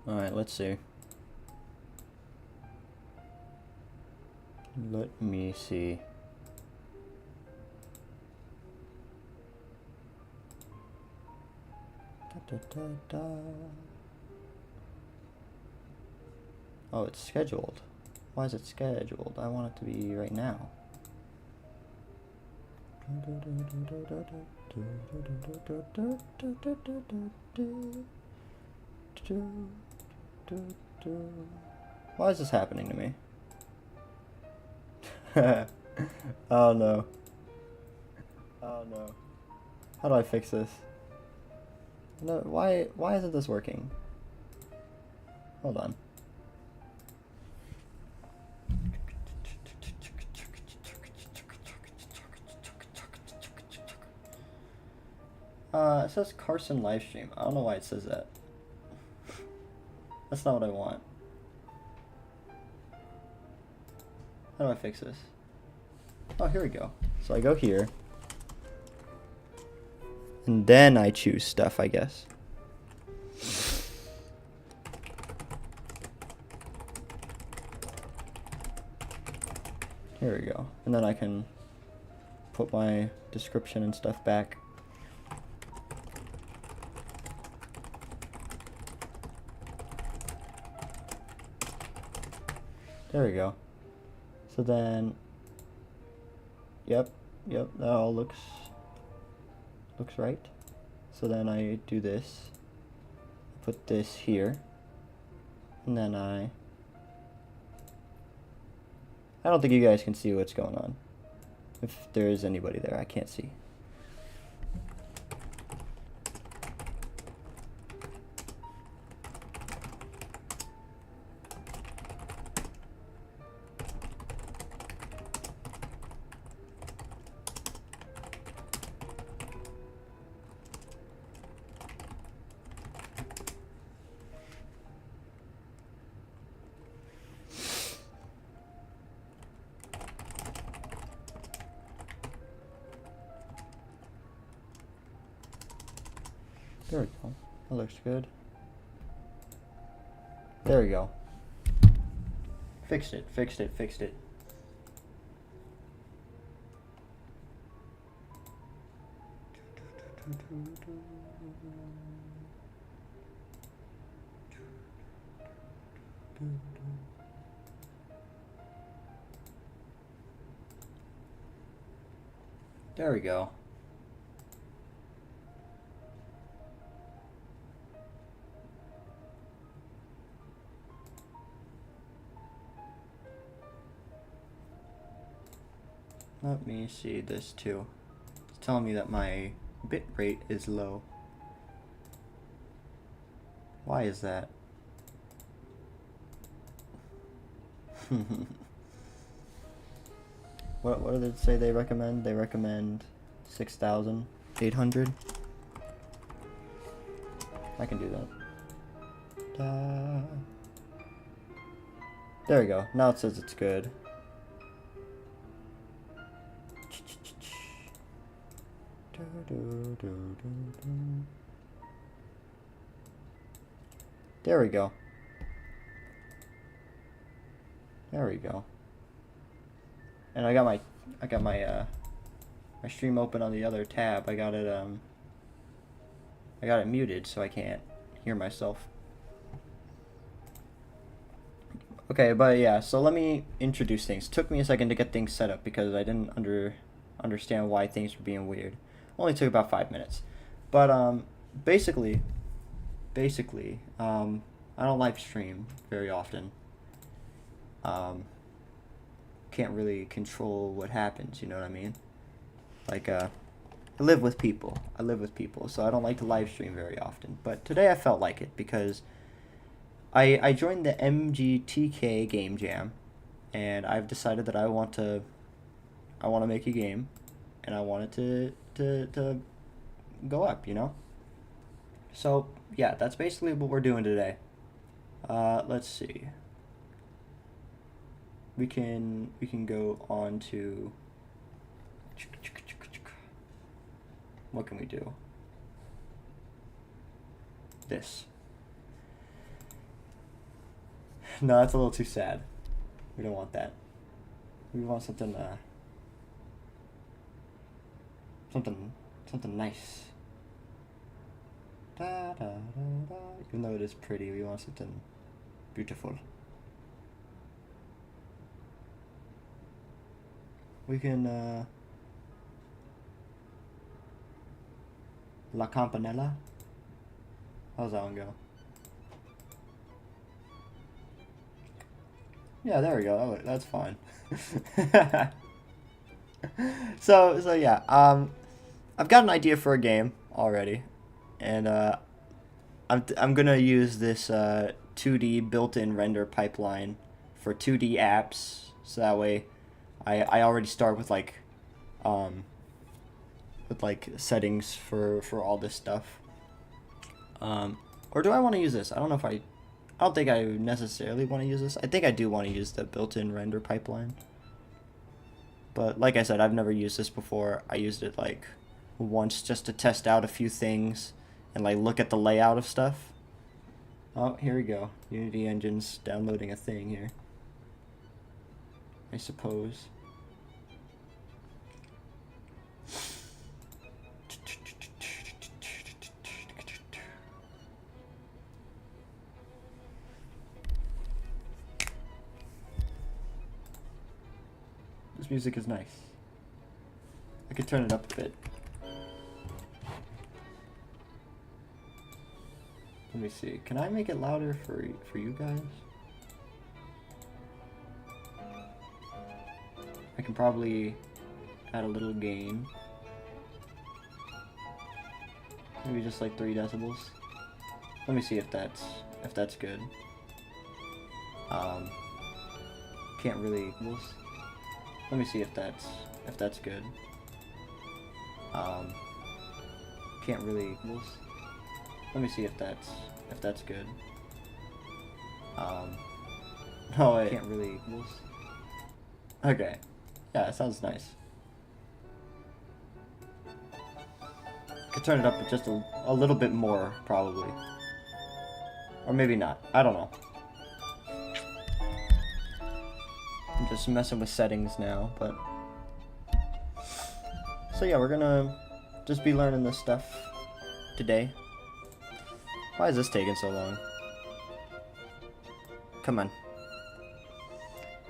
Alright, let's see. Let me see. Da, da, da. Oh, it's scheduled. Why is it scheduled? I want it to be right now. Why is this happening to me? Oh no. Oh no. How do I fix this? No, why isn't this working? Hold on. It says Carson livestream. I don't know why it says that. That's not what I want. How do I fix this? Oh, here we go. So I go here. And then I choose stuff, I guess. Here we go. And then I can put my description and stuff back. There we go. So then, yep, that all looks right. So then I do this, put this here, and then I don't think you guys can see what's going on. If there is anybody there, I can't see. There we go. That looks good. There we go. Fixed it. There we go. Let me see this too. It's telling me that my bit rate is low. Why is that? What did it say they recommend? They recommend 6,800. I can do that. There we go. Now it says it's good. There we go. There we go. And I got my my stream open on the other tab. I got it muted so I can't hear myself. Okay, but yeah, so let me introduce things. It took me a second to get things set up because I didn't understand why things were being weird. Only took about 5 minutes. But basically, I don't live stream very often. Can't really control what happens, you know what I mean? Like, I live with people, so I don't like to live stream very often. But today I felt like it because I joined the GMTK Game Jam, and I've decided that I want to make a game, and I want it to go up, you know? So, yeah, that's basically what we're doing today. Let's see. We can go on to, what can we do? This. No, that's a little too sad. We don't want that. We want something, something nice. Da, da, da, da. Even though it is pretty, we want something beautiful. We can, La Campanella. How's that one go? Yeah, there we go. That's fine. So yeah. I've got an idea for a game already, and I'm gonna use this 2D built-in render pipeline for 2D apps, so that way I already start with like settings for all this stuff. Or do I want to use this? I don't know if I don't think I necessarily want to use this. I think I do want to use the built-in render pipeline. But like I said, I've never used this before. I used it like once just to test out a few things and like look at the layout of stuff. Oh, here we go. Unity Engine's downloading a thing here, I suppose. This music is nice. I could turn it up a bit. Let me see. Can I make it louder for you guys? I can probably add a little gain. Maybe just like 3 decibels. Let me see if that's good. Can't really. Let me see if that's good. Can't really. Let me see if that's good. Oh wait, can't really. Okay, yeah, it sounds nice. Could turn it up just a little bit more, probably, or maybe not. I don't know. I'm just messing with settings now, but so yeah, we're gonna just be learning this stuff today. Why is this taking so long? Come on.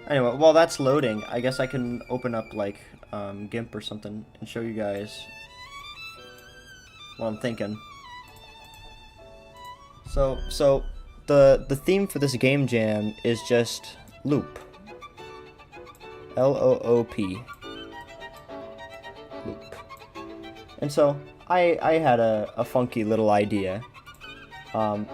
Anyway, while that's loading, I guess I can open up like GIMP or something and show you guys what I'm thinking. So the theme for this game jam is just loop. L-O-O-P. Loop. And so I had a funky little idea. I'm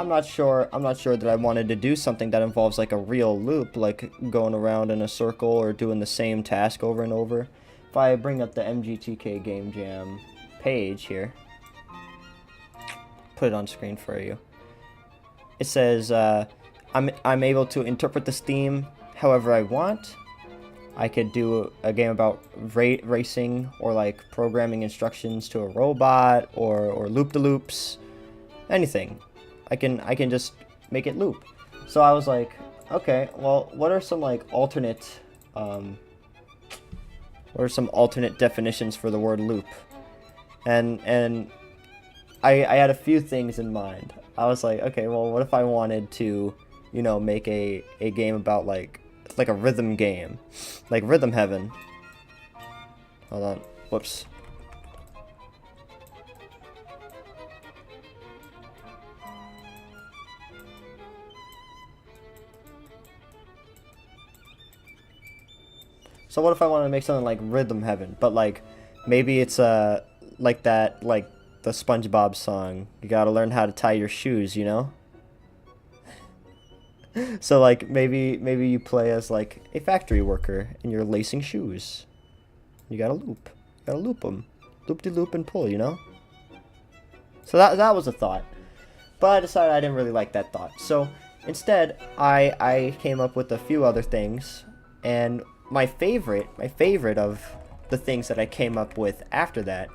not sure that I wanted to do something that involves like a real loop, like going around in a circle or doing the same task over and over. If I bring up the GMTK Game Jam page here, put it on screen for you. It says I'm able to interpret this theme however I want. I could do a game about racing, or like programming instructions to a robot, or loop-de-loops, anything. I can just make it loop. So I was like, okay, well, what are some like alternate definitions for the word loop? And I had a few things in mind. I was like, okay, well, what if I wanted to, you know, make a game about like a rhythm game, like Rhythm Heaven. Hold on, whoops. So what if I wanted to make something like Rhythm Heaven, but like maybe it's like that, like the SpongeBob song, you gotta learn how to tie your shoes, you know? So like maybe you play as like a factory worker and you're lacing shoes. You gotta loop them, loop-de-loop and pull, you know. So that was a thought, but I decided I didn't really like that thought. So instead, I came up with a few other things, and my favorite of the things that I came up with after that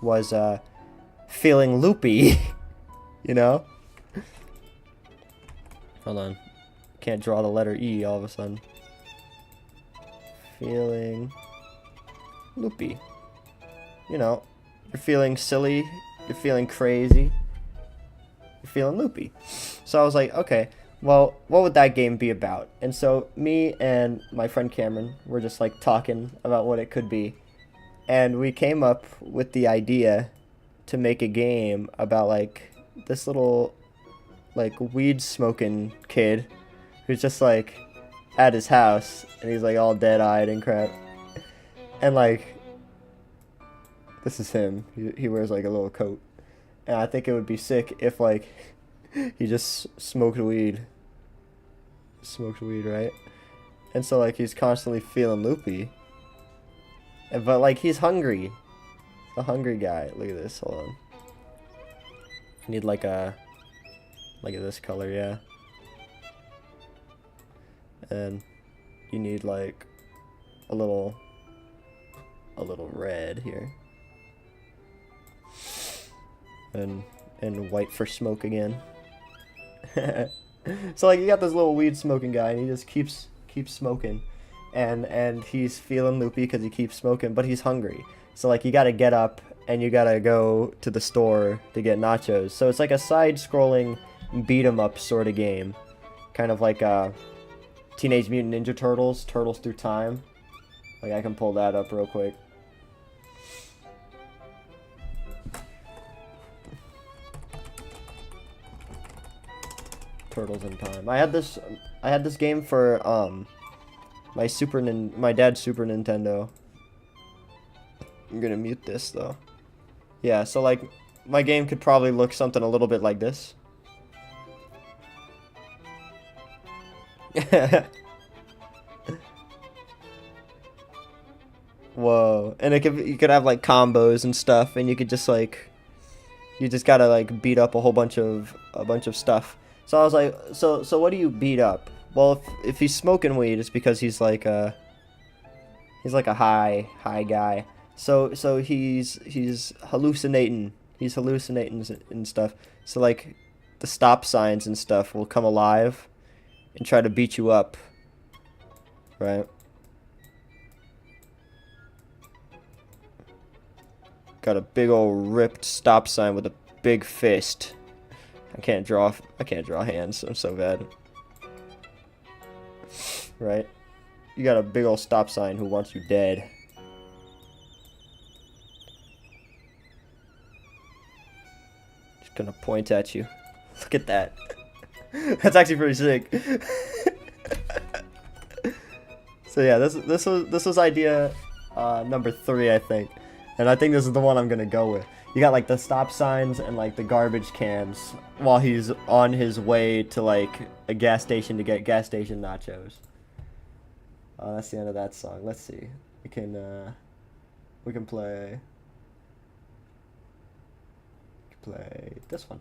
was feeling loopy, you know. Hold on. Can't draw the letter E all of a sudden. Feeling loopy. You know, you're feeling silly, you're feeling crazy, you're feeling loopy. So I was like, okay, well, what would that game be about? And so me and my friend Cameron were just like talking about what it could be. And we came up with the idea to make a game about like this little like weed smoking kid who's just like at his house and he's like all dead-eyed and crap. And like this is him. He wears like a little coat. And I think it would be sick if like he just smoked weed. Smoked weed, right? And so like he's constantly feeling loopy. But like he's hungry. The hungry guy. Look at this. Hold on. I need like a look at this color, yeah. And you need like a little red here. And white for smoke again. So like you got this little weed smoking guy and he just keeps smoking. And he's feeling loopy because he keeps smoking, but he's hungry. So like you gotta get up and you gotta go to the store to get nachos. So it's like a side-scrolling beat 'em up sort of game, kind of like Teenage Mutant Ninja Turtles, Turtles Through Time. Like I can pull that up real quick. Turtles in Time. I had this game for my dad's Super Nintendo. I'm gonna mute this though. Yeah, so like my game could probably look something a little bit like this. Whoa. And you could have like combos and stuff, and you could just like you just gotta like beat up a whole bunch of stuff. So I was like, so what do you beat up? Well, if he's smoking weed, it's because he's like a high guy. So he's hallucinating. He's hallucinating and stuff. So like the stop signs and stuff will come alive and try to beat you up. Right? Got a big old ripped stop sign with a big fist. I can't draw hands. I'm so bad. Right? You got a big old stop sign who wants you dead. Just gonna point at you. Look at that. That's actually pretty sick. So yeah, this was idea number 3, I think. And I think this is the one I'm gonna go with. You got like the stop signs and like the garbage cans while he's on his way to like a gas station to get gas station nachos. That's the end of that song. Let's see. We can play this one.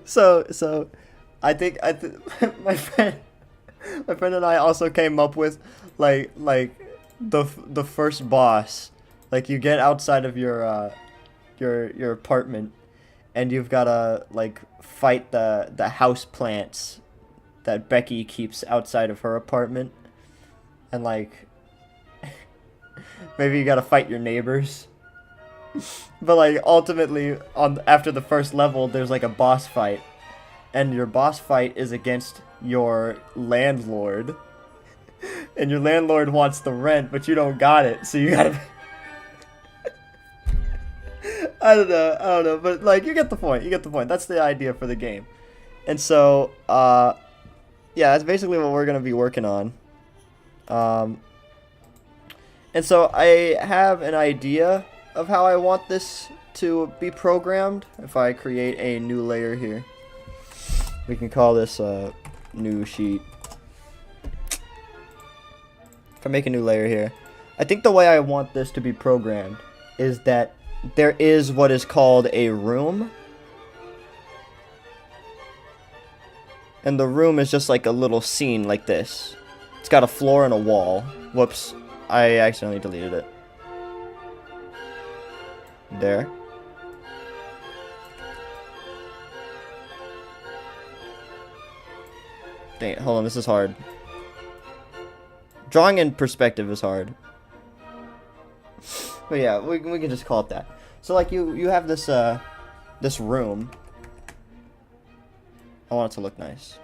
So I think my friend and I also came up with like the first boss. Like you get outside of your apartment and you've got to like fight the house plants that Becky keeps outside of her apartment, and like maybe you got to fight your neighbors. But like ultimately after the first level there's like a boss fight, and your boss fight is against your landlord. And your landlord wants the rent, but you don't got it, so you gotta I don't know, but like you get the point. That's the idea for the game. And so yeah, that's basically what we're gonna be working on. And so I have an idea of how I want this to be programmed. If I create a new layer here, we can call this a new sheet. If I make a new layer here, I think the way I want this to be programmed is that there is what is called a room. And the room is just like a little scene like this. It's got a floor and a wall. Whoops, I accidentally deleted it. There. Dang it, hold on, this is hard. Drawing in perspective is hard. But yeah, we can just call it that. So like you have this this room. I want it to look nice.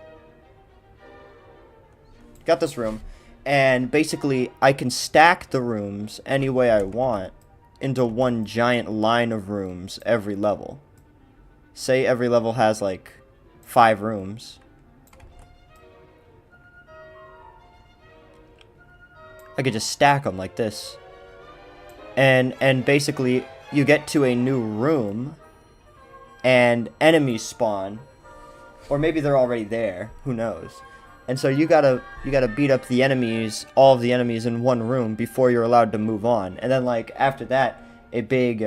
Got this room, and basically I can stack the rooms any way I want into one giant line of rooms every level. Say every level has like 5 rooms. I could just stack them like this. And basically you get to a new room and enemies spawn, or maybe they're already there, who knows. And so you gotta beat up the enemies, all of the enemies in one room before you're allowed to move on. And then like after that, a big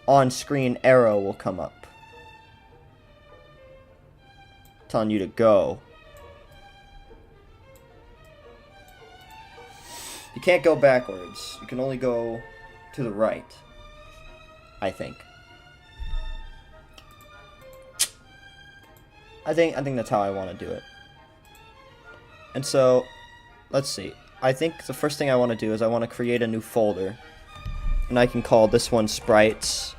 on-screen arrow will come up telling you to go. You can't go backwards. You can only go to the right, I think. I think that's how I want to do it. And so, let's see. I think the first thing I want to do is I want to create a new folder. And I can call this one Sprites.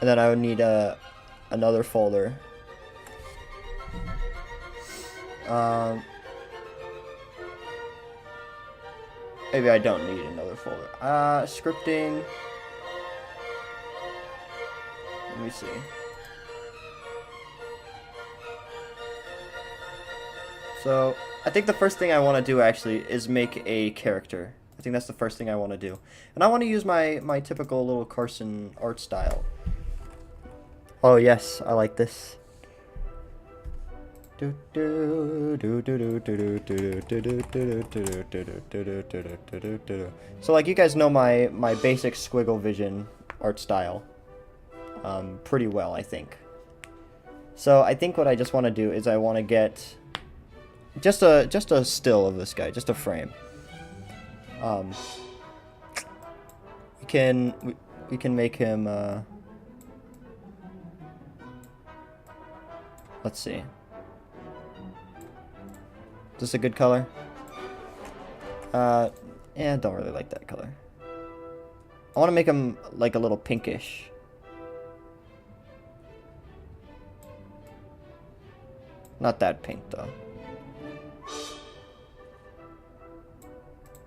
And then I would need another folder. Maybe I don't need another folder. Scripting. Let me see. So, I think the first thing I want to do actually is make a character. I think that's the first thing I want to do. And I want to use my typical little Carson art style. Oh yes, I like this. So like you guys know my basic squiggle vision art style pretty well, I think. So I think what I just want to do is I want to get just a still of this guy, just a frame. We can make him let's see. Is this a good color? Yeah, I don't really like that color. I want to make him like a little pinkish. Not that pink though.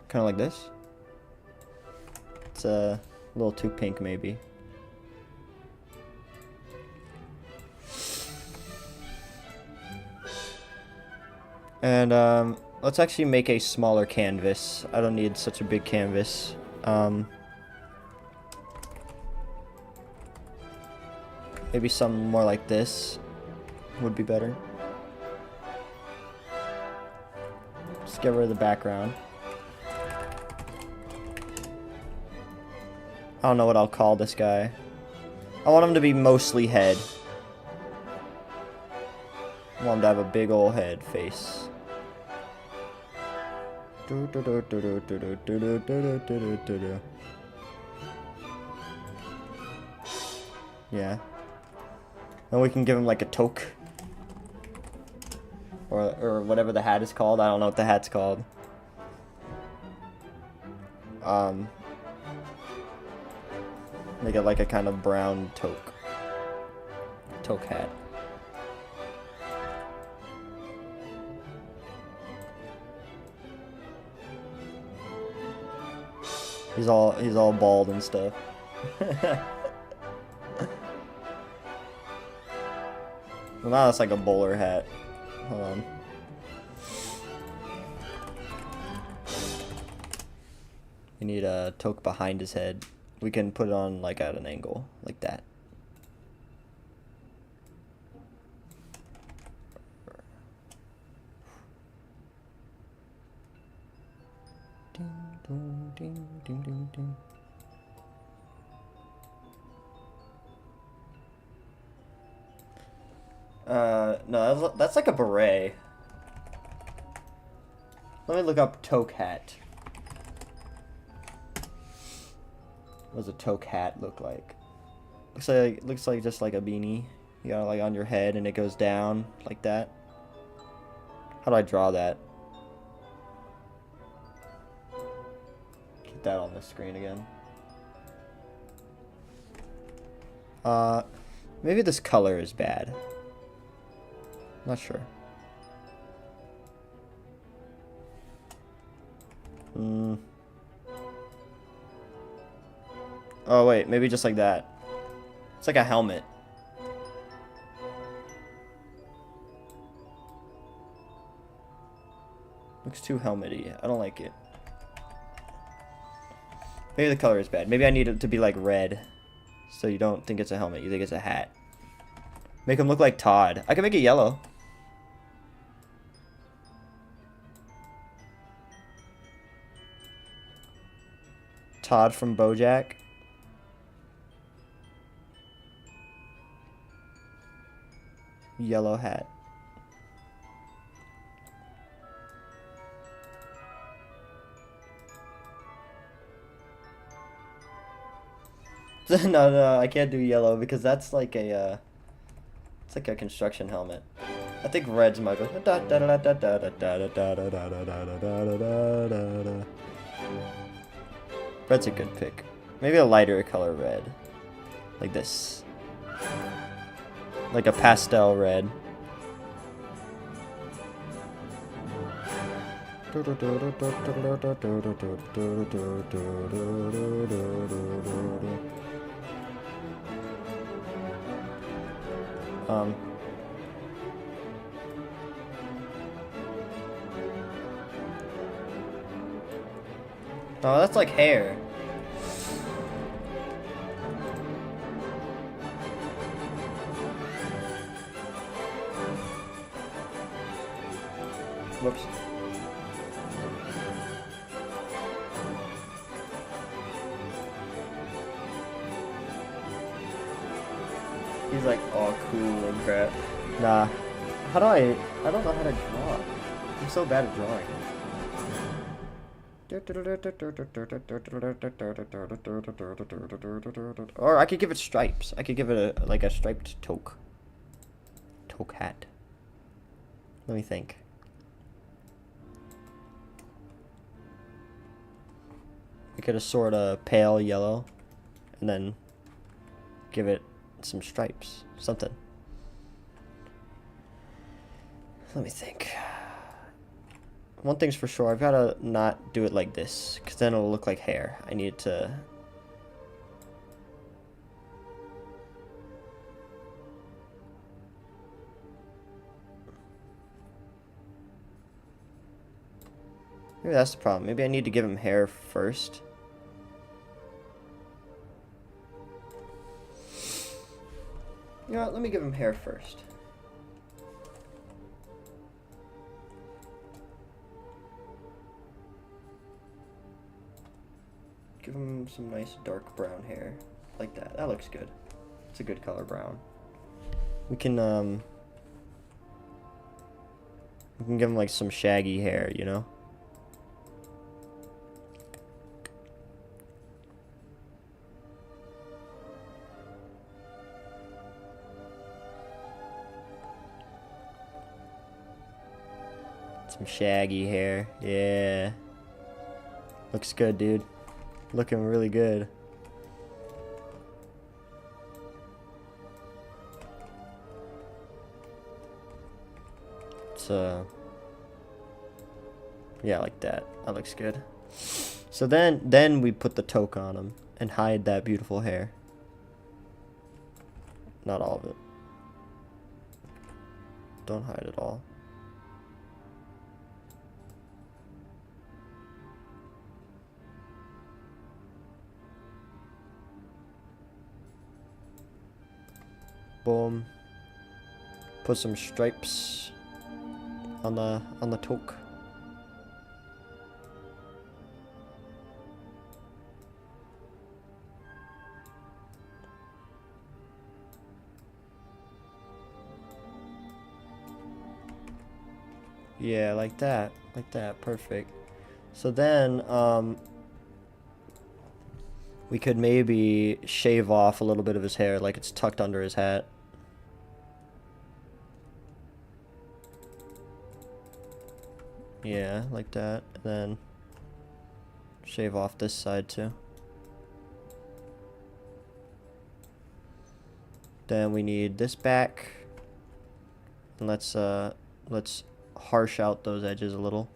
Kind of like this. It's a little too pink maybe. And let's actually make a smaller canvas. I don't need such a big canvas. Maybe something more like this would be better. Just get rid of the background. I don't know what I'll call this guy. I want him to be mostly head. I want him to have a big old head face. Yeah. Then we can give him like a toque. Or whatever the hat is called. I don't know what the hat's called. Make it like a kind of brown toque. Toque hat. He's all bald and stuff. Well, now it's like a bowler hat. Hold on. We need a toque behind his head. We can put it on like at an angle, like that. Ding, dong, ding, ding, ding, ding. No, that's like a beret. Let me look up toque hat. What does a toque hat look like? Looks like just like a beanie. You got it like on your head and it goes down like that. How do I draw that? Get that on the screen again. Maybe this color is bad. Not sure. Oh wait, maybe just like that. It's like a helmet. Looks too helmety. I don't like it. Maybe the color is bad. Maybe I need it to be like red. So you don't think it's a helmet, you think it's a hat. Make him look like Todd. I can make it yellow. Todd from BoJack. Yellow hat. No, I can't do yellow because that's like a, it's like a construction helmet. I think red's my go. Red's a good pick. Maybe a lighter color red. Like this. Like a pastel red. Oh, that's like hair. Whoops. He's like all cool and crap. Nah. How do I don't know how to draw. I'm so bad at drawing. Or I could give it stripes. I could give it like a striped toque. Toque hat. Let me think. Make it a sort of pale yellow, and then give it some stripes, something. Let me think. One thing's for sure, I've got to not do it like this, because then it'll look like hair. I need to... Maybe that's the problem. Maybe I need to give him hair first. You know what, let me give him hair first. Give him some nice dark brown hair. Like that. That looks good. It's a good color brown. We can give him like some shaggy hair, you know? Some shaggy hair. Yeah. Looks good, dude. Looking really good. It's yeah, like that. That looks good. So then we put the toque on him and hide that beautiful hair. Not all of it. Don't hide it all. Boom. Put some stripes on the toque. Yeah, like that. Like that. Perfect. So then we could maybe shave off a little bit of his hair like it's tucked under his hat. Yeah, like that. And then shave off this side too. Then we need this back. And let's harsh out those edges a little.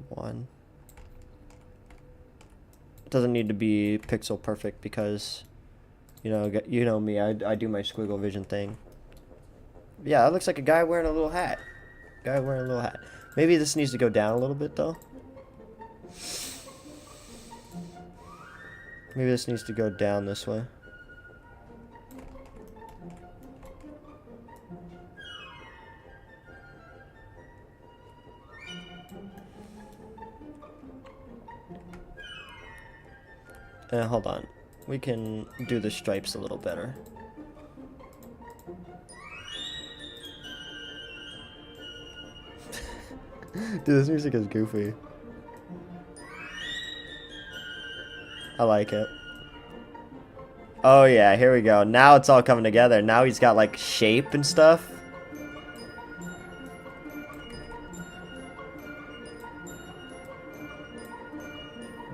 One. It doesn't need to be pixel perfect because you know me, I do my squiggle vision thing. Yeah, it looks like a guy wearing a little hat. Guy wearing a little hat. Maybe this needs to go down a little bit though. Maybe this needs to go down this way. Hold on. We can do the stripes a little better. Dude, this music is goofy. I like it. Oh yeah, here we go. Now it's all coming together. Now he's got like shape and stuff.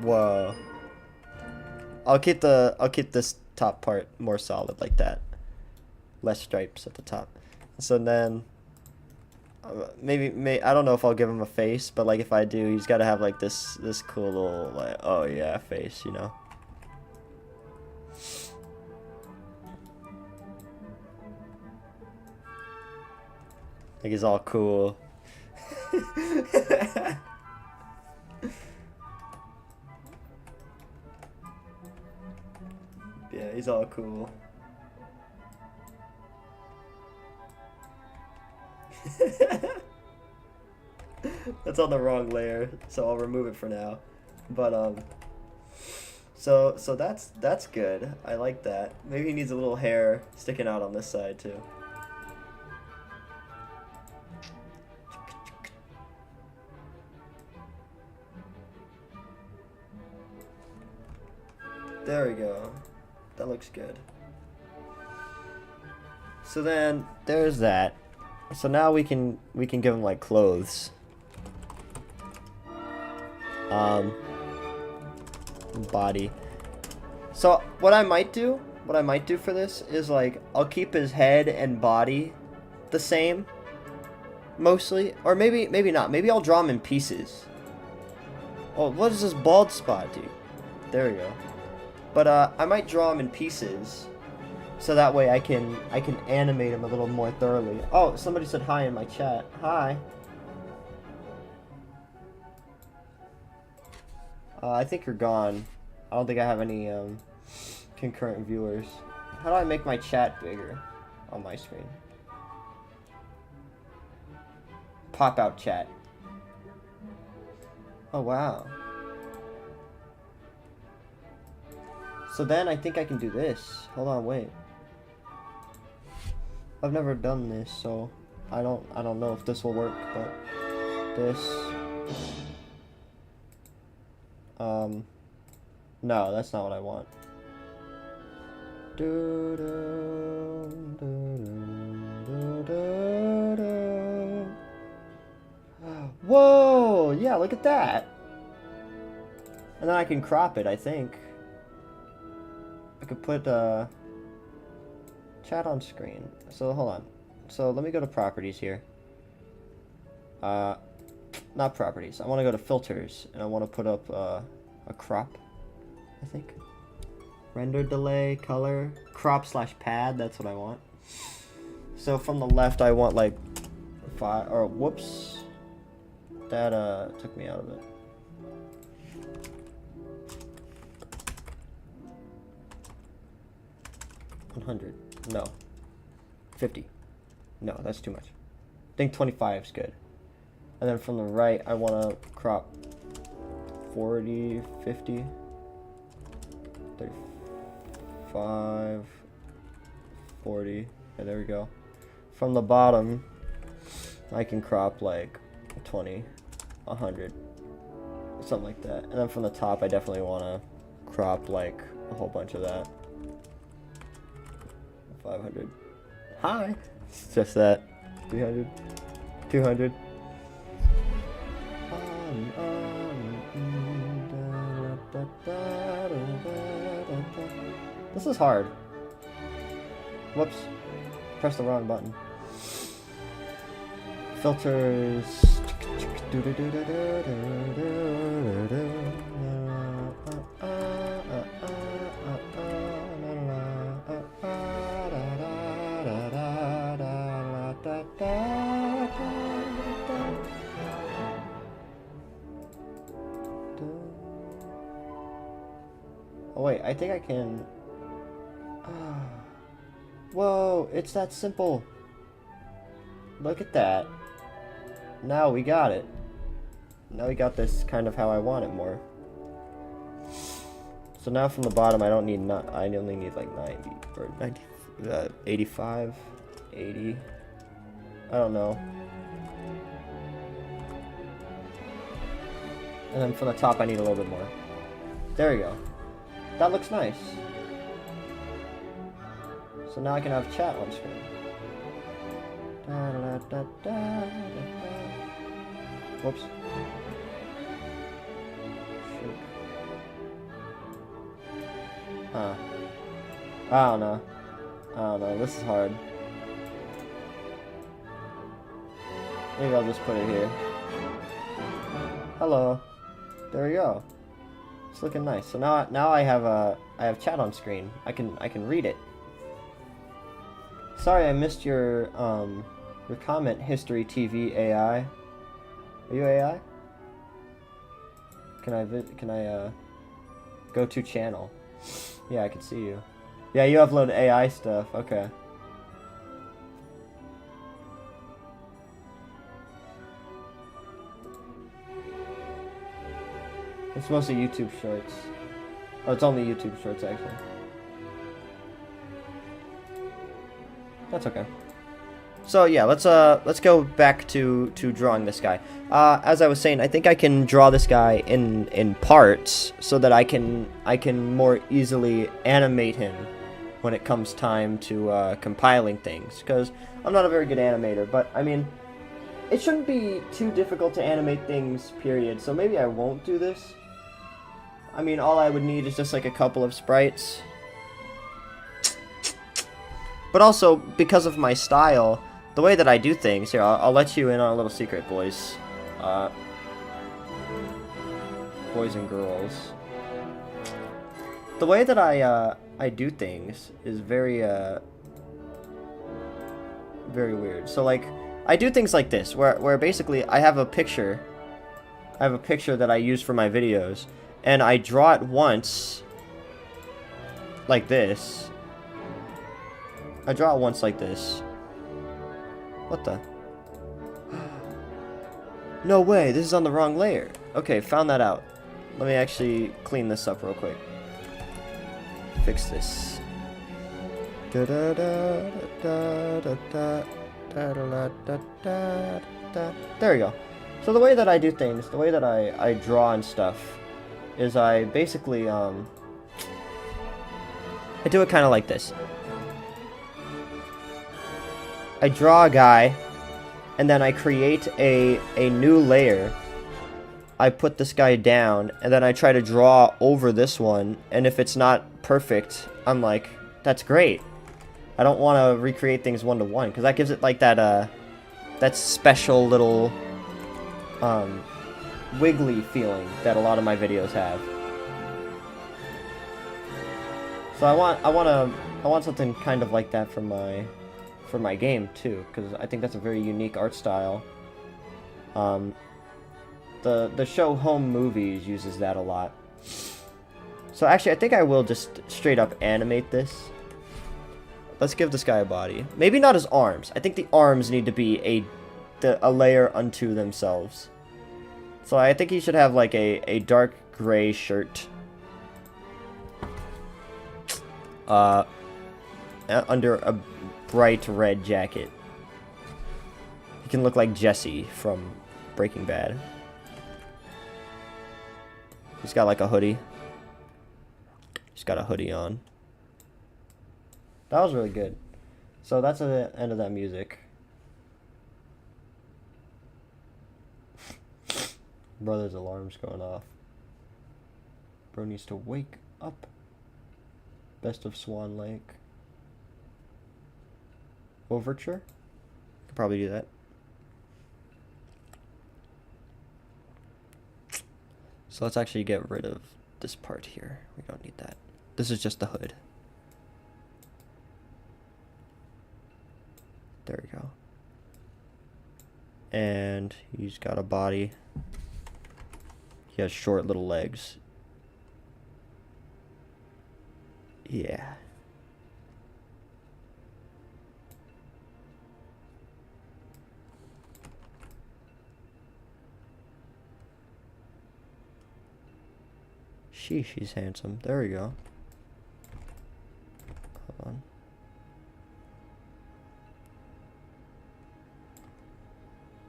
Whoa. I'll keep this top part more solid like that. Less stripes at the top. So then maybe I don't know if I'll give him a face, but like if I do, he's got to have like this cool little like, oh yeah, face, you know. Like he's all cool. Yeah, he's all cool. That's on the wrong layer, so I'll remove it for now. But so that's good. I like that. Maybe he needs a little hair sticking out on this side too. There we go. That looks good. So then there's that. So now we can give him like clothes. Body. So what I might do for this is like I'll keep his head and body the same mostly, or maybe not. Maybe I'll draw him in pieces. Oh, what is this bald spot, dude? There we go. But I might draw him in pieces, so that way I can animate him a little more thoroughly. Oh, somebody said hi in my chat. Hi. I think you're gone. I don't think I have any concurrent viewers. How do I make my chat bigger on my screen? Pop out chat. Oh wow. So then I think I can do this. Hold on, wait. I've never done this, so I don't know if this will work, but this no, that's not what I want. Whoa, yeah, look at that. And then I can crop it, I think. I could put chat on screen. So hold on. So let me go to properties here. Not properties. I want to go to filters and I want to put up a crop, I think. Render delay, color, crop / pad, that's what I want. So from the left I want like 5 or whoops. That took me out of it. $100. No. 50. No, that's too much. I think 25 is good. And then from the right, I want to crop 40, 50, 35, 40. Okay, there we go. From the bottom, I can crop like 20, 100, something like that. And then from the top, I definitely want to crop like a whole bunch of that. 500. Hi. It's just that. 300. 200. This is hard. Whoops. Press the wrong button. Filters. Oh wait, I think I can... Whoa, it's that simple. Look at that. Now we got it. Now we got this kind of how I want it more. So now from the bottom, I don't need I only need like 90 or 90, 85, 80. I don't know. And then from the top, I need a little bit more. There we go. That looks nice. So now I can have chat on screen. Whoops. Shoot. I don't know. This is hard. Maybe I'll just put it here. Hello. There we go. It's looking nice. So now I have chat on screen. I can read it. Sorry, I missed your comment, History TV AI. Are you AI? Can I go to channel? Yeah, I can see you. Yeah, you upload AI stuff. Okay. It's mostly YouTube shorts. Oh, it's only YouTube shorts actually. That's okay. So yeah, let's go back to drawing this guy. As I was saying, I think I can draw this guy in parts so that I can more easily animate him when it comes time to compiling things. Because I'm not a very good animator, but I mean, it shouldn't be too difficult to animate things. Period. So maybe I won't do this. I mean, all I would need is just like a couple of sprites. But also, because of my style, the way that I do things, here, I'll let you in on a little secret, boys. Boys and girls. The way that I do things is very weird. So, like, I do things like this, where basically I have a picture. I have a picture that I use for my videos, and I draw it once, like this. I draw it once like this. What the? No way, this is on the wrong layer. Okay, found that out. Let me actually clean this up real quick. Fix this. There we go. So the way that I do things, the way that I draw and stuff, is I basically, I do it kind of like this. I draw a guy, and then I create a new layer. I put this guy down, and then I try to draw over this one, and if it's not perfect, I'm like, that's great. I don't want to recreate things one-to-one, because that gives it like that special little wiggly feeling that a lot of my videos have. So I want something kind of like that for my game too, because I think that's a very unique art style. The show Home Movies uses that a lot. So actually, I think I will just straight up animate this. Let's give this guy a body. Maybe not his arms. I think the arms need to be a layer unto themselves. So I think he should have like a dark gray shirt. Under a bright red jacket. He can look like Jesse from Breaking Bad. He's got like a hoodie. He's got a hoodie on. That was really good. So that's the end of that music. Brother's alarm's going off. Bro needs to wake up. Best of Swan Lake. Overture? Could probably do that. So let's actually get rid of this part here. We don't need that. This is just the hood. There we go. And he's got a body. He has short little legs. Yeah. Sheesh, he's handsome. There we go. Hold on.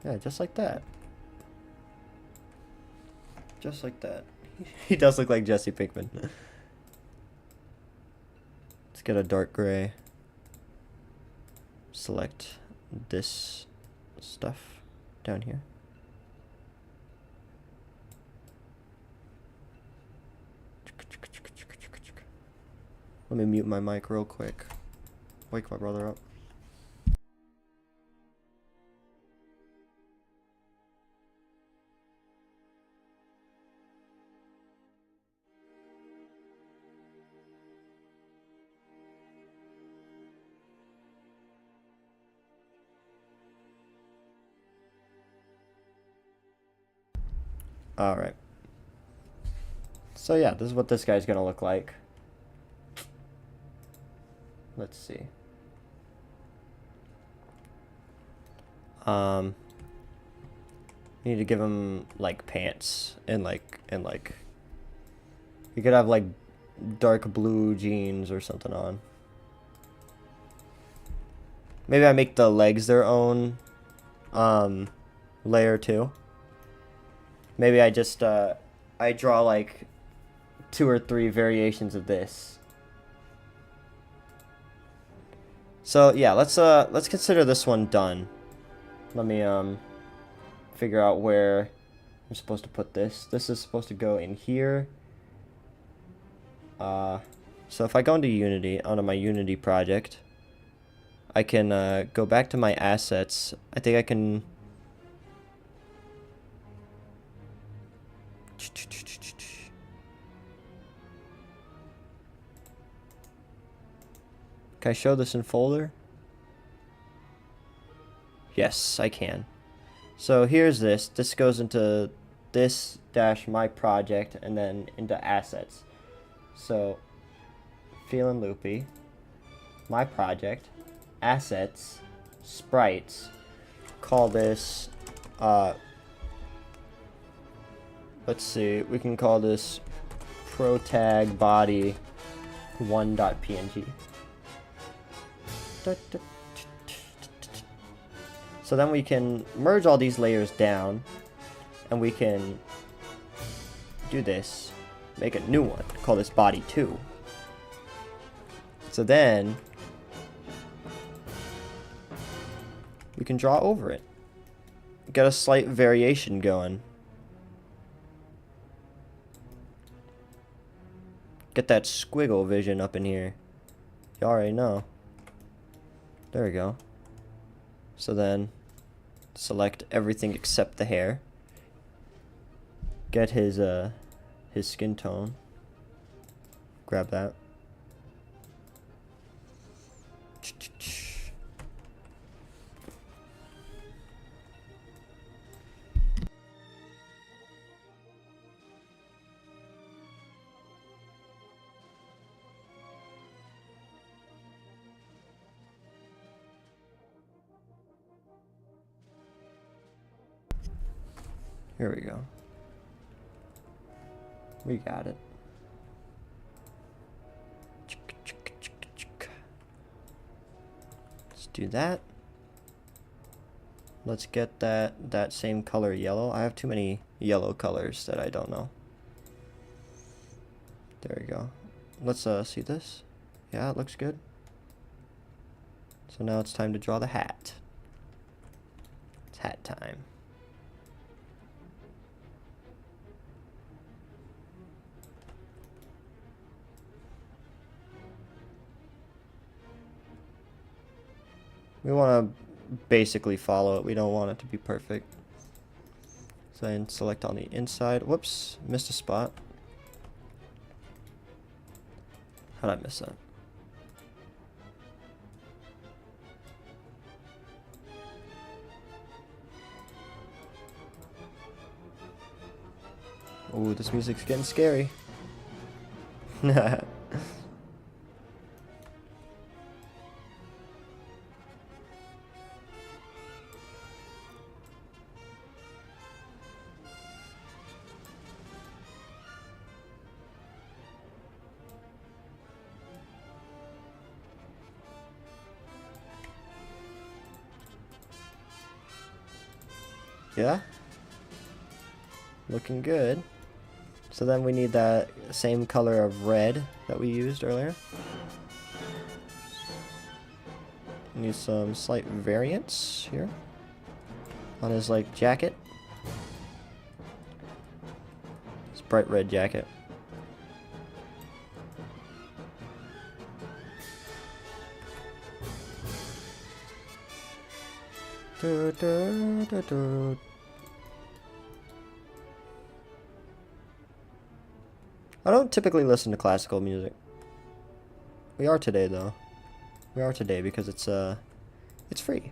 Yeah, just like that. Just like that. He does look like Jesse Pinkman. Let's get a dark gray. Select this stuff down here. Let me mute my mic real quick. Wake my brother up. Alright. So yeah, this is what this guy's gonna look like. Let's see. Need to give him like pants and like you could have like dark blue jeans or something on. Maybe I make the legs their own layer too. Maybe I just I draw like 2 or 3 variations of this. So yeah, let's consider this one done. Let me figure out where I'm supposed to put this. This is supposed to go in here. So if I go into Unity, onto my Unity project, I can go back to my assets. I think I can. Can I show this in folder? Yes, I can. So here's this. This goes into this dash my project and then into assets. So feeling loopy, my project, assets, sprites. Call this let's see, we can call this protag body 1.png. So then we can merge all these layers down and we can do this, make a new one, call this body 2. So then we can draw over it, get a slight variation going. Get that squiggle vision up in here. You already know. There we go. So then select everything except the hair. Get his skin tone. Grab that. Here we go. We got it. Let's do that. Let's get that same color yellow. I have too many yellow colors that I don't know. There we go. Let's see this. Yeah, it looks good. So now it's time to draw the hat. It's hat time. We want to basically follow it. We don't want it to be perfect. So then select on the inside. Whoops, missed a spot. How'd I miss that? Ooh, this music's getting scary. Yeah? Looking good. So then we need that same color of red that we used earlier. Need some slight variance here on his like jacket. It's bright red jacket. Du, du, du, du. I don't typically listen to classical music. We are today though. We are today because it's free.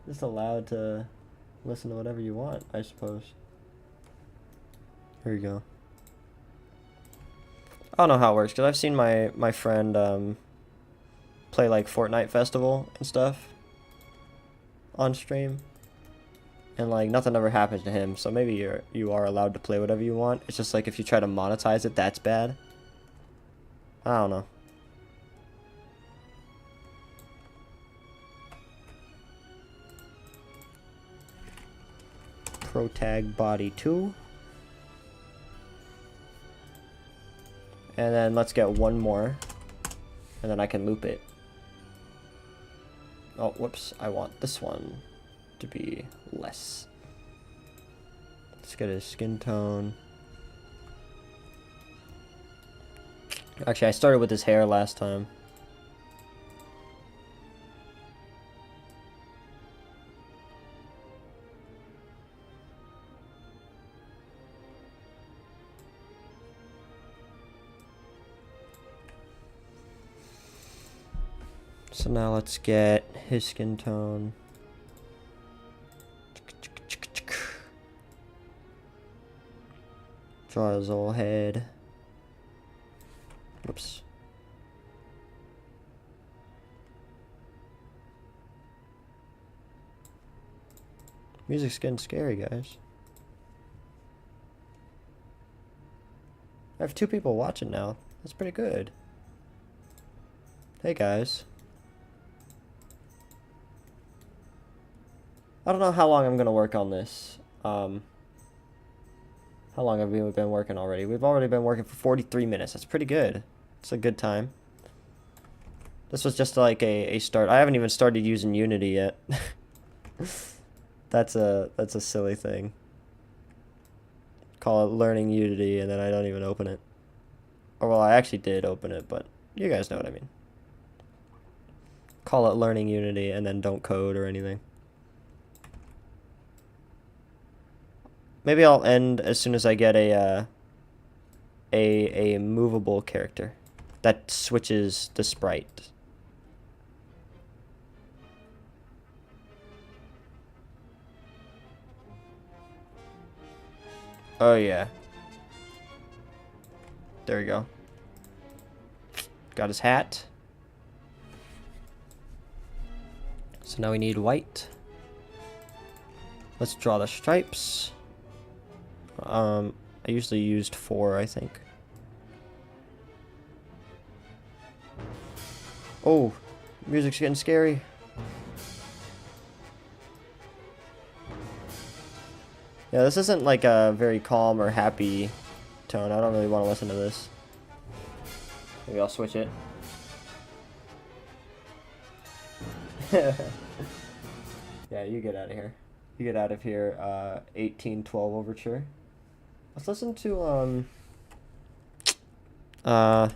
Just allowed to listen to whatever you want, I suppose. Here you go. I don't know how it works because I've seen my friend play like Fortnite Festival and stuff on stream. And like nothing ever happens to him, so maybe you are allowed to play whatever you want. It's just like if you try to monetize it, that's bad. I don't know. Pro tag body 2. And then let's get one more. And then I can loop it. Oh, whoops. I want this one to be less. Let's get his skin tone. Actually, I started with his hair last time. So now let's get his skin tone. Draw his whole head. Whoops. Music's getting scary, guys. I have 2 people watching now. That's pretty good. Hey, guys. I don't know how long I'm gonna work on this. How long have we been working already? We've already been working for 43 minutes. That's pretty good. It's a good time. This was just like a start. I haven't even started using Unity yet. That's a silly thing. Call it learning Unity and then I don't even open it. Or well, I actually did open it, but you guys know what I mean. Call it learning Unity and then don't code or anything. Maybe I'll end as soon as I get a movable character that switches the sprite. Oh yeah. There we go. Got his hat. So now we need white. Let's draw the stripes. I usually used 4, I think. Oh, music's getting scary. Yeah, this isn't like a very calm or happy tone. I don't really want to listen to this. Maybe I'll switch it. Yeah, you get out of here. You get out of here. 1812 Overture. Let's listen to uh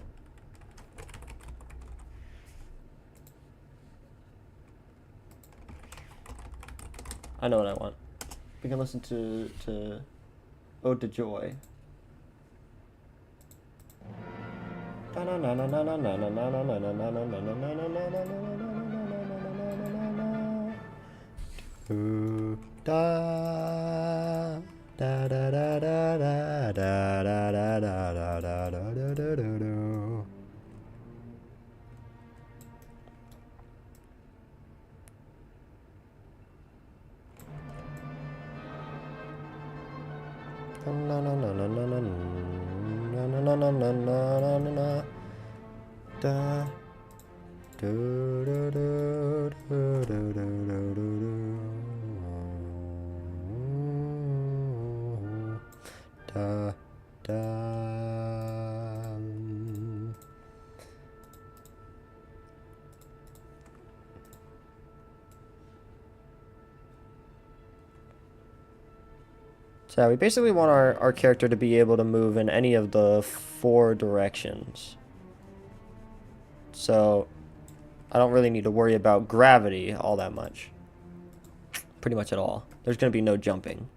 I know what I want. We can listen to Ode to Joy. So yeah, we basically want our character to be able to move in any of the 4 directions. So I don't really need to worry about gravity all that much. Pretty much at all. There's going to be no jumping.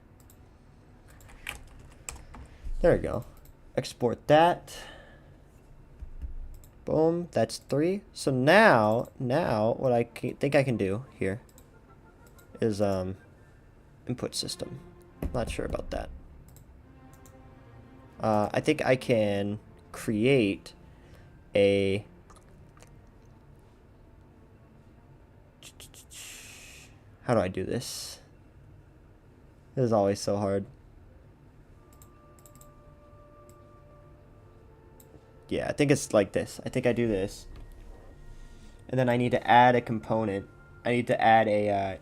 There we go. Export that. Boom. That's 3. So now what I think I can do here is input system. Not sure about that. I think I can create a how do I do this? This is always so hard. Yeah, I think it's like this. I think I do this. And then I need to add a component. I need to add a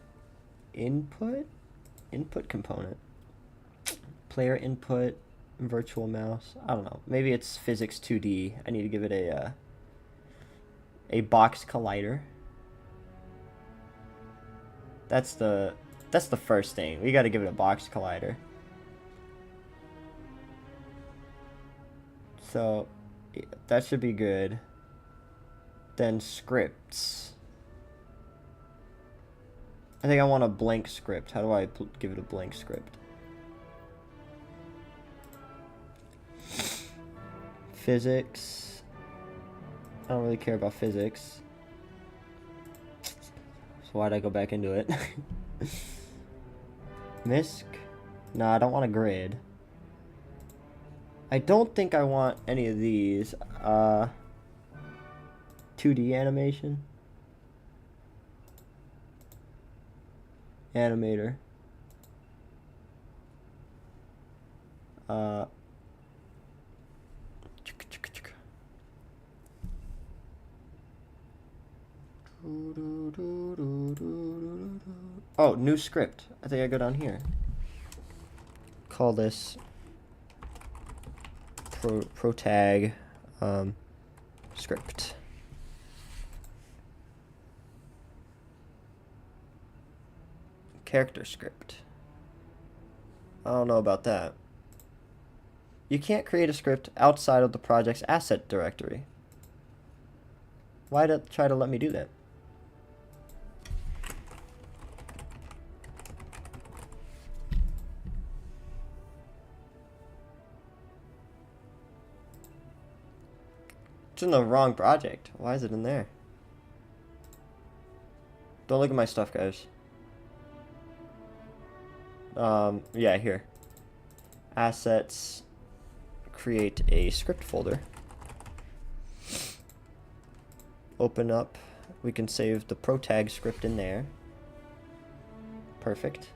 input component. Player input, virtual mouse. I don't know. Maybe it's physics 2D. I need to give it a box collider. That's the first thing. We got to give it a box collider. So that should be good. Then scripts. I think I want a blank script. How do I give it a blank script? Physics. I don't really care about physics. So why'd I go back into it? MISC? No, I don't want a grid. I don't think I want any of these. 2D animation. Animator. Oh, new script. I think I go down here. Call this protag script. Character script. I don't know about that. You can't create a script outside of the project's asset directory. Why'd it try to let me do that? It's in the wrong project. Why is it in there? Don't look at my stuff, guys. Yeah, here. Assets. Create a script folder. Open up. We can save the protag script in there. Perfect.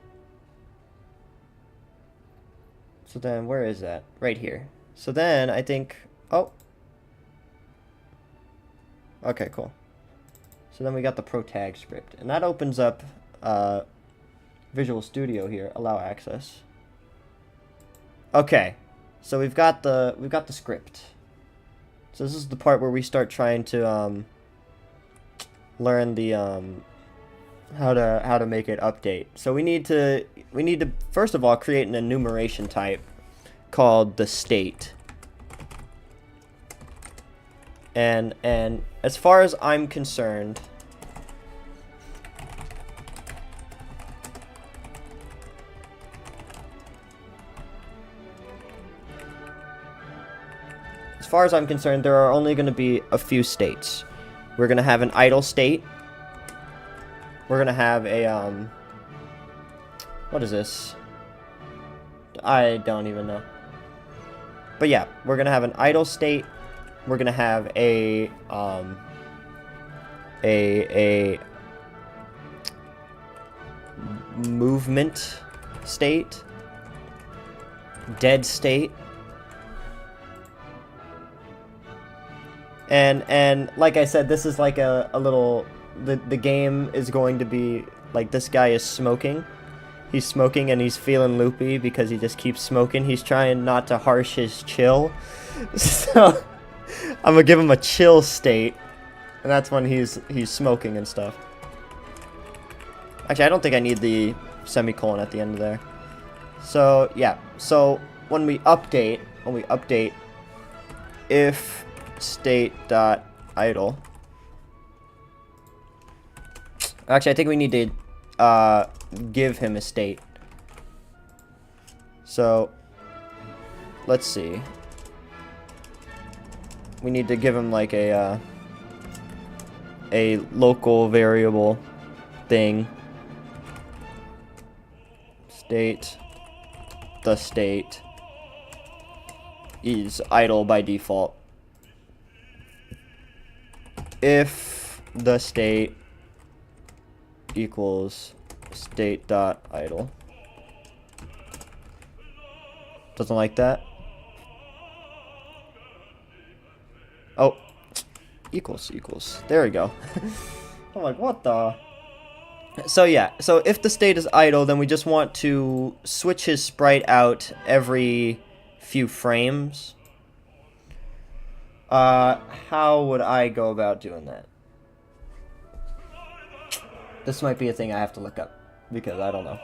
So then, where is that? Right here. So then, I think... Oh! Okay, cool. So then we got the protag script. And that opens up Visual Studio here. Allow access. Okay. So we've got the script. So this is the part where we start trying to learn the how to make it update. So we need to first of all create an enumeration type called the state. And as far as I'm concerned, there are only going to be a few states. We're going to have an idle state. We're going to have a, what is this? I don't even know. But yeah, we're going to have an idle state. We're going to have a movement state, dead state, and like I said, this is like a little, the game is going to be like, this guy is smoking. He's smoking and he's feeling loopy because he just keeps smoking. He's trying not to harsh his chill. So I'm gonna give him a chill state, and that's when he's smoking and stuff. Actually, I don't think I need the semicolon at the end of there. So yeah, so when we update if state dot idle. Actually, I think we need to give him a state. So let's see. We need to give him like a local variable thing. State. The state is idle by default. If the state equals state dot idle. Doesn't like that. Oh, equals. There we go. I'm like, what the? So yeah, so if the state is idle, then we just want to switch his sprite out every few frames. How would I go about doing that? This might be a thing I have to look up, because I don't know.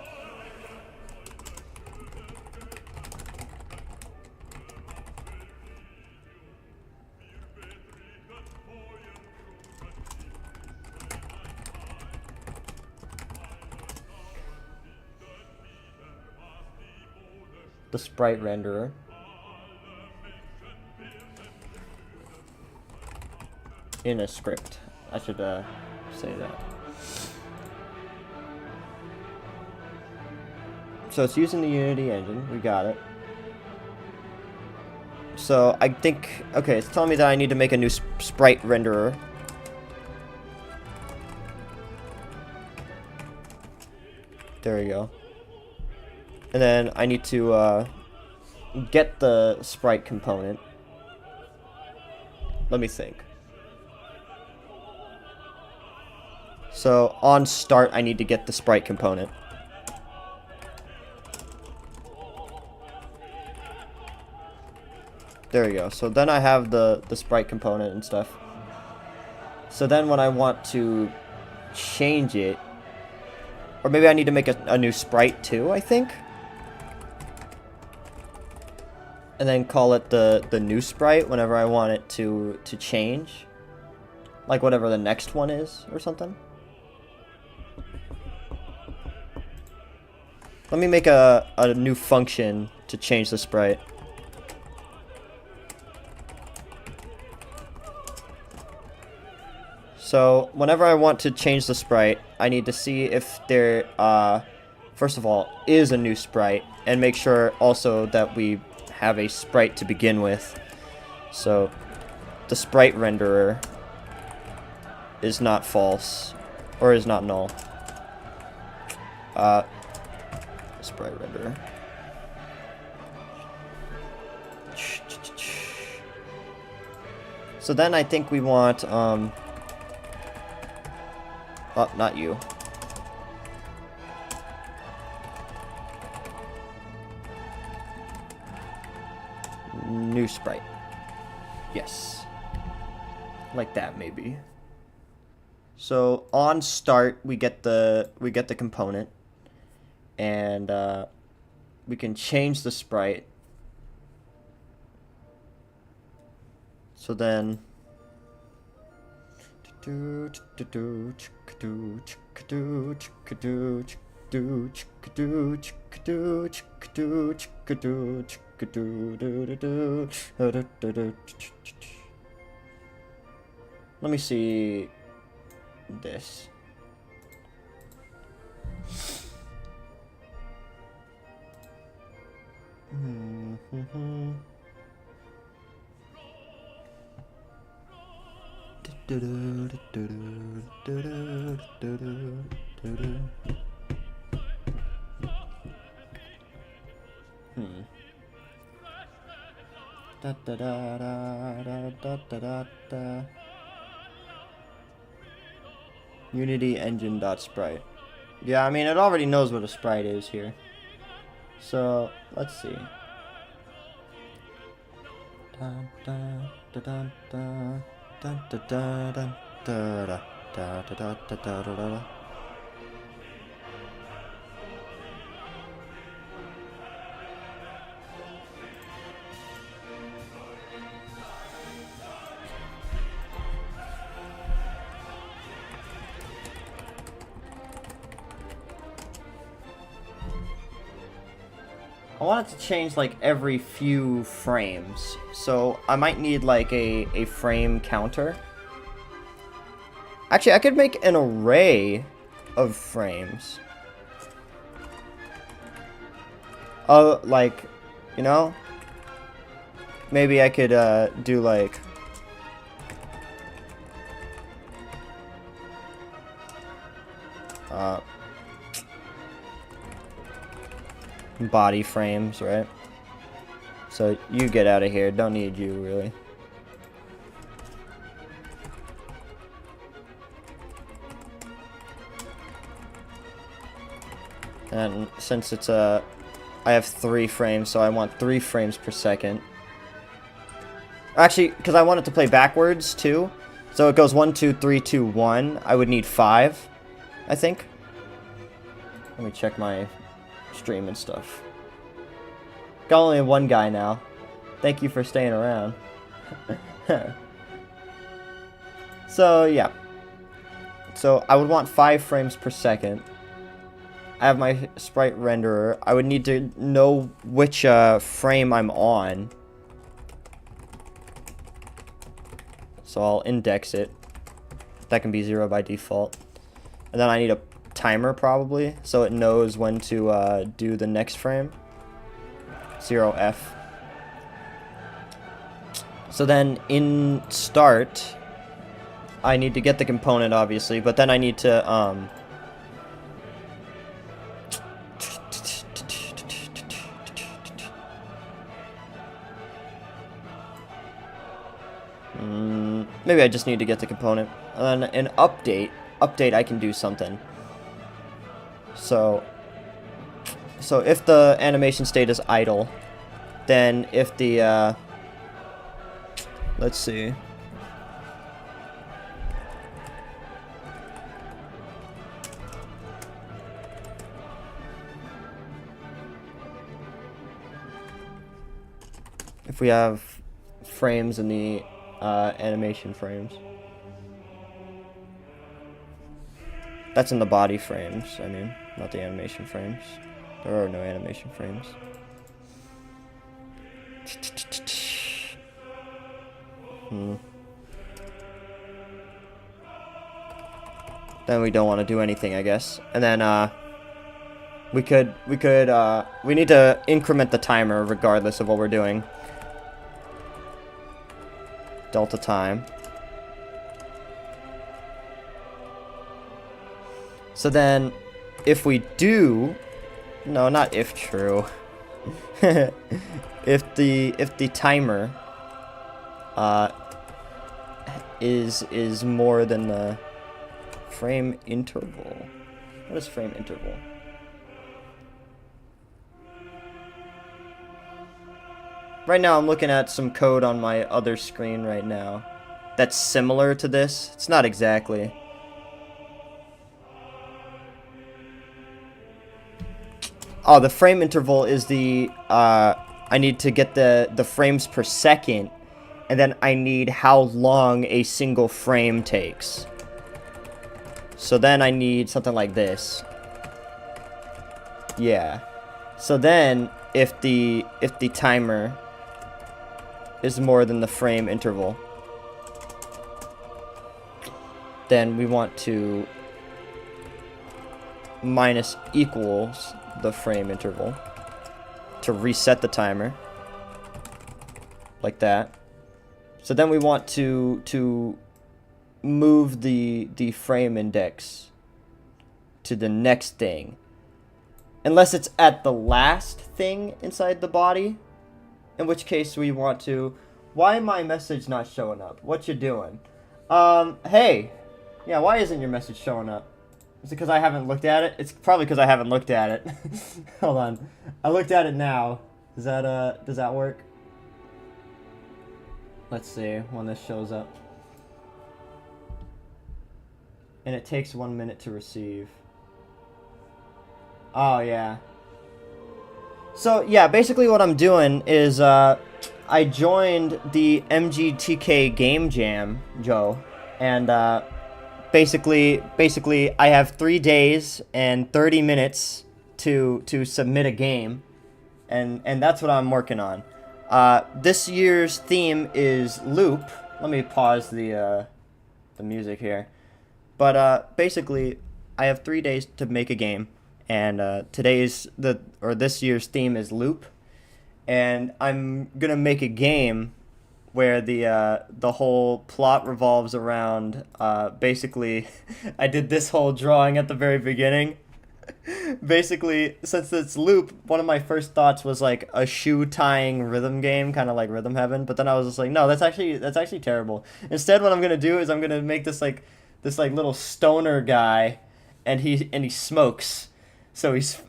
The sprite renderer. In a script. I should say that. So it's using the Unity engine. We got it. So I think, okay, it's telling me that I need to make a new sprite renderer. There we go. And then I need to get the sprite component. Let me think. So on start, I need to get the sprite component. There we go. So then I have the sprite component and stuff. So then when I want to change it, or maybe I need to make a new sprite too, I think. And then call it the new sprite whenever I want it to change. Like whatever the next one is or something. Let me make a new function to change the sprite. So whenever I want to change the sprite, I need to see if there, first of all, is a new sprite, and make sure also that we have a sprite to begin with. So the sprite renderer is not false, or is not null. Sprite renderer. So then I think we want, oh, not you. New sprite. Yes. Like that, maybe. So on start, we get the component, and we can change the sprite. So then. Let me see this. Unity engine dot sprite. Yeah, I mean it already knows what a sprite is here. So let's see. I want it to change like every few frames, so I might need like a frame counter. Actually, I could make an array of frames. Like, you know, maybe I could do like body frames, right? So you get out of here. Don't need you, really. And since it's I have 3 frames, so I want 3 frames per second. Actually, because I want it to play backwards, too. So it goes 1, 2, 3, 2, 1. I would need 5, I think. Let me check my stream and stuff. Got only 1 guy now. Thank you for staying around. So, yeah. So, I would want 5 frames per second. I have my sprite renderer. I would need to know which frame I'm on. So I'll index it. That can be 0 by default. And then I need a timer probably, so it knows when to do the next frame. 0F. So then in start, I need to get the component obviously, but then I need to maybe I just need to get the component. And then in update I can do something. So if the animation state is idle, then if the let's see. If we have frames in the animation frames. That's in the body frames, I mean, not the animation frames. There are no animation frames. Then we don't want to do anything, I guess. And then we need to increment the timer regardless of what we're doing. Delta time. So then, if we do, no, not if true. if the timer is more than the frame interval. What is frame interval? Right now I'm looking at some code on my other screen right now that's similar to this. It's not exactly. Oh, the frame interval is the, I need to get the frames per second, and then I need how long a single frame takes. So then I need something like this. Yeah. So then, if the timer is more than the frame interval, then we want to minus equals the frame interval to reset the timer, like that. So then we want to move the frame index to the next thing, unless it's at the last thing inside the body, in which case we want to. Why my message not showing up? What you doing? Hey, yeah, why isn't your message showing up? Is it because I haven't looked at it? It's probably because I haven't looked at it. Hold on. I looked at it now. Does that work? Let's see when this shows up. And it takes 1 minute to receive. Oh, yeah. So, yeah, basically what I'm doing is, I joined the MGTK Game Jam, Joe, and, basically I have 3 days and 30 minutes to submit a game, and that's what I'm working on. This year's theme is Loop. Let me pause the music here. But basically, I have 3 days to make a game, and this year's theme is Loop, and I'm gonna make a game where the whole plot revolves around basically I did this whole drawing at the very beginning. Basically, since it's Loop, one of my first thoughts was like a shoe tying rhythm game, kind of like Rhythm Heaven, but then I was just like, no, that's actually terrible. Instead, what I'm gonna do is I'm gonna make this little stoner guy, and he smokes, so he's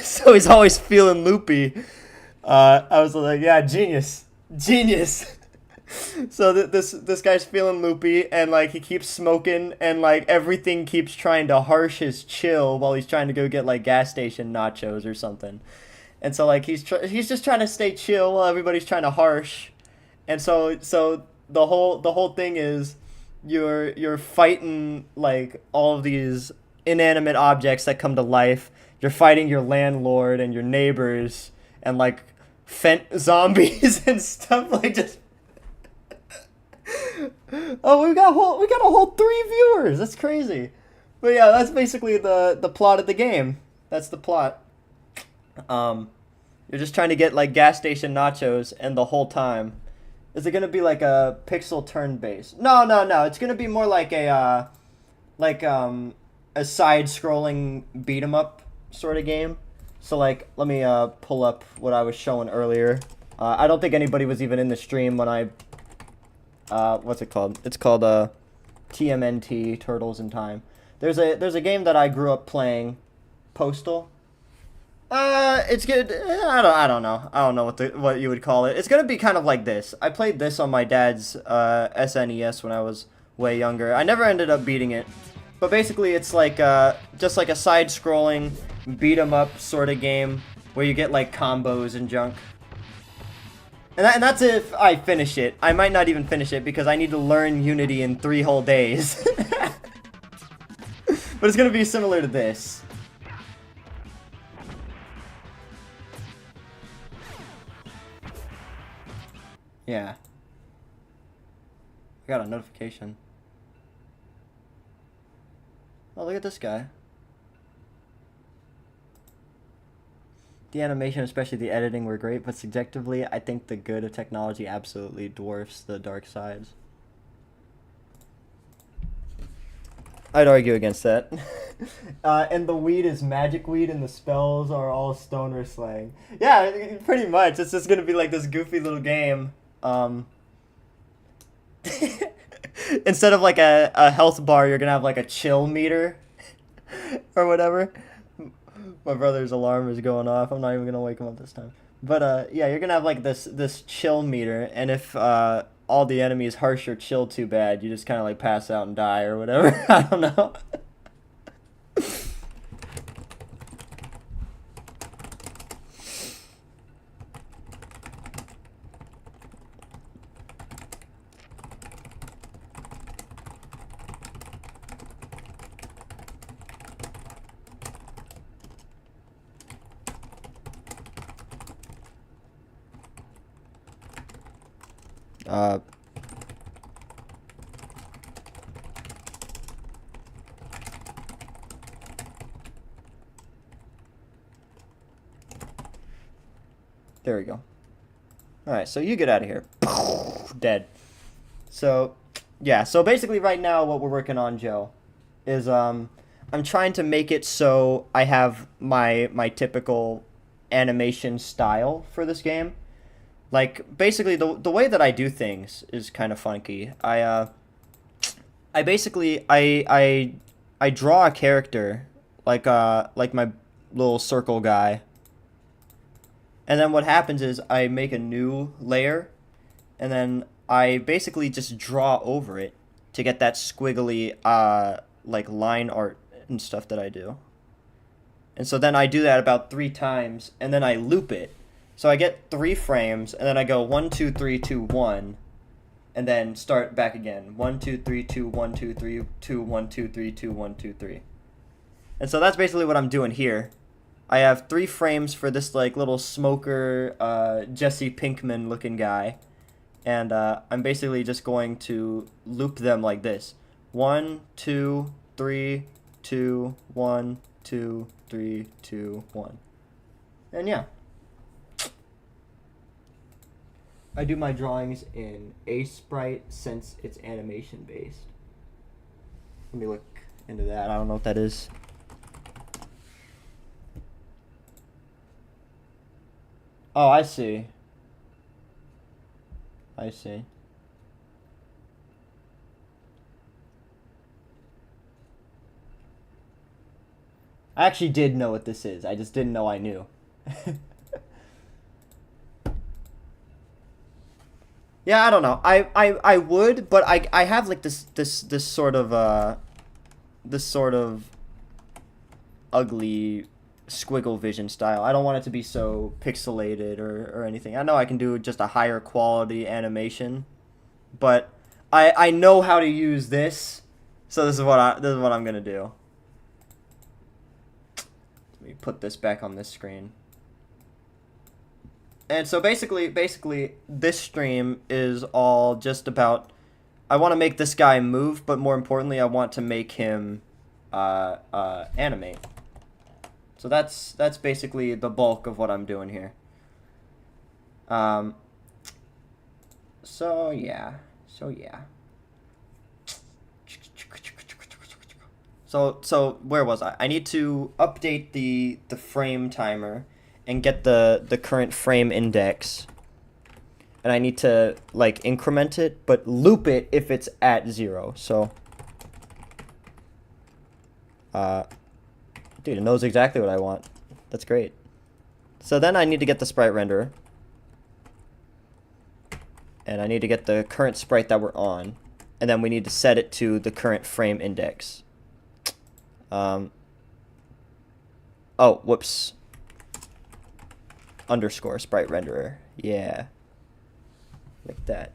so he's always feeling loopy. I was like, yeah, genius. So this guy's feeling loopy, and like he keeps smoking, and like everything keeps trying to harsh his chill while he's trying to go get like gas station nachos or something. And so like he's just trying to stay chill while everybody's trying to harsh. And so the whole thing is you're fighting like all of these inanimate objects that come to life. You're fighting your landlord and your neighbors and like zombies and stuff like just. Oh, we got a whole 3 viewers. That's crazy. But yeah, that's basically the plot of the game. That's the plot. You're just trying to get like gas station nachos, and the whole time, is it gonna be like a pixel turn based? No. It's gonna be more like a side scrolling beat 'em up sort of game. So like, let me pull up what I was showing earlier. I don't think anybody was even in the stream when I. What's it called? It's called TMNT, Turtles in Time. There's a game that I grew up playing, Postal. It's good. I don't know. I don't know what you would call it. It's gonna be kind of like this. I played this on my dad's SNES when I was way younger. I never ended up beating it, but basically it's like just like a side-scrolling beat 'em up sort of game where you get like combos and junk. And that's if I finish it. I might not even finish it because I need to learn Unity in 3 whole days. But it's gonna be similar to this. Yeah. I got a notification. Oh, look at this guy. The animation, especially the editing, were great, but subjectively, I think the good of technology absolutely dwarfs the dark sides. I'd argue against that. And the weed is magic weed, and the spells are all stoner slang. Yeah, pretty much. It's just gonna be like this goofy little game. Instead of like a health bar, you're gonna have like a chill meter or whatever. My brother's alarm is going off. I'm not even gonna wake him up this time. But yeah, you're gonna have like this chill meter, and if all the enemies harsh your chill too bad, you just kind of like pass out and die or whatever. I don't know. Uh, there we go. Alright, so you get out of here. Dead. So, yeah, so basically right now what we're working on, Joe, is I'm trying to make it so I have my typical animation style for this game. Like basically the way that I do things is kind of funky. I basically I draw a character like my little circle guy. And then what happens is I make a new layer and then I basically just draw over it to get that squiggly like line art and stuff that I do. And so then I do that about 3 times and then I loop it. So I get 3 frames and then I go 1 2 3 2 1 and then start back again. 1 2 3 2 1 2 3 2 1 2 3 2 1 2 3. And so that's basically what I'm doing here. I have 3 frames for this like little smoker Jesse Pinkman looking guy. And I'm basically just going to loop them like this: 1 2 3 2 1 2 3 2 1. And yeah, I do my drawings in Sprite since it's animation based. Let me look into that. I don't know what that is. Oh, I see. I see. I actually did know what this is. I just didn't know I knew. Yeah, I don't know. I would, but I have like this sort of this sort of ugly squiggle vision style. I don't want it to be so pixelated or anything. I know I can do just a higher quality animation, but I know how to use this, so this is what I'm gonna do. Let me put this back on this screen. And so basically, this stream is all just about. I want to make this guy move, but more importantly, I want to make him animate. So that's basically the bulk of what I'm doing here. Um, so yeah. So where was I? I need to update the frame timer and get the current frame index. And I need to like increment it, but loop it if it's at 0. So dude, it knows exactly what I want. That's great. So then I need to get the sprite renderer. And I need to get the current sprite that we're on. And then we need to set it to the current frame index. Oh, whoops. Underscore sprite renderer. Yeah. Like that.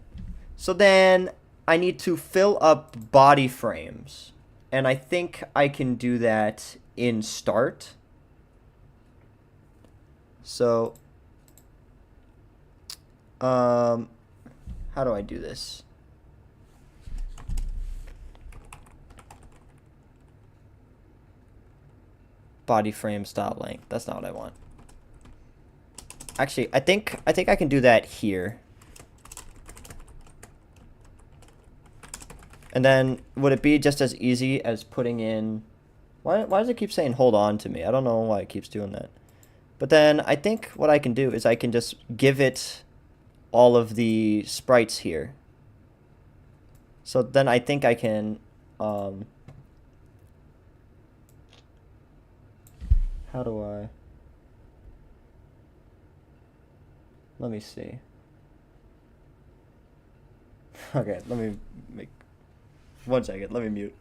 So then I need to fill up body frames. And I think I can do that in start. So, how do I do this? Body frame style length. That's not what I want. Actually, I think I can do that here. And then would it be just as easy as putting in... Why does it keep saying hold on to me? I don't know why it keeps doing that. But then I think what I can do is I can just give it all of the sprites here. So then I think I can... how do I... Let me see. Okay, let me make... 1 second, let me mute.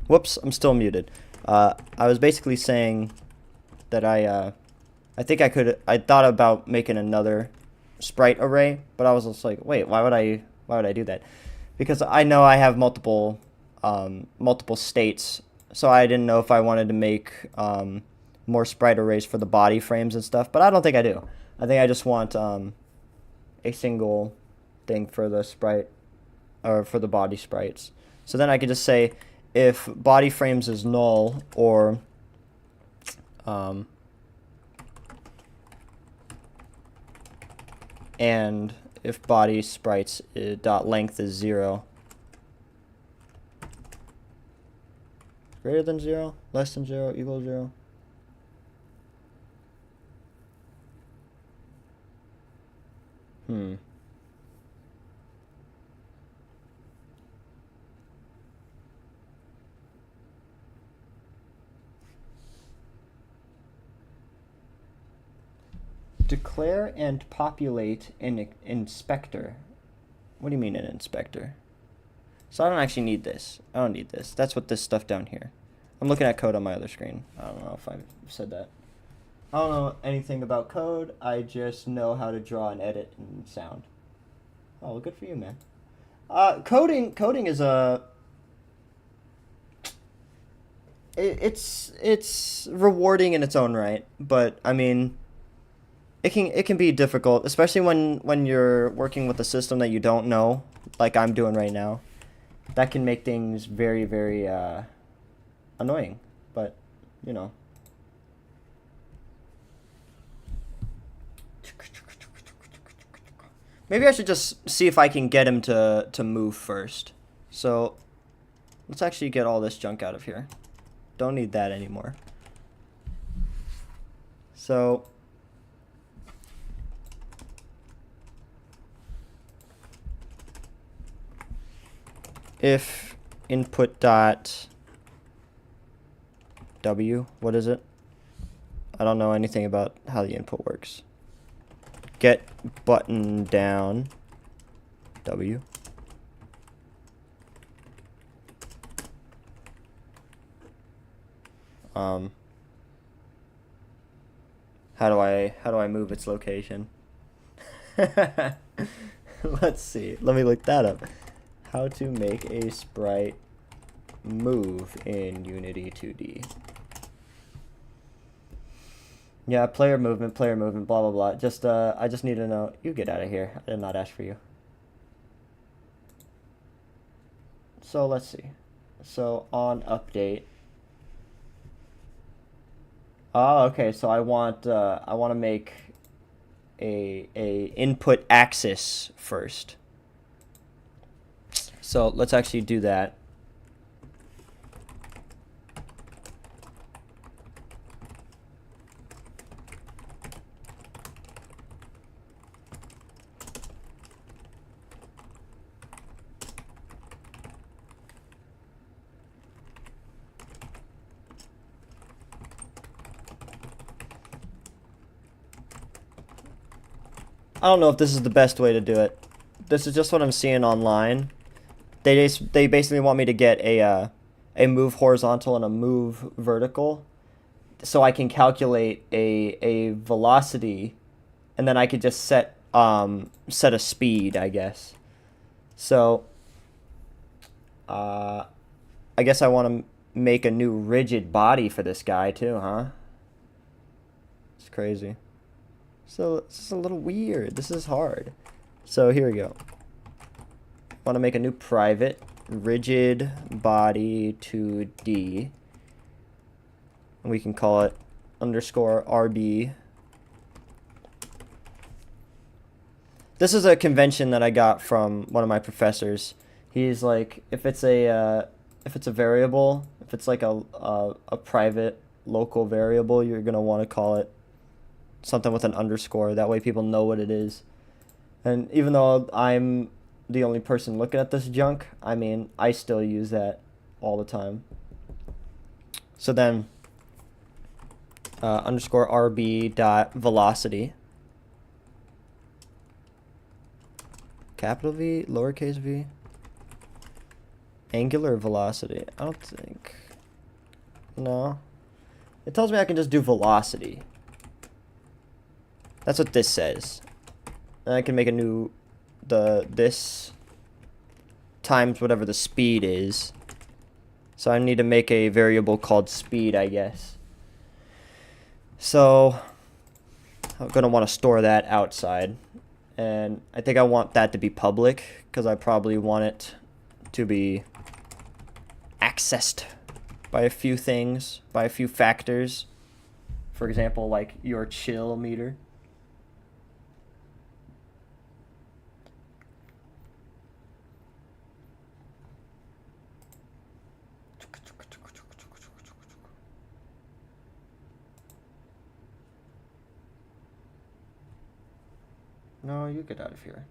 Whoops, I'm still muted. I was basically saying that I think I thought about making another sprite array, but I was just like, wait, why would I do that? Because I know I have multiple states, so I didn't know if I wanted to make more sprite arrays for the body frames and stuff, but I don't think I do. I think I just want a single thing for the sprite, or for the body sprites. So then I could just say if body frames is null, or and if body sprites dot length is 0. Greater than 0, less than 0, equal to 0. Declare and populate an inspector. What do you mean an inspector? So I don't actually need this. I don't need this. That's what this stuff down here. I'm looking at code on my other screen. I don't know if I said that. I don't know anything about code. I just know how to draw and edit and sound. Oh, well, good for you, man. Coding is it's rewarding in its own right, but I mean, it can be difficult, especially when you're working with a system that you don't know, like I'm doing right now. That can make things very, very annoying, but you know. Maybe I should just see if I can get him to move first. So let's actually get all this junk out of here. Don't need that anymore. So if input dot w, what is it? I don't know anything about how the input works. Get button down w. How do I move its location? Let's see. Let me look that up. How to make a sprite move in Unity 2D. Yeah, player movement, blah blah blah. Just I just need to know. You get out of here. I did not ask for you. So let's see. So on update. Oh, okay. So I want to make a input axis first. So let's actually do that. I don't know if this is the best way to do it. This is just what I'm seeing online. They basically want me to get a move horizontal and a move vertical, so I can calculate a velocity, and then I could just set a speed, I guess. So I guess I want to make a new rigid body for this guy too, huh? It's crazy. So this is a little weird. This is hard. So here we go. Want to make a new private rigid body 2D. And we can call it underscore RB. This is a convention that I got from one of my professors. He's like, if it's a variable, if it's like a private local variable, you're gonna want to call it something with an underscore. That way people know what it is. And even though I'm the only person looking at this junk, I mean, I still use that all the time. So then underscore RB dot velocity, capital V, lowercase v, Angular velocity. I don't think. No. It tells me I can just do velocity. That's what this says. And I can make a new this times whatever the speed is. So I need to make a variable called speed, I guess. So I'm gonna want to store that outside. And I think I want that to be public because I probably want it to be accessed by a few things, by a few factors. For example, like your chill meter. No, you get out of here.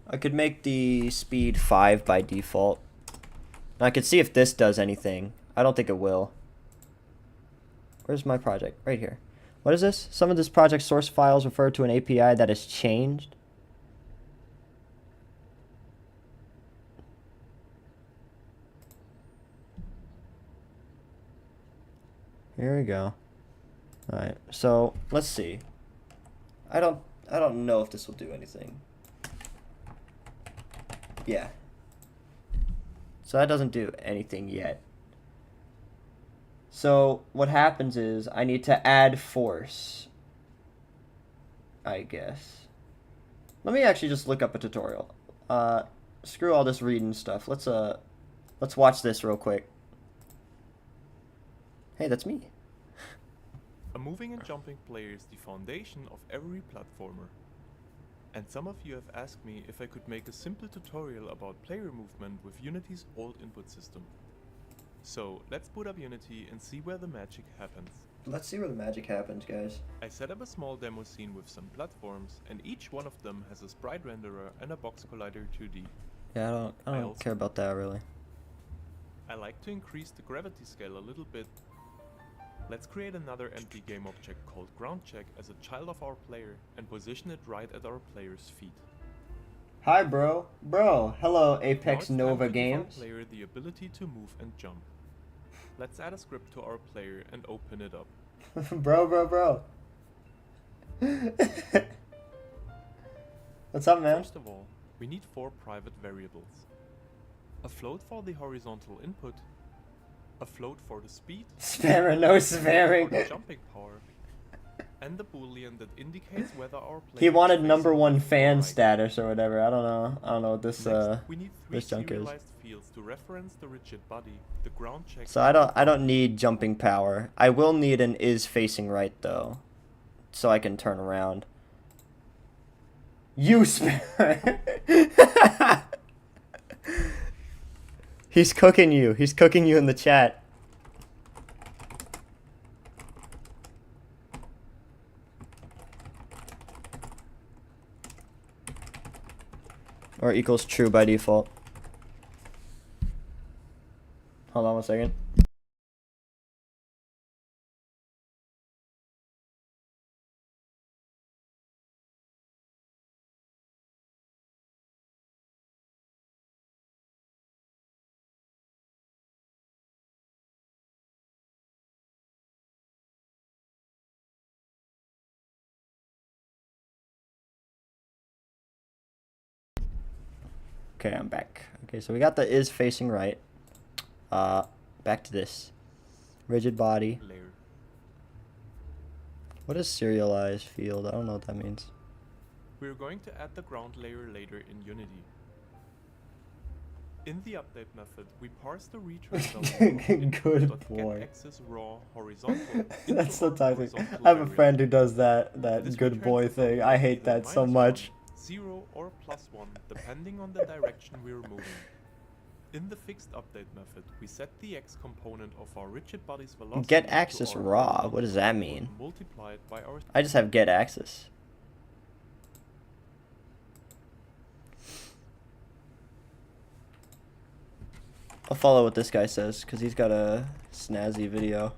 I could make the speed 5 by default. Now I could see if this does anything. I don't think it will. Where's my project? Right here. What is this? Some of this project source files refer to an API that has changed. Here we go. Alright, so let's see. I don't know if this will do anything. Yeah. So that doesn't do anything yet. So what happens is I need to add force, I guess. Let me actually just look up a tutorial. Screw all this reading stuff. Let's watch this real quick. Hey, that's me. A moving and jumping player is the foundation of every platformer. And some of you have asked me if I could make a simple tutorial about player movement with Unity's old input system. So let's boot up Unity and see where the magic happens. Let's see where the magic happens, guys. I set up a small demo scene with some platforms, and each one of them has a sprite renderer and a box collider 2D. Yeah, I don't care about that really. I like to increase the gravity scale a little bit. Let's create another empty game object called GroundCheck as a child of our player and position it right at our player's feet. Hi, bro. Hello, Apex Now Nova it's time to give our Games. player the ability to move and jump. Let's add a script to our player and open it up. bro. What's up, man? First of all, we need 4 private variables. A float for the horizontal input, a float for the speed, Spammer, no for spamming. the jumping power, and the boolean that indicates whether our player He wanted is number facing 1 left or fan right. status or whatever. I don't know what this Next, we need 3 this junk is. serialized fields to reference the rigid body, the ground check. So I don't need jumping power. I will need an is facing right though, so I can turn around. You spammer. He's cooking you. He's cooking you in the chat. Or equals true by default. Hold on 1 second. Okay, I'm back. Okay, so we got the is facing right. Back to this. Rigid body. Layer. What is serialized field? I don't know what that means. We're going to add the ground layer later in Unity. In the update method, we parse the return value Good of boy. getAxis raw horizontal. That's so into typing. horizontal I have a variable. friend who does that This good returns boy the thing. value I hate either that so -1, much. 0 or +1, depending on the direction we're moving. In the fixed update method, we set the x component of our rigid body's velocity Get to axis our raw. horizontal What does that component mean? multiplied by our I just have get axis. I'll follow what this guy says because he's got a snazzy video.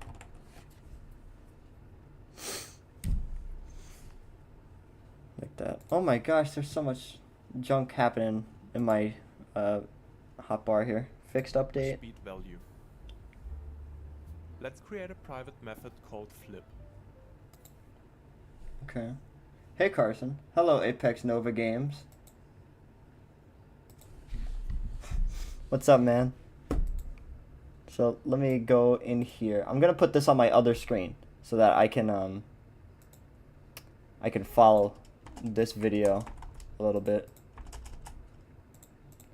Like that. Oh my gosh, there's so much junk happening in my hotbar here. Fixed update. Speed value. Let's create a private method called flip. Okay. Hey Carson. Hello Apex Nova Games. What's up, man? So let me go in here. I'm gonna put this on my other screen so that I can follow this video a little bit.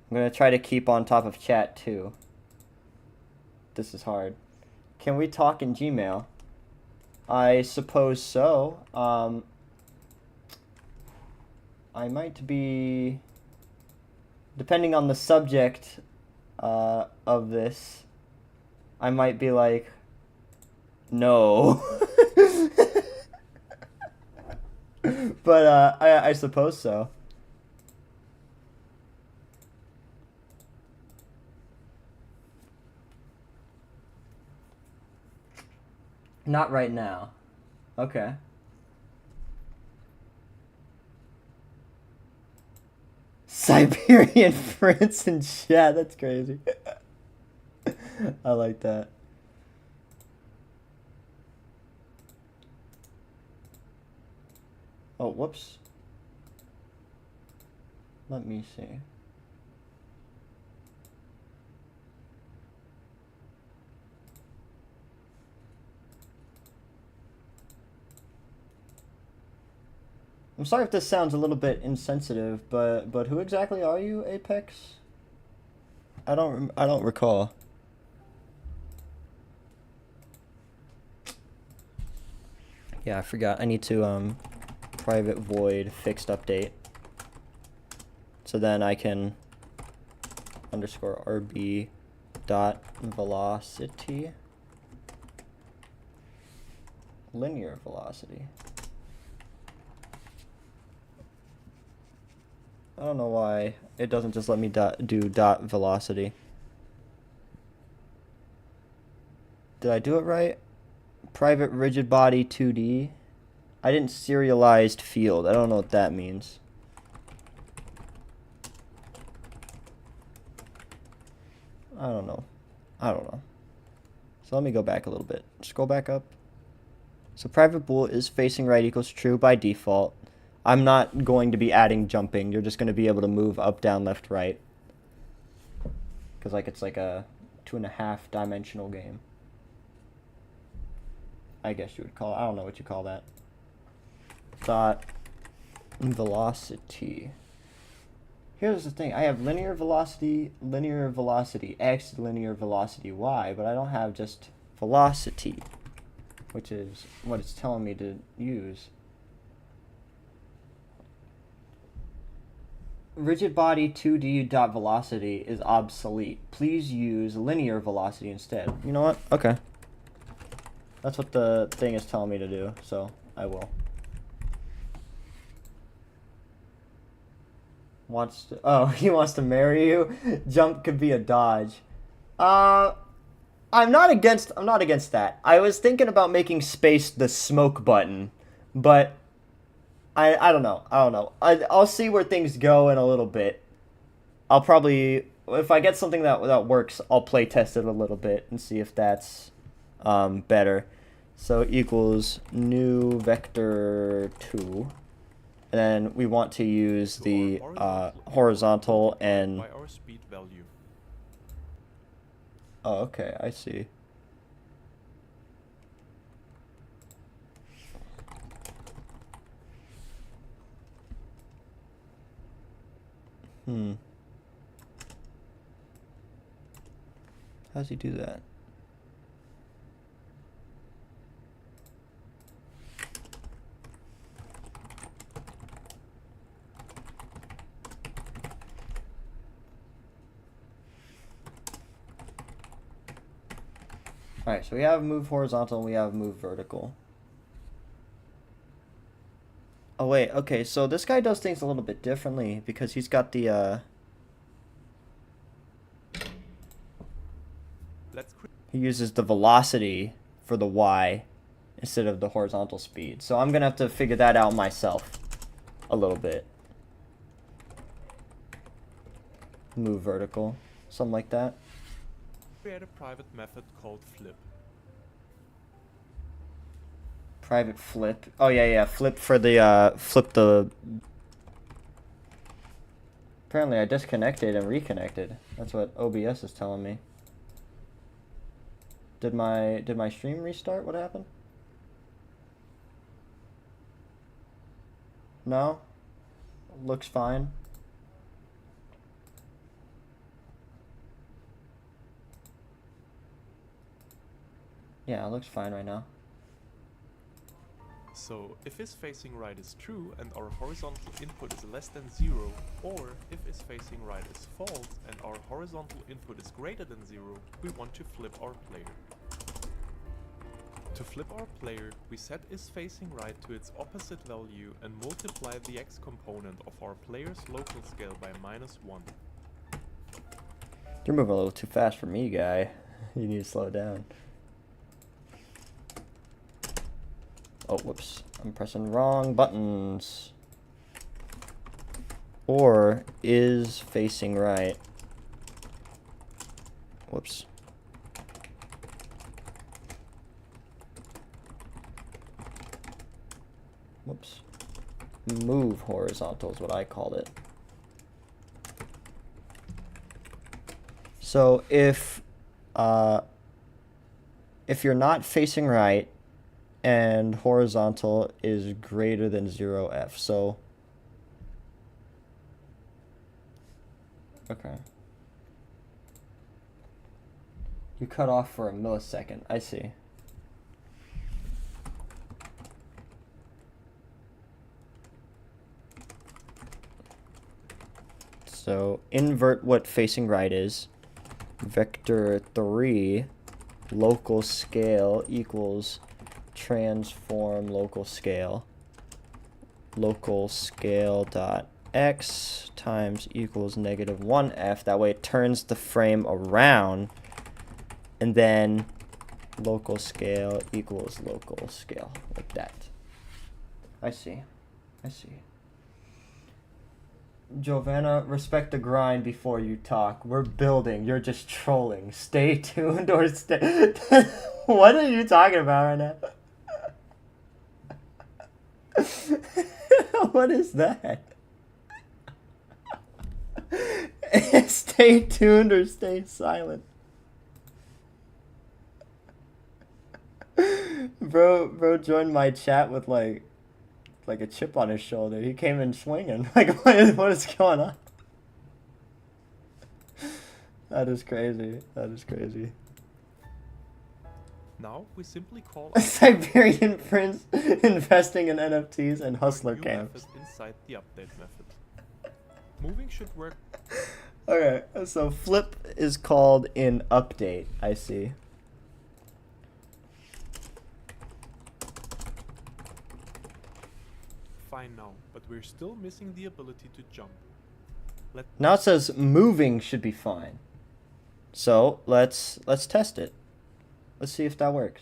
I'm gonna try to keep on top of chat too. This is hard. Can we talk in Gmail? I suppose so. I might be, depending on the subject of this, I might be like, no. But I suppose so. Not right now. Okay. Siberian Prince in chat. That's crazy. I like that. Oh, whoops. Let me see. I'm sorry if this sounds a little bit insensitive, but who exactly are you, Apex? I don't recall. Yeah, I forgot. I need to private void fixed update. So then I can underscore RB dot velocity linear velocity. I don't know why it doesn't just let me do dot velocity. Did I do it right? Private rigid body 2D. I didn't serialized field. I don't know what that means. I don't know. So let me go back a little bit. Scroll back up. So private bool is facing right equals true by default. I'm not going to be adding jumping. You're just going to be able to move up, down, left, right. Because like it's like a 2.5 dimensional game. I guess you would call it. I don't know what you call that. Dot velocity. Here's the thing. I have linear velocity x, linear velocity y, but I don't have just velocity, which is what it's telling me to use. Rigid body 2D dot velocity is obsolete. Please use linear velocity instead. You know what? Okay. That's what the thing is telling me to do, so I will. He wants to marry you? Jump could be a dodge. I'm not against that. I was thinking about making space the smoke button, but I don't know. I'll see where things go in a little bit. I'll probably, if I get something that works, I'll play test it a little bit and see if that's better. So equals new vector 2. And then we want to use the horizontal and by our speed value. Oh, okay, I see. How does he do that? Alright, so we have move horizontal and we have move vertical. Oh wait, okay, so this guy does things a little bit differently because he's got the he uses the velocity for the Y instead of the horizontal speed. So I'm gonna have to figure that out myself a little bit. Move vertical, something like that. Create a private method called flip. Private flip. Oh yeah, flip for the flip the. Apparently I disconnected and reconnected. That's what OBS is telling me. Did my stream restart? What happened? No? Looks fine. Yeah, it looks fine right now. So if is facing right is true and our horizontal input is less than 0, or if is facing right is false and our horizontal input is greater than 0, we want to flip our player. To flip our player, we set is facing right to its opposite value and multiply the x component of our player's local scale by -1. You're moving a little too fast for me, guy. You need to slow down. Oh, whoops. I'm pressing wrong buttons. Or is facing right. Whoops. Whoops. Move horizontal is what I called it. So if you're not facing right and horizontal is greater than 0f, so okay. You cut off for a millisecond. I see. So invert what facing right is. Vector 3 local scale equals transform local scale dot x times equals -1f. That way it turns the frame around, and then local scale equals local scale, like that. I see. Giovanna, respect the grind before you talk. We're building. You're just trolling. Stay tuned or stay... What are you talking about right now? What is that? Stay tuned or stay silent. Bro joined my chat with like a chip on his shoulder. He came in swinging. Like, what is going on? That is crazy. Now we simply call Siberian Prince investing in NFTs and hustler camps. Inside the update method. Moving should work. Okay, so flip is called in update. I see. Fine now, but we're still missing the ability to jump. Now it says moving should be fine. So let's test it. Let's see if that works.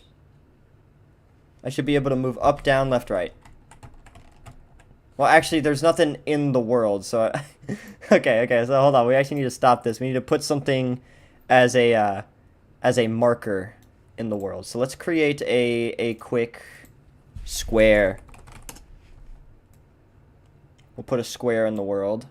I should be able to move up, down, left, right. Well, actually, there's nothing in the world, so okay. So hold on. We actually need to stop this. We need to put something as a marker in the world. So let's create a quick square. We'll put a square in the world.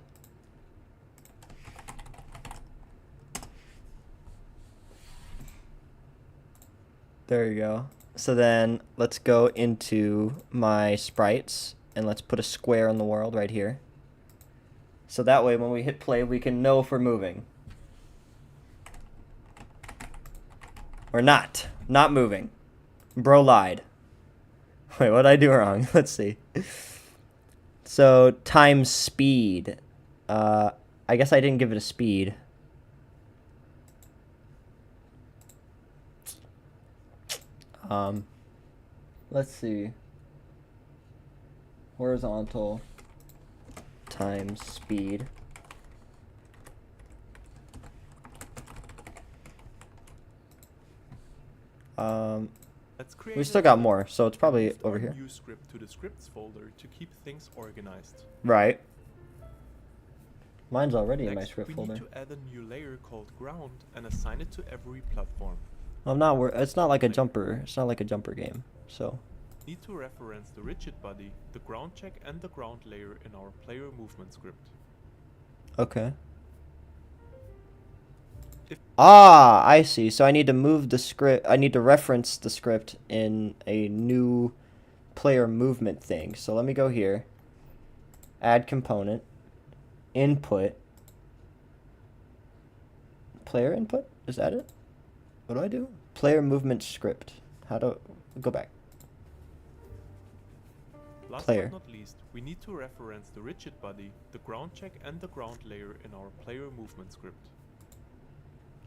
There you go. So then let's go into my sprites and let's put a square in the world right here. So that way when we hit play, we can know if we're moving. Or not. Not moving. Bro lied. Wait, what did I do wrong? Let's see. So times speed. I guess I didn't give it a speed. Let's see. Horizontal times speed. Let's create We a still got script more, so it's and probably moved over our here. new script to the scripts folder to keep things organized. Right. Mine's already in my Next, script we folder. need to add a new layer called ground and assign it to every platform. I'm not. It's not like a jumper. It's not like a jumper game. So. Need to reference the rigid body, the ground check and the ground layer in our player movement script. Okay. I see. So I need to move the script. I need to reference the script in a new player movement thing. So let me go here. Add component. Input. Player input? Is that it? What do I do? Player movement script. How do... Go back. Last Player. but not least, we need to reference the rigid body, the ground check and the ground layer in our player movement script.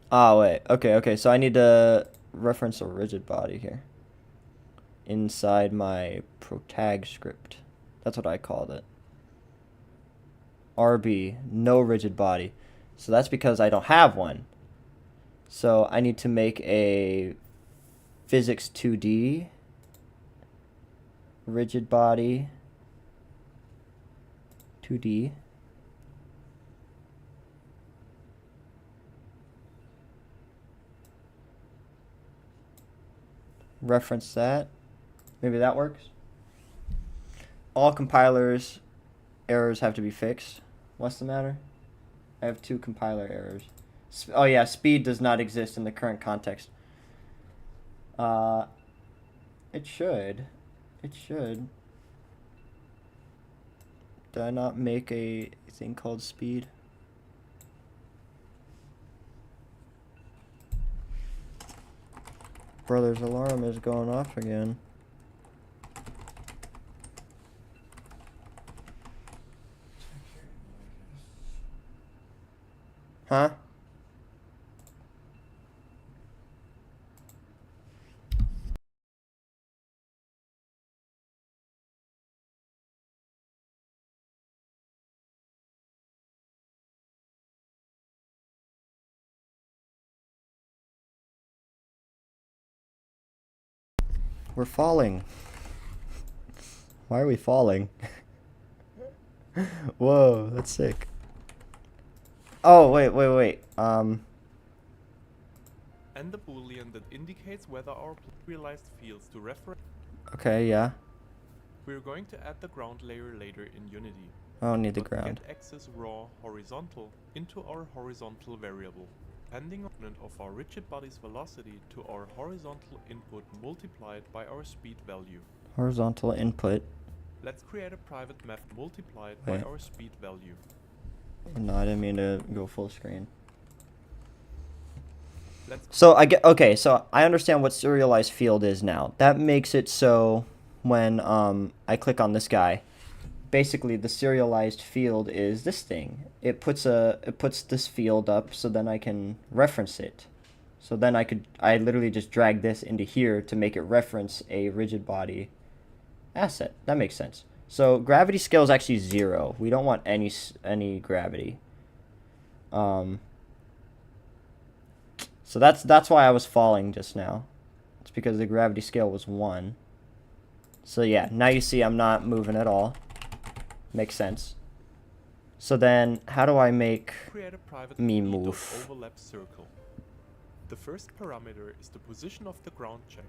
Ah, wait. Okay. So I need to reference a rigid body here. Inside my protag script. That's what I called it. RB, no rigid body. So that's because I don't have one. So I need to make a physics 2D rigid body 2D. Reference that. Maybe that works. All compilers errors have to be fixed. What's the matter? I have 2 compiler errors. Oh yeah, speed does not exist in the current context. It should. It should. Did I not make a thing called speed? Brother's alarm is going off again. Huh? We're falling. Why are we falling? Whoa, that's sick. Oh, wait. And the boolean that indicates whether our realized fields to reference. Okay, yeah. We're going to add the ground layer later in Unity. I don't need the But ground. Get axis raw horizontal into our horizontal variable. Pending of our rigid body's velocity to our horizontal input multiplied by our speed value. Horizontal input. Let's create a private map multiplied Wait. by our speed value. No, I didn't mean to go full screen. Let's So so I understand what serialized field is now. That makes it so when I click on this guy, basically the serialized field is this thing. It puts this field up so then I can reference it. So then I literally just drag this into here to make it reference a rigid body asset. That makes sense. So gravity scale is actually 0. We don't want any gravity. So that's why I was falling just now. It's because the gravity scale was 1. So yeah, now you see I'm not moving at all. Makes sense. So then, how do I make create a private me speed move? overlap circle. The first parameter is the position of the ground check.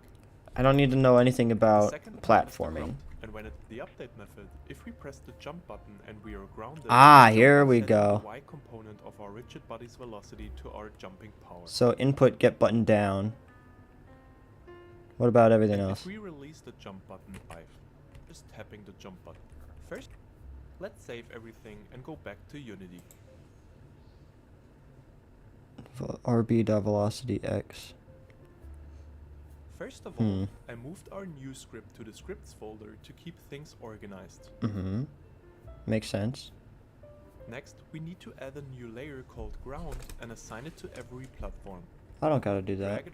I don't need to know anything The about second platforming. ground, and when it's the update method, if we press the jump button and we are grounded, Ah, it here only we sets go. the Y component of our rigid body's velocity to our jumping power. So input get button down. What about everything And else? if we release the jump button 5, just tapping the jump button. First, let's save everything and go back to Unity. RB.velocity x. First of all, I moved our new script to the scripts folder to keep things organized. Makes sense. Next, we need to add a new layer called ground and assign it to every platform. I don't gotta do that.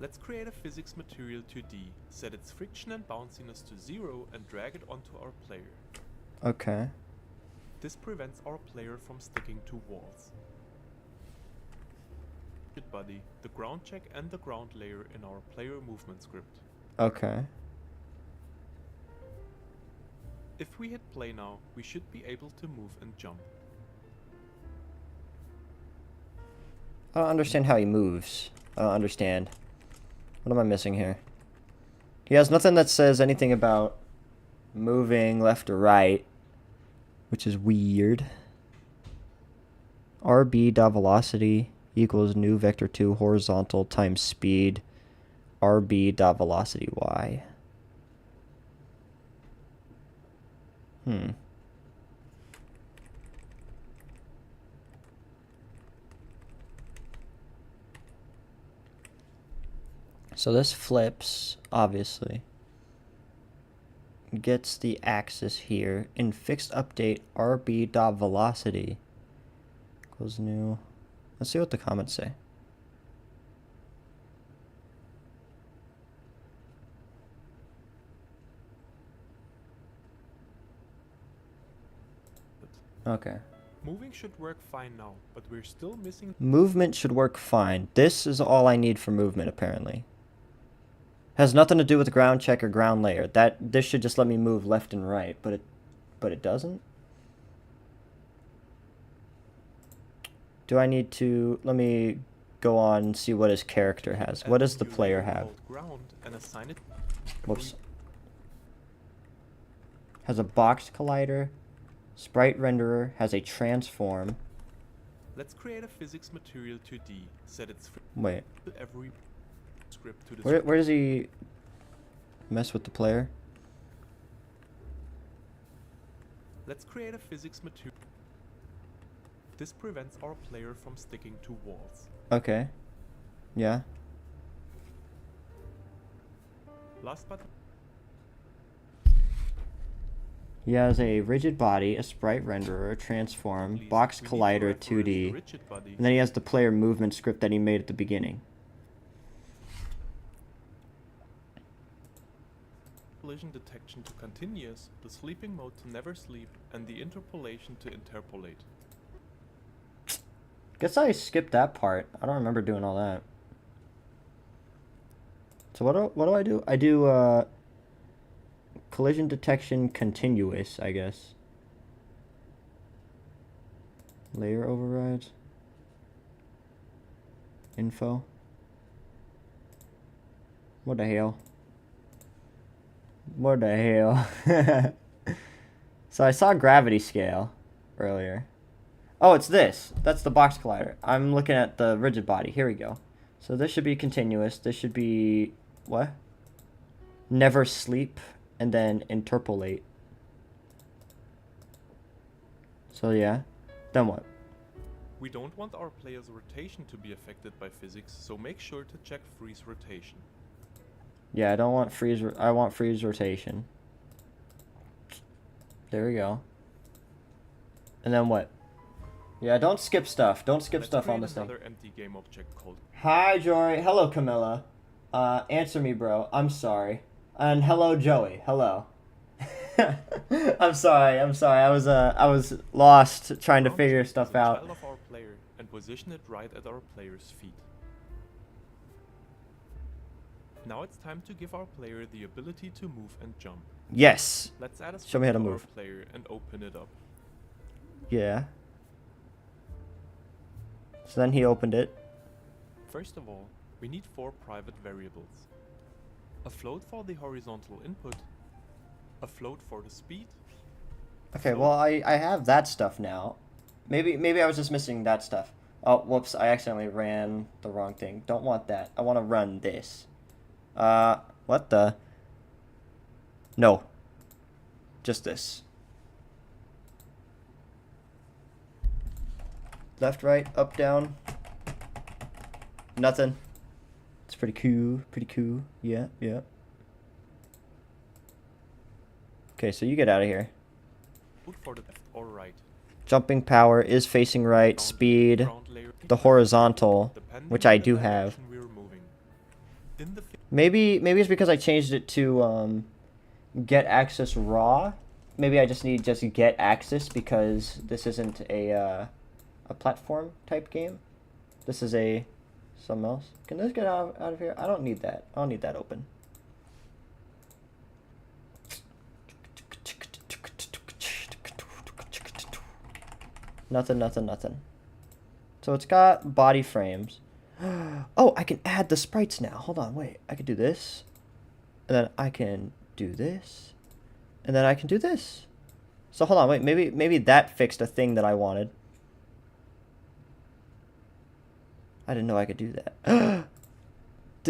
Let's create a physics material 2D, set its friction and bounciness to 0 and drag it onto our player. Okay. This prevents our player from sticking to walls. rigid body, the ground check and the ground layer in our player movement script. Okay. If we hit play now, we should be able to move and jump. I don't understand how he moves. I don't understand. What am I missing here? He has nothing that says anything about moving left or right, which is weird. RB.velocity equals new vector 2 horizontal times speed RB.velocity y. So this flips, obviously. Gets the axis here. In fixed update, RB.velocity equals new. Let's see what the comments say. Okay. Moving should work fine now, but we're still missing. Movement should work fine. This is all I need for movement, apparently. Has nothing to do with ground check or ground layer. This should just let me move left and right, but it doesn't. Do I need to? Let me go on and see what his character has. What does the player have? Ground and assign it. Whoops. Has a box collider. Sprite renderer has a transform. Let's create a physics material 2D. Set its Wait. Every script to the Where does he mess with the player? Let's create a physics material. This prevents our player from sticking to walls. Okay. Yeah. Last but He has a rigid body, a sprite renderer, a transform, box collider, 2D, and then he has the player movement script that he made at the beginning. collision detection to continuous, the sleeping mode to never sleep, and the interpolation to interpolate. Guess I skipped that part. I don't remember doing all that. So what do I do? I do collision detection continuous, I guess. Layer overrides. Info. What the hell? What the hell? So I saw gravity scale earlier. Oh, it's this. That's the box collider. I'm looking at the rigid body. Here we go. So this should be continuous. This should be what? Never sleep and then interpolate. So yeah. Then what? We don't want our player's rotation to be affected by physics, so make sure to check freeze rotation. Yeah, I don't want freeze. I want freeze rotation. There we go. And then what? Yeah, don't skip stuff. Don't skip stuff on this thing. Another empty game object called. Hi, Jory. Hello, Camilla. Answer me, bro. I'm sorry. And hello, Joey. Hello. I'm sorry. I was lost trying to figure stuff out. Child of our player and position it right at our player's feet. Now it's time to give our player the ability to move and jump. Yes. Let's add a Show me how to our move. player and open it up. Yeah. So then he opened it. First of all, we need 4 private variables. A float for the horizontal input, a float for the speed. Okay, well I have that stuff now. Maybe I was just missing that stuff. Oh, whoops, I accidentally ran the wrong thing. Don't want that. I want to run this. What the? No. Just this. Left, right, up, down. Nothing. It's pretty cool. Yeah. Okay, so you get out of here. Float for the left or right. Jumping power is facing right, speed, the horizontal, which I do have. Maybe it's because I changed it to get access raw. Maybe I just need get access because this isn't a platform type game. This is a Something else. Can this get out of here? I don't need that. I don't need that open. Nothing, nothing, nothing. So it's got body frames. Oh, I can add the sprites now. Hold on, wait. I can do this. And then I can do this. And then I can do this. So hold on, wait. Maybe that fixed a thing that I wanted. I didn't know I could do that.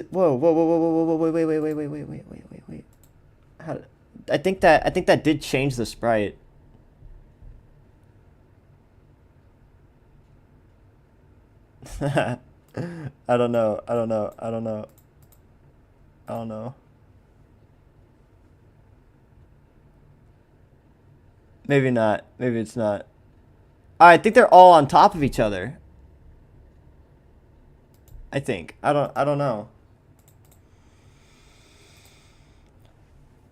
Whoa, whoa, whoa, whoa, whoa, whoa, wait, wait, wait, wait, wait, wait, wait, wait, wait. How did, I think that did change the sprite. I don't know. I don't know. I don't know. I don't know. Maybe not. Maybe it's not. I think they're all on top of each other. I think. I don't know.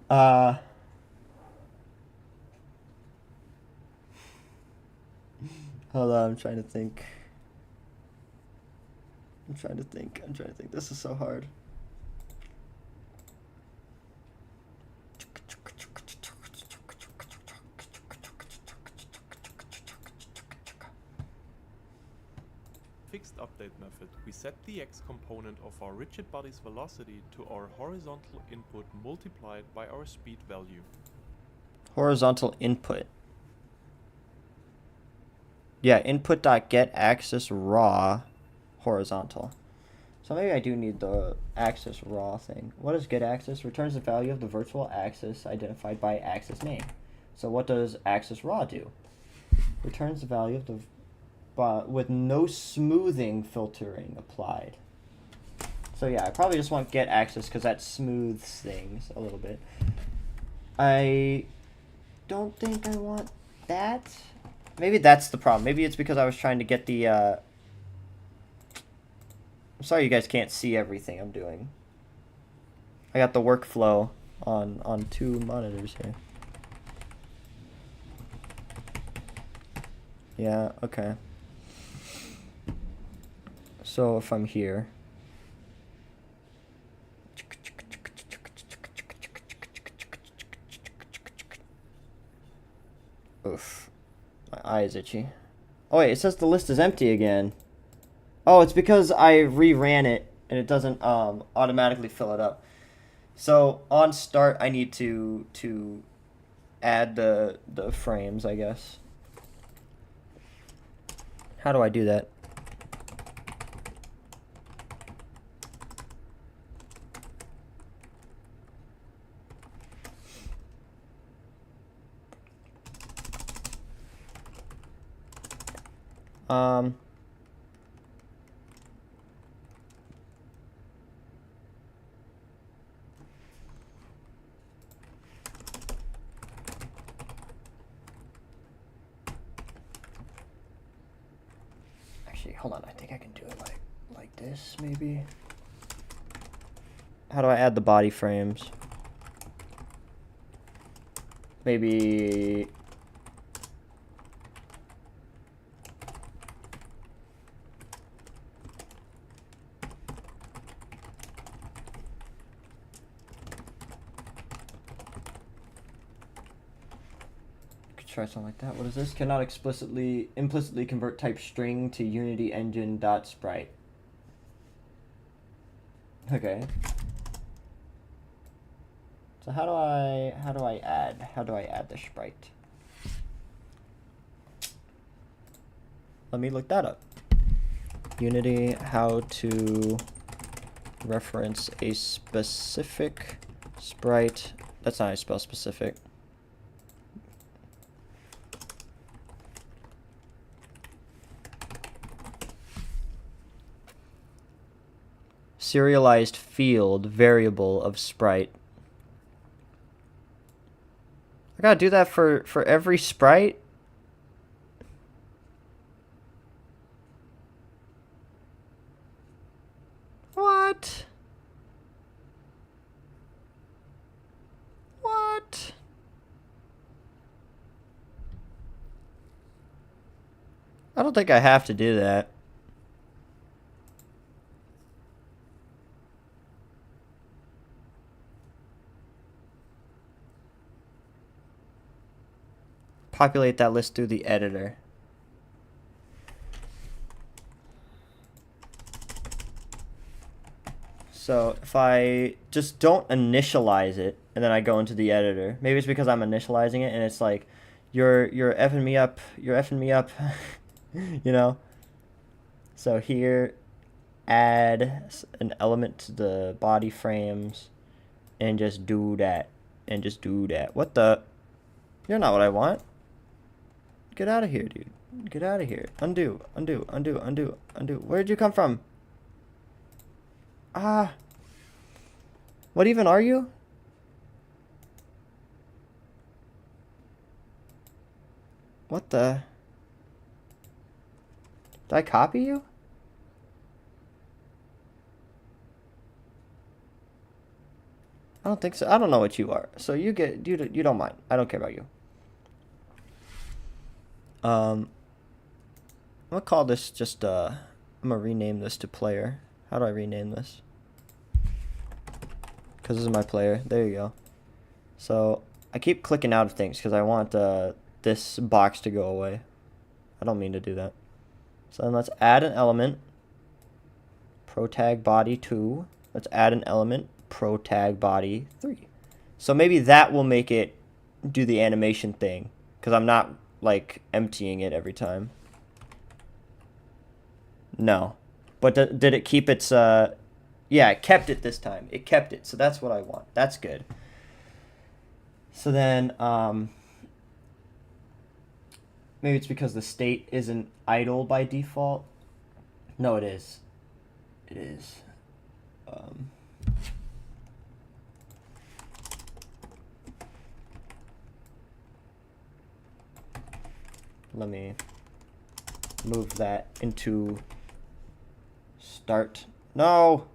Hold on, I'm trying to think. I'm trying to think. This is so hard. Fixed update method, we set the x component of our rigid body's velocity to our horizontal input multiplied by our speed value. Horizontal input. Yeah, input.getAxis raw horizontal. So maybe I do need the axis raw thing. What is getAxis? Returns the value of the virtual axis identified by axis name. So what does axis raw do? Returns the value of the with no smoothing filtering applied. So yeah, I probably just want getAxis because that smooths things a little bit. I don't think I want that. Maybe that's the problem. Maybe it's because I was trying to get the I'm sorry you guys can't see everything I'm doing. I got the workflow on two monitors here. Yeah, okay. So if I'm here. Oof. My eye is itchy. Oh wait, it says the list is empty again. Oh, it's because I reran it and it doesn't automatically fill it up. So on start I need to add the frames, I guess. How do I do that? Actually, hold on. I think I can do it like this, maybe. How do I add the body frames? Maybe. Try something like that. What is this? Cannot implicitly convert type string to Unity engine dot sprite. Okay. So how do I add the sprite? Let me look that up. Unity, how to reference a specific sprite. That's not how you spell specific. Serialized field variable of sprite. I gotta do that for every sprite? What? What? I don't think I have to do that. populate that list through the editor. So if I just don't initialize it and then I go into the editor, maybe it's because I'm initializing it and it's like, you're effing me up, you're effing me up, you know? So here, add an element to the body frames and just do that. And just do that. What the? You're not what I want. Get out of here, dude. Get out of here. Undo, undo, undo, undo, undo. Where'd you come from? Ah. What even are you? What the? Did I copy you? I don't think so. I don't know what you are. So you don't mind. I don't care about you. I'm gonna call this just I'm gonna rename this to player. How do I rename this? Because this is my player. There you go. So I keep clicking out of things because I want this box to go away. I don't mean to do that. So then let's add an element. Pro tag body 2. Let's add an element. Pro tag body 3. So maybe that will make it do the animation thing because I'm not like emptying it every time. No. But did it keep its yeah, it kept it this time. It kept it. So that's what I want. That's good. So then maybe it's because the state isn't idle by default. No, it is. It is. Let me move that into start. No!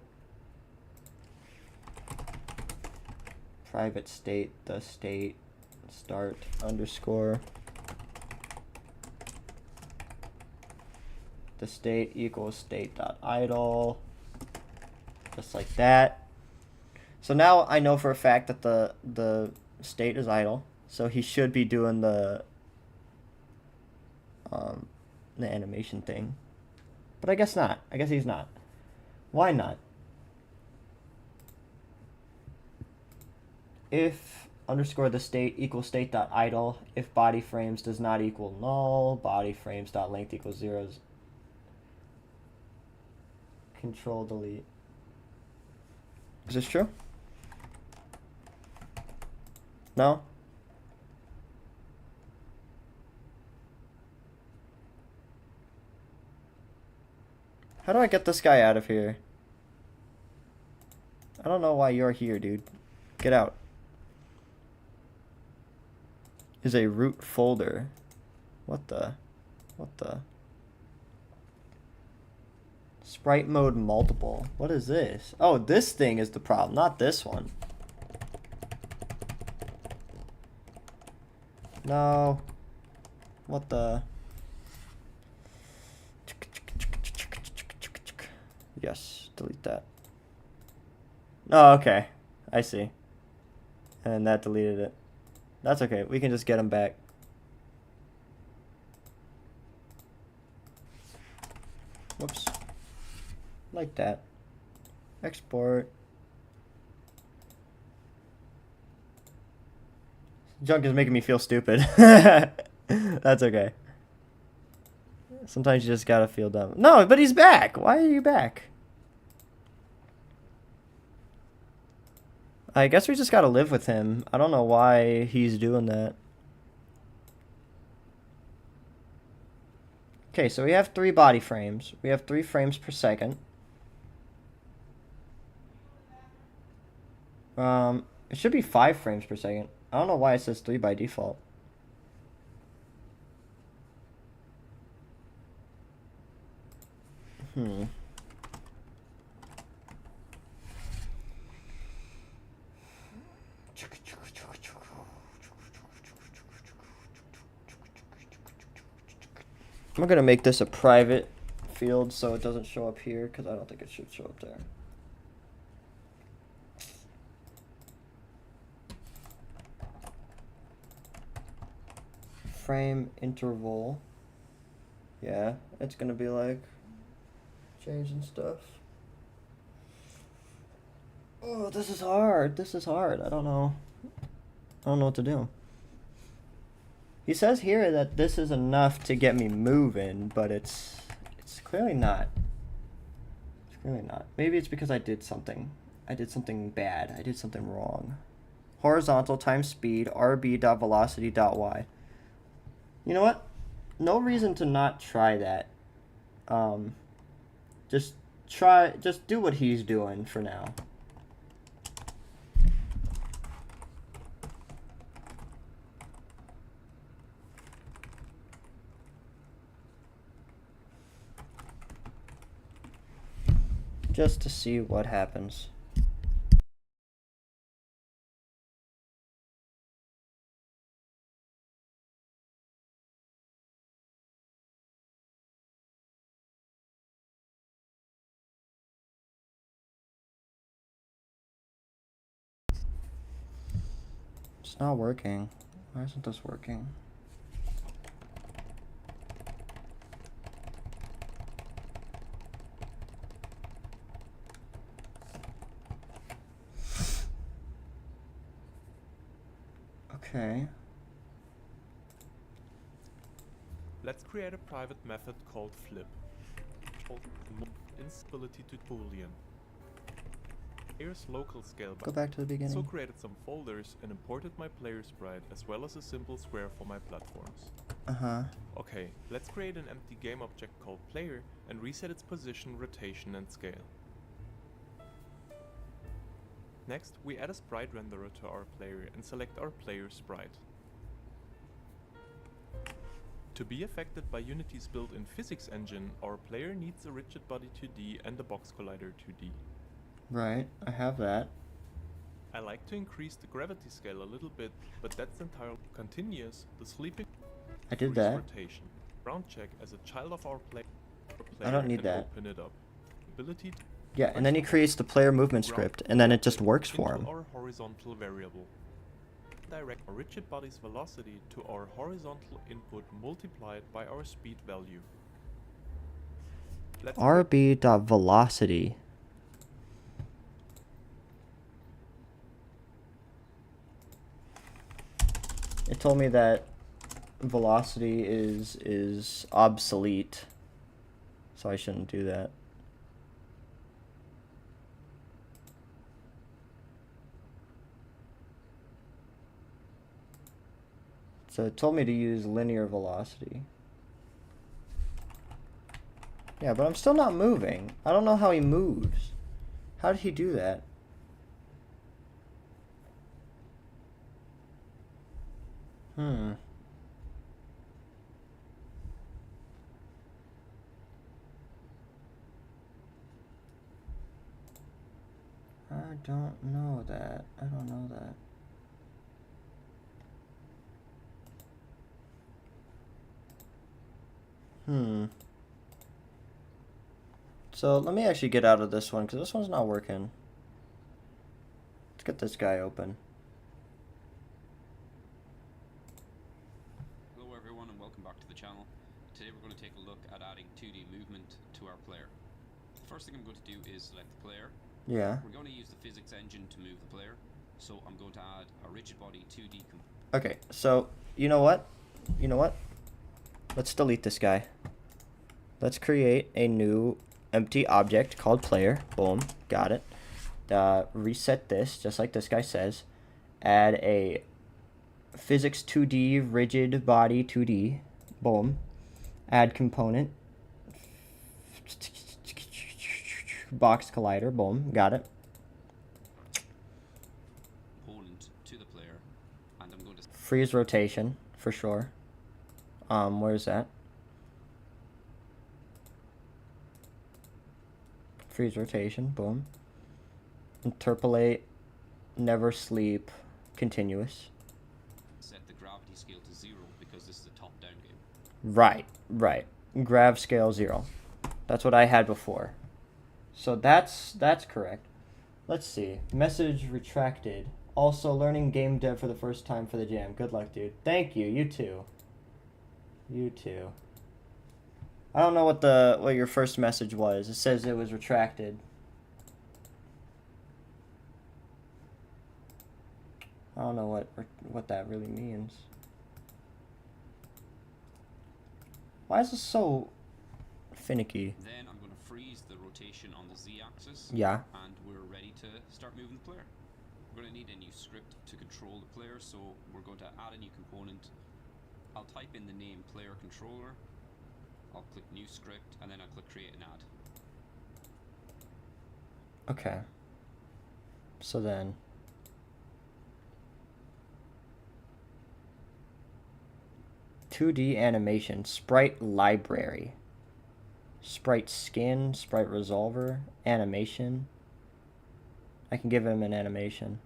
Private state, the state, start, underscore. The state equals state.idle. Just like that. So now I know for a fact that the state is idle. So he should be doing the animation thing. But I guess not. I guess he's not. Why not? If underscore the state equals state.idle, if body frames does not equal null, body frames.length equals 0. Control delete. Is this true? No? How do I get this guy out of here? I don't know why you're here, dude. Get out. Is a root folder. What the? Sprite mode multiple. What is this? Oh, this thing is the problem, not this one. No. What the? Yes, delete that. Oh, okay. I see. And that deleted it. That's okay. We can just get them back. Whoops. Like that. Export. Junk is making me feel stupid. That's okay. Sometimes you just gotta feel dumb. No, but he's back. Why are you back? I guess we just gotta live with him. I don't know why he's doing that. Okay, so we have 3 body frames. We have 3 frames per second. It should be 5 frames per second. I don't know why it says 3 by default. I'm gonna make this a private field so it doesn't show up here because I don't think it should show up there. frame interval. Yeah, it's gonna be like changing stuff. Oh, this is hard. This is hard. I don't know. I don't know what to do. He says here that this is enough to get me moving, but it's clearly not. It's clearly not. Maybe it's because I did something. I did something bad. I did something wrong. Horizontal times speed, rb.velocity.y. You know what? No reason to not try that. Just do what he's doing for now. Just to see what happens. It's not working. Why isn't this working? Okay. Let's create a private method called flip. Instability to Boolean. Here's local scale. Go back to the beginning. So created some folders and imported my player sprite as well as a simple square for my platforms. Okay, let's create an empty game object called player and reset its position, rotation and scale. Next, we add a sprite renderer to our player and select our player sprite. To be affected by Unity's built-in physics engine, our player needs a rigid body 2D and a box collider 2D. Right, I have that. I like to increase the gravity scale a little bit, but that's entirely continuous. The sleeping I did that. rotation. Round check as a child of our player. I don't need that. Open it up. Ability to Yeah, and then he creates the player movement script, and then it just works for him. Our horizontal variable. Direct our rigid body's velocity to our horizontal input multiplied by our speed value. rb.velocity. It told me that velocity is obsolete, so I shouldn't do that. So it told me to use linear velocity. Yeah, but I'm still not moving. I don't know how he moves. How did he do that? I don't know that. I don't know that. So let me actually get out of this one, because this one's not working. Let's get this guy open. Hello everyone and welcome back to the channel. Today we're going to take a look at adding 2D movement to our player. The first thing I'm going to do is select the player. Yeah. We're going to use the physics engine to move the player. So I'm going to add a rigid body 2D component. Okay, so you know what? You know what? Let's delete this guy. Let's create a new empty object called player. Boom, got it. Reset this, just like this guy says. Add a physics 2D rigid body 2D. Boom. Add component. Box collider. Boom, got it. Component to the player, and I'm going to Freeze rotation for sure. Where's that? Freeze rotation, boom. Interpolate, never sleep, continuous. set the gravity scale to 0 because this is a top-down game. Right, right. Grav scale 0. That's what I had before. So that's correct. Let's see. Message retracted. Also learning game dev for the first time for the jam. Good luck, dude. Thank you. You too. You too. I don't know what your first message was. It says it was retracted. I don't know what that really means. Why is this so finicky? Then I'm going to freeze the rotation on the z-axis. Yeah. And we're ready to start moving the player. We're going to need a new script to control the player, so we're going to add a new component. I'll type in the name player controller. I'll click new script, and then I'll click create and add. Okay. So then 2D animation, sprite library, sprite skin, sprite resolver, animation. I can give him an animation.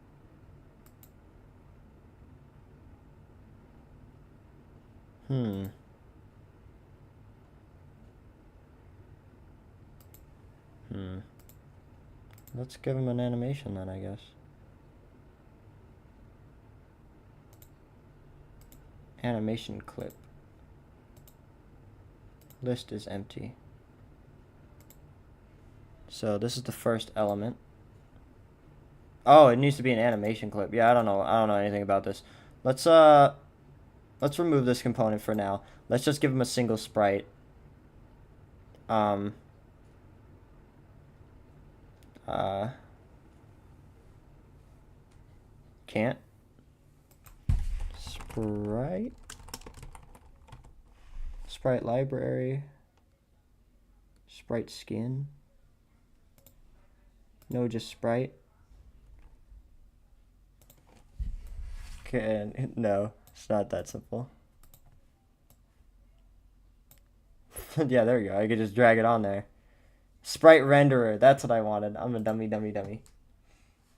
Let's give him an animation then, I guess. Animation clip. List is empty. So this is the first element. Oh, it needs to be an animation clip. Yeah, I don't know anything about this. Let's remove this component for now. Let's just give him a single sprite. Can't. Sprite library. Sprite skin. No, just sprite. Okay, no, it's not that simple. Yeah, there we go. I could just drag it on there. Sprite renderer, that's what I wanted. I'm a dummy.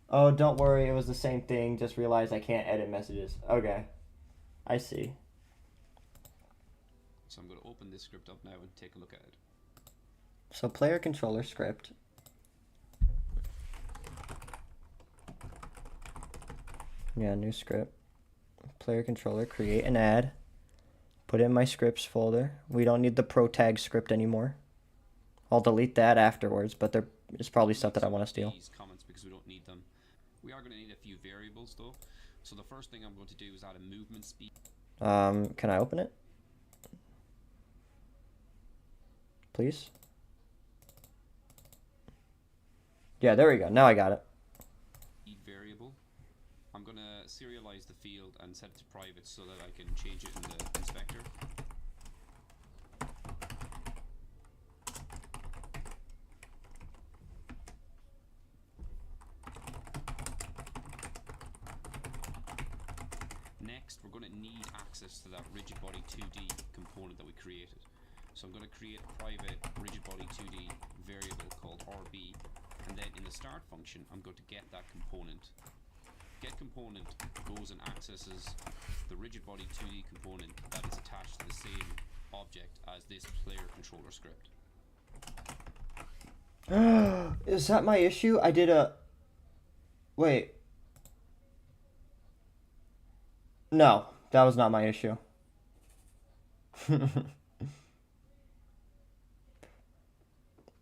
Oh, don't worry, it was the same thing. Just realized I can't edit messages. Okay, I see. So I'm going to open this script up now and take a look at it. So player controller script. Yeah, new script. Player controller, create and add. Put it in my scripts folder. We don't need the pro tag script anymore. I'll delete that afterwards, but there is probably stuff that I want to steal. These comments because we don't need them. We are going to need a few variables though. So the first thing I'm going to do is add a movement speed. Can I open it? Please? Yeah, there we go. Now I got it. Variable. I'm going to serialize the field and set it to private so that I can change it in the inspector. Next, we're going to need access to that rigid body 2D component that we created. So I'm going to create a private rigid body 2D variable called RB, and then in the start function, I'm going to get that component. Get component goes and accesses the rigid body 2D component that is attached to the same object as this player controller script. Is that my issue? I did a... Wait. No, that was not my issue.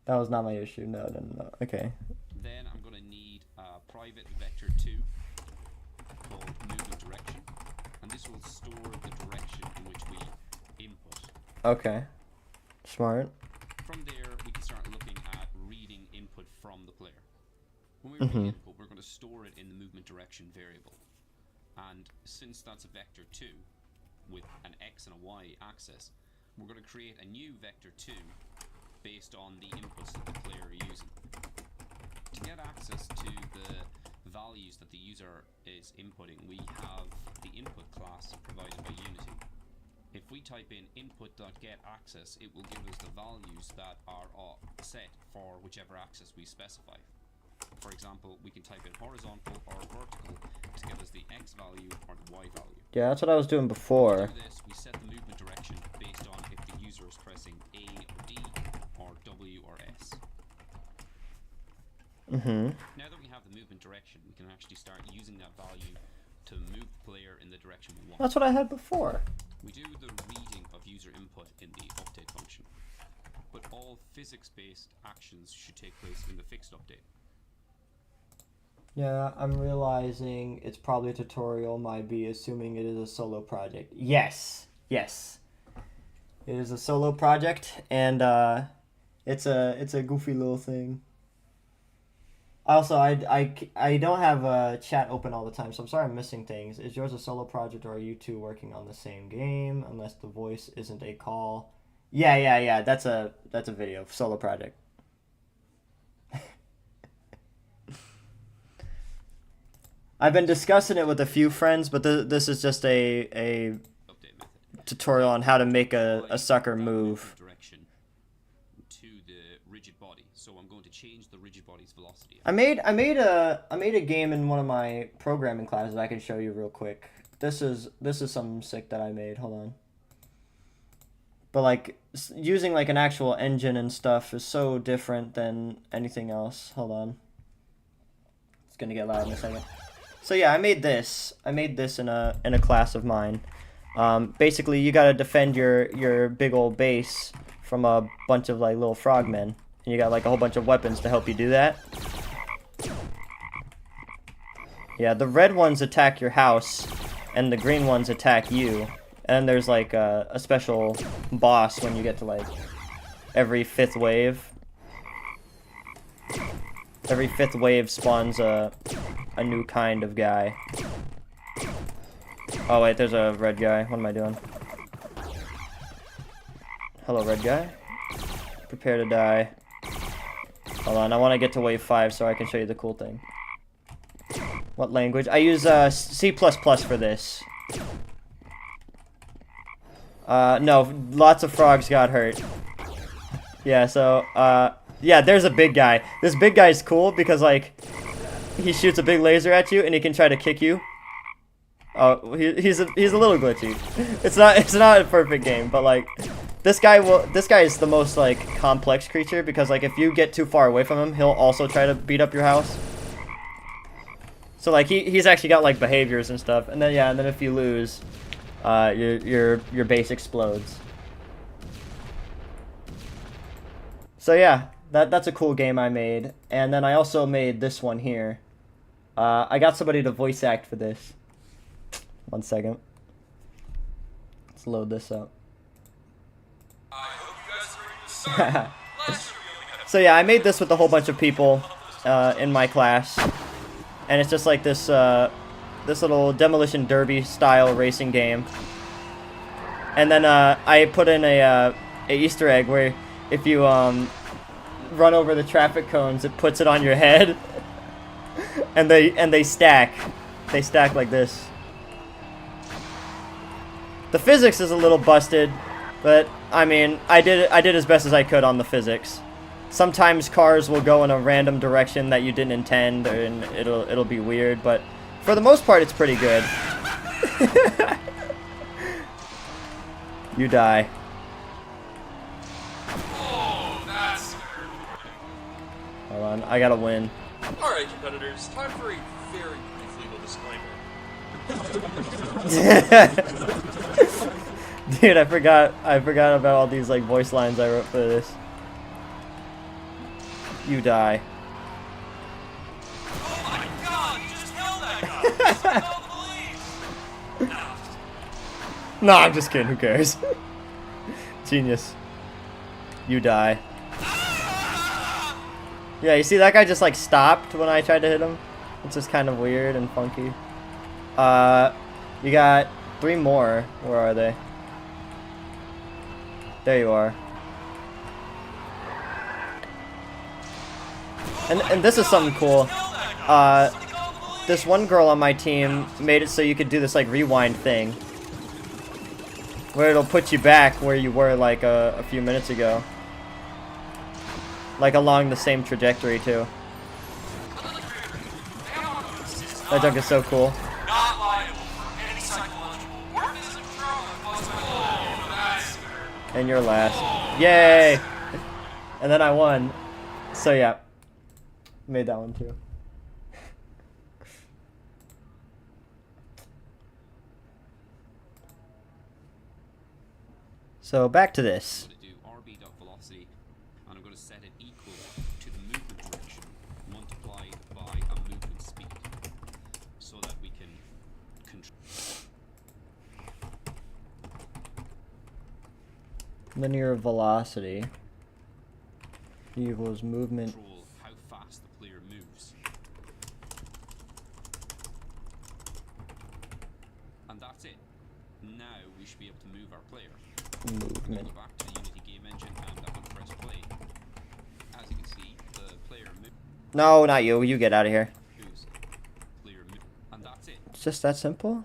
That was not my issue. No. Okay. Then I'm going to need a private vector 2 called movement direction, and this will store the direction in which we input. Okay. Smart. From there, we can start looking at reading input from the player. When we read input, we're going to store it in the movement direction variable. And since that's a vector 2 with an x and a y axis, we're going to create a new vector 2 based on the inputs that the player are using. To get access to the values that the user is inputting, we have the input class provided by Unity. If we type in input.getAccess, it will give us the values that are set for whichever axis we specify. For example, we can type in horizontal or vertical to give us the x value or the y value. Yeah, that's what I was doing before. To do this, we set the movement direction based on if the user is pressing A or D or W or S. Now that we have the movement direction, we can actually start using that value to move the player in the direction we want. That's what I had before. We do the reading of user all physics-based actions should take place in the fixed update. Yeah, I'm realizing it's probably a tutorial, might be assuming it is a solo project. Yes, yes. It is a solo project, and it's a goofy little thing. Also, I don't have chat open all the time, so I'm sorry I'm missing things. Is yours a solo project, or are you two working on the same game? Unless the voice isn't a call. Yeah. That's a video solo project. I've been discussing it with a few friends, but this is just a tutorial on how to make a sucker move. Direction to the rigid body. So I'm going to change the rigid body's velocity. I made a game in one of my programming classes I can show you real quick. This is something sick that I made. Hold on. But like using like an actual engine and stuff is so different than anything else. Hold on. It's gonna get loud in a second. So yeah, I made this in a class of mine. Basically, you gotta defend your big old base from a bunch of like little frogmen, and you got like a whole bunch of weapons to help you do that. Yeah, the red ones attack your house, and the green ones attack you. And then there's like a special boss when you get to like every fifth wave. Every fifth wave spawns a new kind of guy. Oh wait, there's a red guy. What am I doing? Hello, red guy. Prepare to die. Hold on, I want to get to wave 5 so I can show you the cool thing. What language? I use C++ for this. No, lots of frogs got hurt. Yeah, so, yeah, there's a big guy. This big guy's cool because, like, he shoots a big laser at you and he can try to kick you. Oh, he's a little glitchy. It's not a perfect game, but like this guy is the most like complex creature because like if you get too far away from him, he'll also try to beat up your house. So like he's actually got like behaviors and stuff. And then if you lose, your base explodes. So yeah, that's a cool game I made. And then I also made this one here. I got somebody to voice act for this. 1 second. Let's load this up. I hope you guys are ready to start. Last year we only had So yeah, I made this with a whole bunch of people in my class, and it's just like this this little demolition derby style racing game. And then I put in a Easter egg where if you run over the traffic cones, it puts it on your head, and they stack. They stack like this. The physics is a little busted, but I mean, I did as best as I could on the physics. Sometimes cars will go in a random direction that you didn't intend, and it'll be weird, but for the most part, it's pretty good. You die. Oh, that's Hold on, I gotta win. Alright, competitors, time for a very brief legal disclaimer. Dude, I forgot about all these like voice lines I wrote for this. You die. Oh my god, you just killed that guy! Call the police! No, I'm just kidding, who cares? Genius. You die. Yeah, you see that guy just like stopped when I tried to hit him? It's just kind of weird and funky. You got 3 more. Where are they? There you are. And this is something cool. This one girl on my team made it so you could do this like rewind thing, where it'll put you back where you were like a few minutes ago. Like along the same trajectory too. That junk is so cool. Not liable for any psychological or physical trauma caused by that's And you're last. Yay! And then I won. So yeah. Made that one too. So back to this. To do RB dot velocity Linear velocity equals movement. Control how fast the player moves. And that's it. Now we should be able to move our player. Movement. Go back to the Unity Game Engine and I'm going to press play. As you can see, the player moves. No, not you. You get out of here. Player move. And that's it. It's just that simple?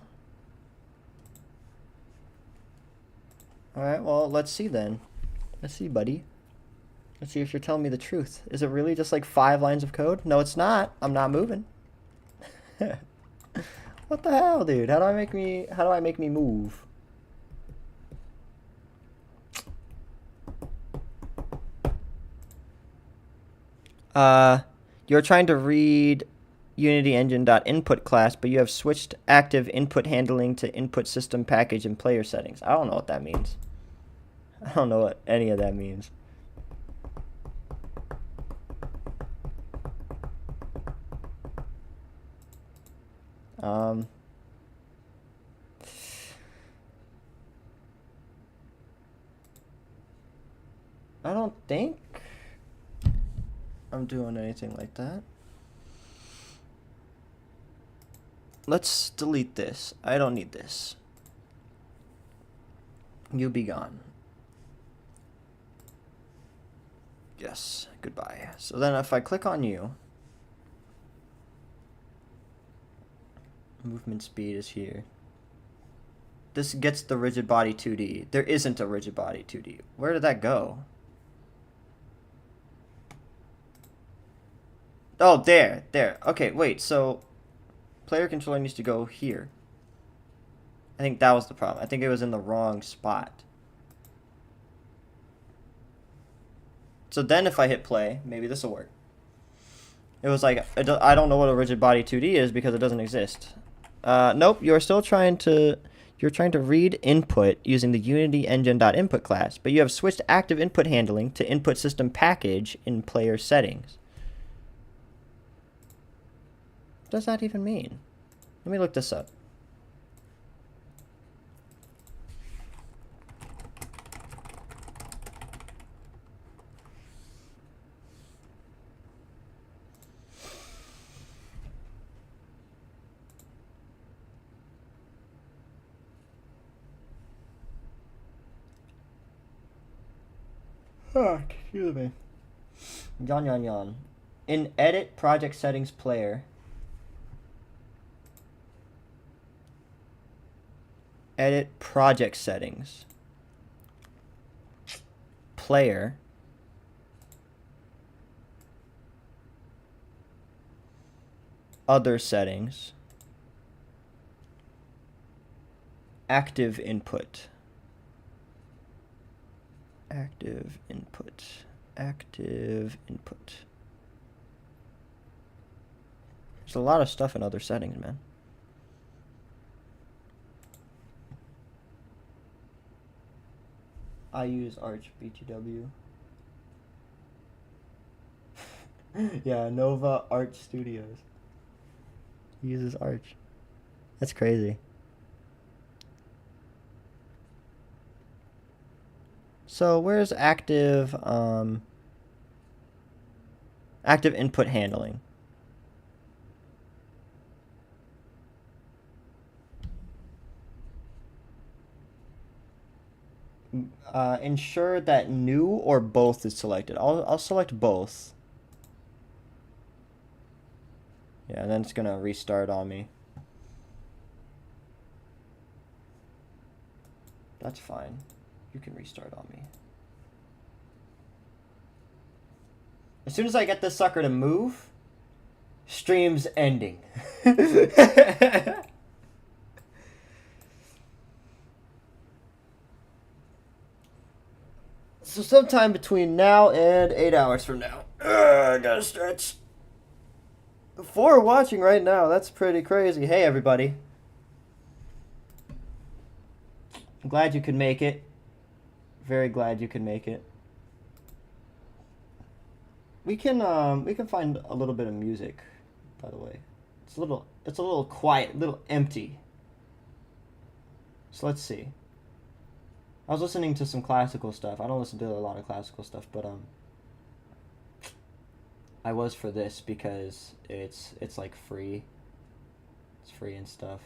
Alright, well, let's see then. Let's see, buddy. Let's see if you're telling me the truth. Is it really just like 5 lines of code? No, it's not. I'm not moving. What the hell, dude? How do I make me move? You're trying to read Unity Engine.input class, but you have switched active input handling to input system package and player settings. I don't know what that means. I don't know what any of that means. I don't think I'm doing anything like that. Let's delete this. I don't need this. You be gone. Yes, goodbye. So then if I click on you, movement speed is here. This gets the rigid body 2D. There isn't a rigid body 2D. Where did that go? Oh, there. Okay, wait, so player controller needs to go here. I think that was the problem. I think it was in the wrong spot. So then if I hit play, maybe this will work. It was like, I don't know what a rigid body 2D is because it doesn't exist. Nope, you're still trying to read input using the Unity Engine.input class, but you have switched active input handling to input system package in player settings. What does that even mean? Let me look this up. Oh, excuse me. Yawn. In edit project settings player. Edit project settings. Player. Other settings. Active input. Active input. There's a lot of stuff in other settings, man. I use Arch BTW. Yeah, Nova Arch Studios. He uses Arch. That's crazy. So where's active input handling? Ensure that new or both is selected. I'll select both. Yeah, and then it's gonna restart on me. That's fine. You can restart on me. As soon as I get this sucker to move, stream's ending. So sometime between now and 8 hours from now. I gotta stretch. 4 watching right now. That's pretty crazy. Hey, everybody. I'm glad you could make it. Very glad you could make it. We can find a little bit of music, by the way. It's a little quiet, a little empty. So let's see. I was listening to some classical stuff. I don't listen to a lot of classical stuff, but I was for this because it's like free. It's free and stuff.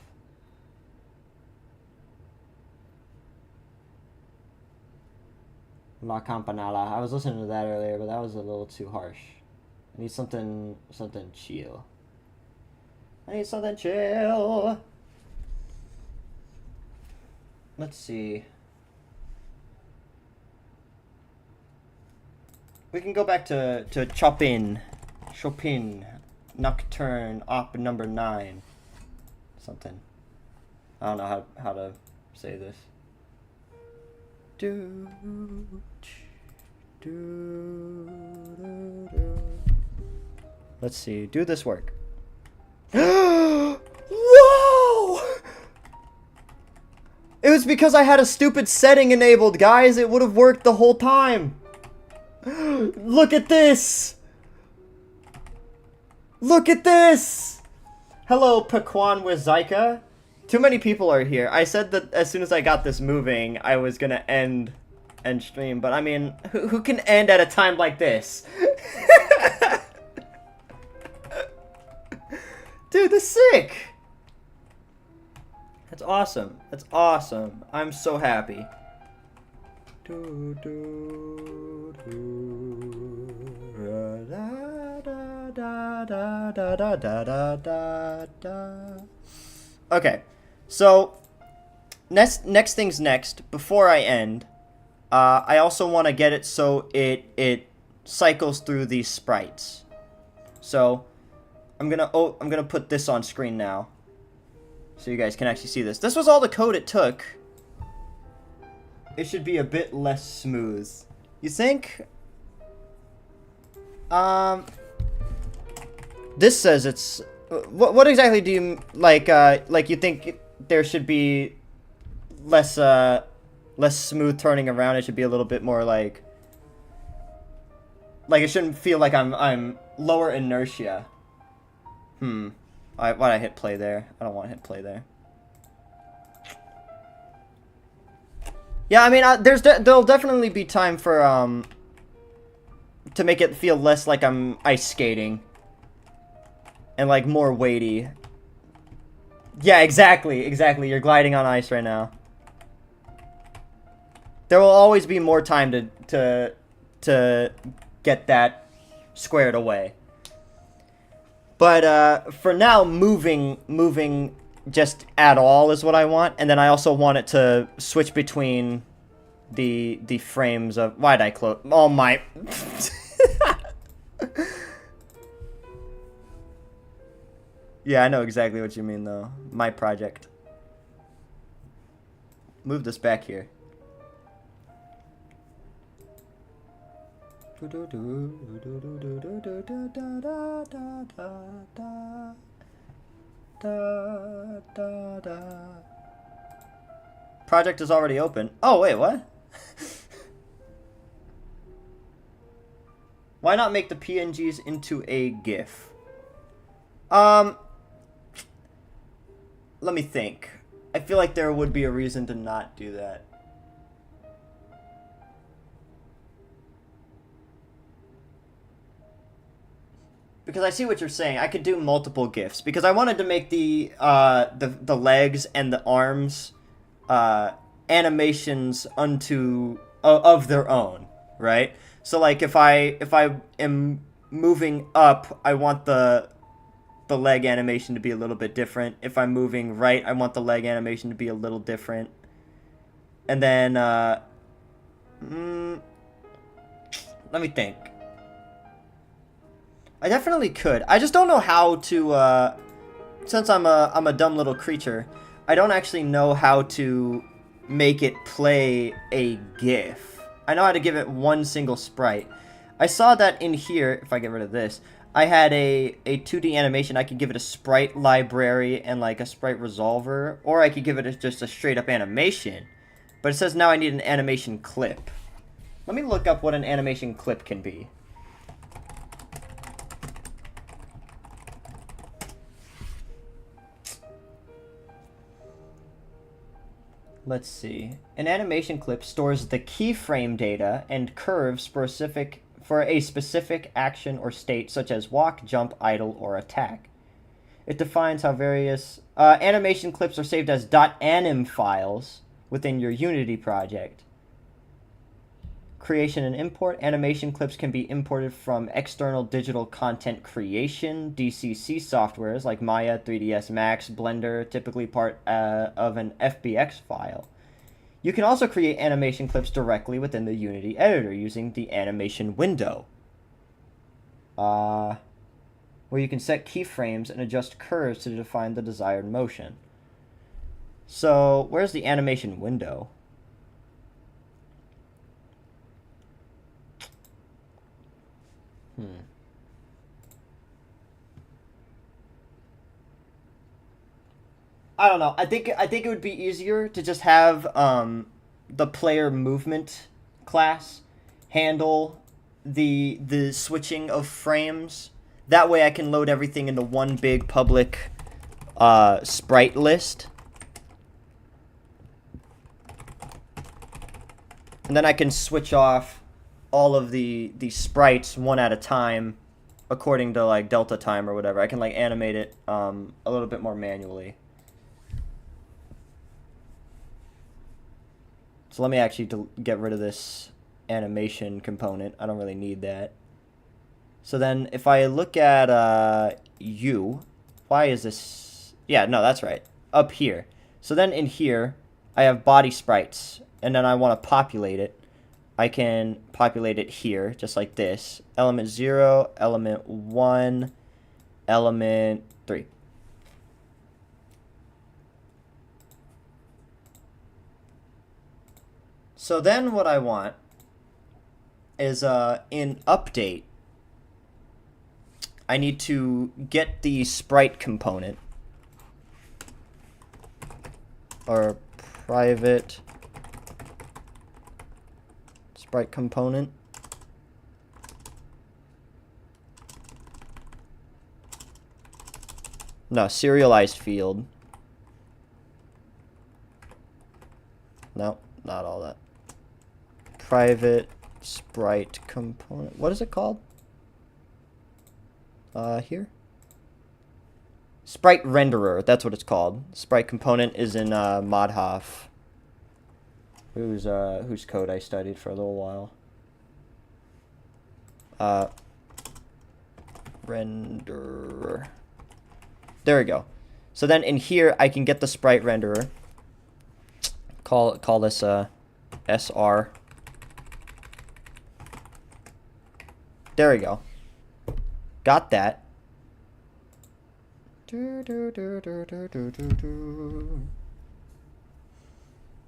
La Campanella. I was listening to that earlier, but that was a little too harsh. I need something chill. I need something chill. Let's see. We can go back to Chopin, Nocturne, Op number 9, something. I don't know how to say this. Let's see. Do this work? Whoa! It was because I had a stupid setting enabled, guys. It would have worked the whole time. Look at this! Look at this! Hello, Paquan with Zyka. Too many people are here. I said that as soon as I got this moving, I was gonna end stream, but I mean, who can end at a time like this? Dude, that's sick! That's awesome. That's awesome. I'm so happy. Okay, so next thing's next. Before I end, I also want to get it so it cycles through these sprites. So I'm gonna put this on screen now, so you guys can actually see this. This was all the code it took. It should be a bit less smooth. You think? This says it's... What exactly do you... Like you think there should be less smooth turning around? It should be a little bit more like... Like, it shouldn't feel like I'm lower inertia. Why'd I hit play there? I don't want to hit play there. Yeah, I mean, there'll definitely be time for, to make it feel less like I'm ice skating. And, like, more weighty. Yeah, exactly. You're gliding on ice right now. There will always be more time to get that squared away. But, for now, moving just at all is what I want, and then I also want it to switch between the frames of... Why'd I close... Oh my... Yeah, I know exactly what you mean, though. My project. Move this back here. Project is already open. Oh, wait, what? Why not make the PNGs into a GIF? Let me think. I feel like there would be a reason to not do that. Because I see what you're saying. I could do multiple GIFs. Because I wanted to make the legs and the arms animations of their own, right? So like if I am moving up, I want the leg animation to be a little bit different. If I'm moving right, I want the leg animation to be a little different. And then let me think. I definitely could. I just don't know how to since I'm a dumb little creature, I don't actually know how to make it play a GIF. I know how to give it one single sprite. I saw that in here, if I get rid of this, I had a 2D animation. I could give it a sprite library and like a sprite resolver, or I could give it just a straight up animation. But it says now I need an animation clip. Let me look up what an animation clip can be. let's see. An animation clip stores the keyframe data and curves for a specific action or state, such as walk, jump, idle, or attack. It defines how various animation clips are saved as .anim files within your Unity project. Creation and import. Animation clips can be imported from external digital content creation, DCC softwares like Maya, 3ds Max, Blender, typically part of an FBX file. You can also create animation clips directly within the Unity editor using the animation window, where you can set keyframes and adjust curves to define the desired motion. So, where's the animation window? I don't know. I think it would be easier to just have the player movement class handle the switching of frames. That way I can load everything into one big public sprite list. And then I can switch off all of the sprites one at a time according to like delta time or whatever. I can like animate it a little bit more manually. So let me actually get rid of this animation component. I don't really need that. So then if I look at why is this? Yeah, no, that's right. Up here. So then in here, I have body sprites. And then I want to populate it. I can populate it here, just like this. Element 0, element 1, element 3. So then what I want is in update, I need to get the sprite component or private sprite component. No, serialized field. No, not all that. Private sprite component. What is it called? Here? Sprite renderer. That's what it's called. Sprite component is in Modhoff, whose code I studied for a little while. Renderer. There we go. So then in here I can get the sprite renderer. Call this SR. There we go. Got that.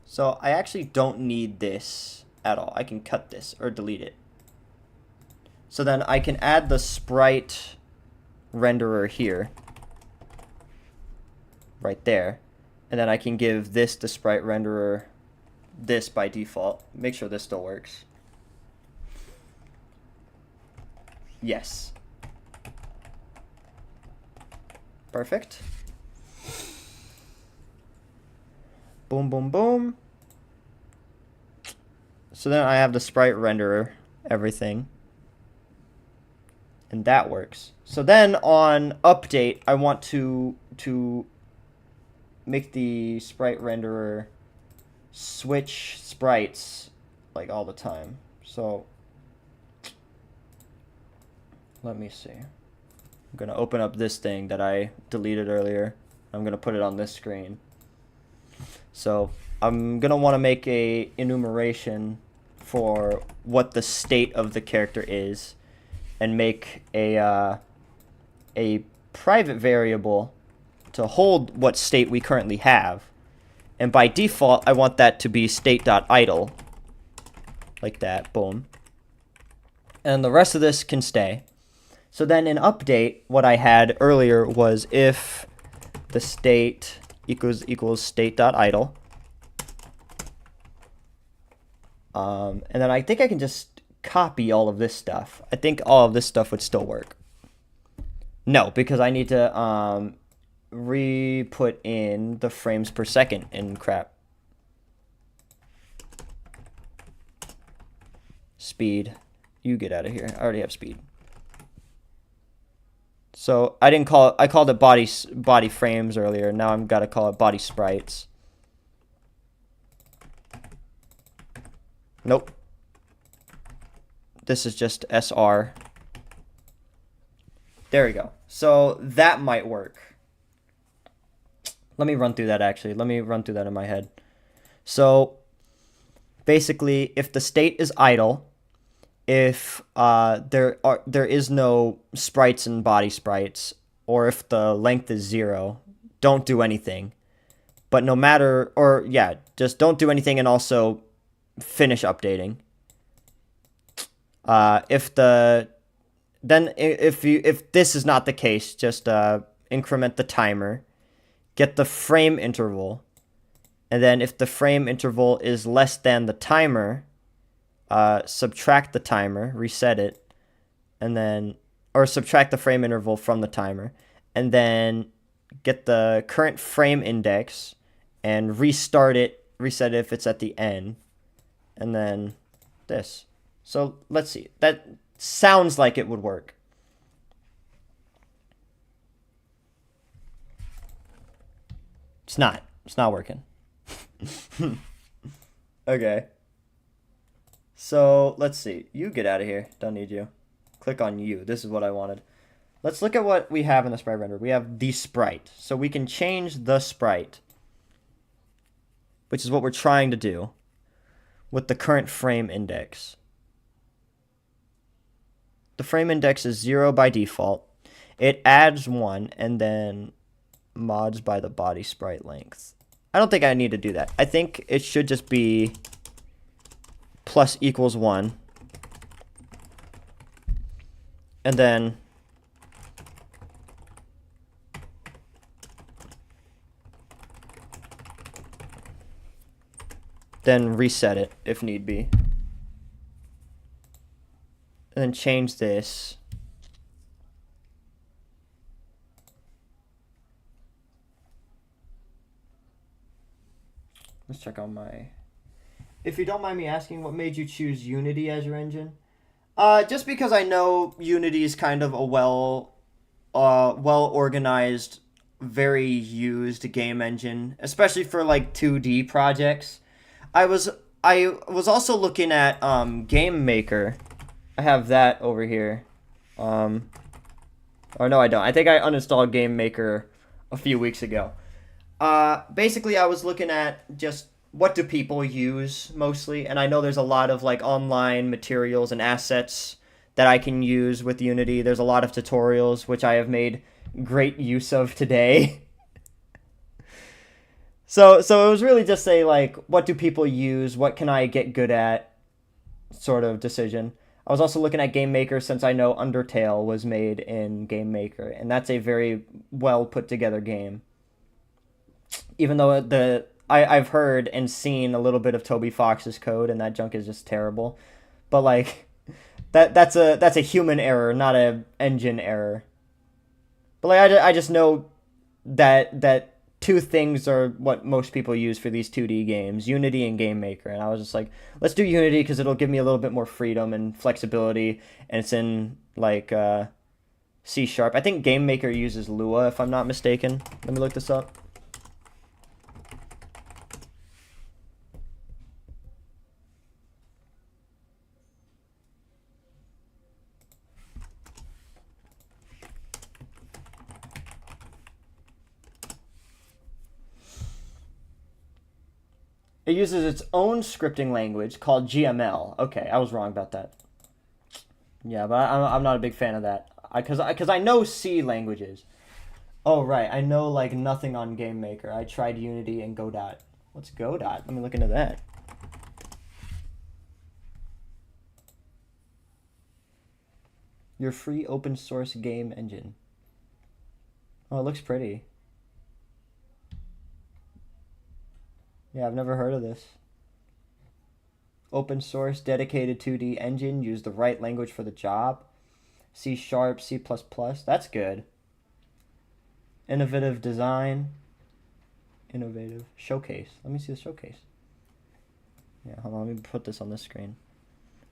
So I actually don't need this at all. I can cut this or delete it. So then I can add the sprite renderer here. Right there. And then I can give this the sprite renderer this by default. Make sure this still works. Yes. Perfect. Boom, boom, boom. So then I have the sprite renderer, everything. And that works. So then on update, I want to make the sprite renderer switch sprites like all the time. So let me see. I'm going to open up this thing that I deleted earlier. I'm going to put it on this screen. So I'm going to want to make a enumeration for what the state of the character is and make a private variable to hold what state we currently have. And by default, I want that to be state.idle. Like that, boom. And the rest of this can stay. So then in update, what I had earlier was if the state equals state.idle. And then I think I can just copy all of this stuff. I think all of this stuff would still work. No, because I need to re-put in the frames per second and crap. speed. You get out of here. I already have speed. So I didn't call it, I called it body frames earlier. Now I'm gotta call it body sprites. Nope. This is just SR. There we go. So that might work. Let me run through that actually. Let me run through that in my head. So basically, if the state is idle, if there is no sprites and body sprites, or if the length is 0, don't do anything. But no matter, or yeah, just don't do anything and also finish updating. If this is not the case, just increment the timer, get the frame interval, and then if the frame interval is less than the timer, subtract the timer, reset it, and then, or subtract the frame interval from the timer, and then get the current frame index and reset it if it's at the end, and then this. So let's see. That sounds like it would work. It's not. It's not working. Okay. So let's see. You get out of here. Don't need you. Click on you. This is what I wanted. Let's look at what we have in the sprite render. We have the sprite. So we can change the sprite, which is what we're trying to do with the current frame index. The frame index is 0 by default. It adds 1 and then mods by the body sprite length. I don't think I need to do that. I think it should just be plus equals 1. And then reset it if need be. And then change this. Let's check on my... If you don't mind me asking, what made you choose Unity as your engine? Just because I know Unity is kind of a well-organized, very used game engine, especially for like 2D projects. I was also looking at Game Maker. I have that over here. Or no, I don't. I think I uninstalled Game Maker a few weeks ago. Basically, I was looking at just what do people use mostly, and I know there's a lot of like online materials and assets that I can use with Unity. There's a lot of tutorials, which I have made great use of today. So it was really just say like, what do people use? What can I get good at? Sort of decision. I was also looking at Game Maker since I know Undertale was made in Game Maker, and that's a very well put together game. Even though I've heard and seen a little bit of Toby Fox's code, and that junk is just terrible. But like that's a human error, not a engine error. But like I just know that two things are what most people use for these 2D games, Unity and Game Maker. And I was just like, let's do Unity because it'll give me a little bit more freedom and flexibility, and it's in like C#. I think Game Maker uses Lua if I'm not mistaken. Let me look this up. It uses its own scripting language called GML. Okay, I was wrong about that. Yeah, but I'm not a big fan of that. Because I know C languages. Oh, right. I know, like, nothing on Game Maker. I tried Unity and Godot. What's Godot? Let me look into that. Your free open source game engine. Oh, it looks pretty. Yeah, I've never heard of this. Open source, dedicated 2D engine. Use the right language for the job. C#, C++. That's good. Innovative design. Innovative. Showcase. Let me see the showcase. Yeah, hold on. Let me put this on this screen.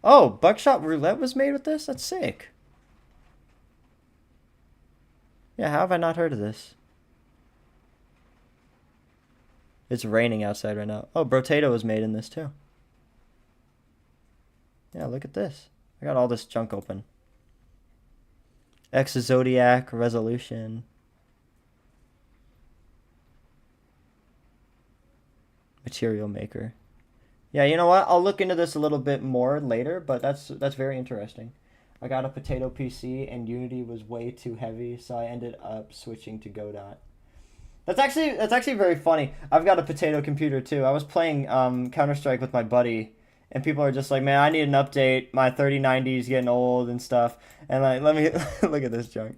Oh, buckshot roulette was made with this? That's sick. Yeah, how have I not heard of this? It's raining outside right now. Oh, Brotato was made in this too. Yeah, look at this. I got all this junk open. Zodiac Resolution. Material Maker. Yeah, you know what? I'll look into this a little bit more later, but that's very interesting. I got a Potato PC and Unity was way too heavy, so I ended up switching to Godot. That's actually very funny. I've got a Potato computer too. I was playing Counter-Strike with my buddy, and people are just like, "Man, I need an update. My 3090 is getting old and stuff." And like, let me look at this junk.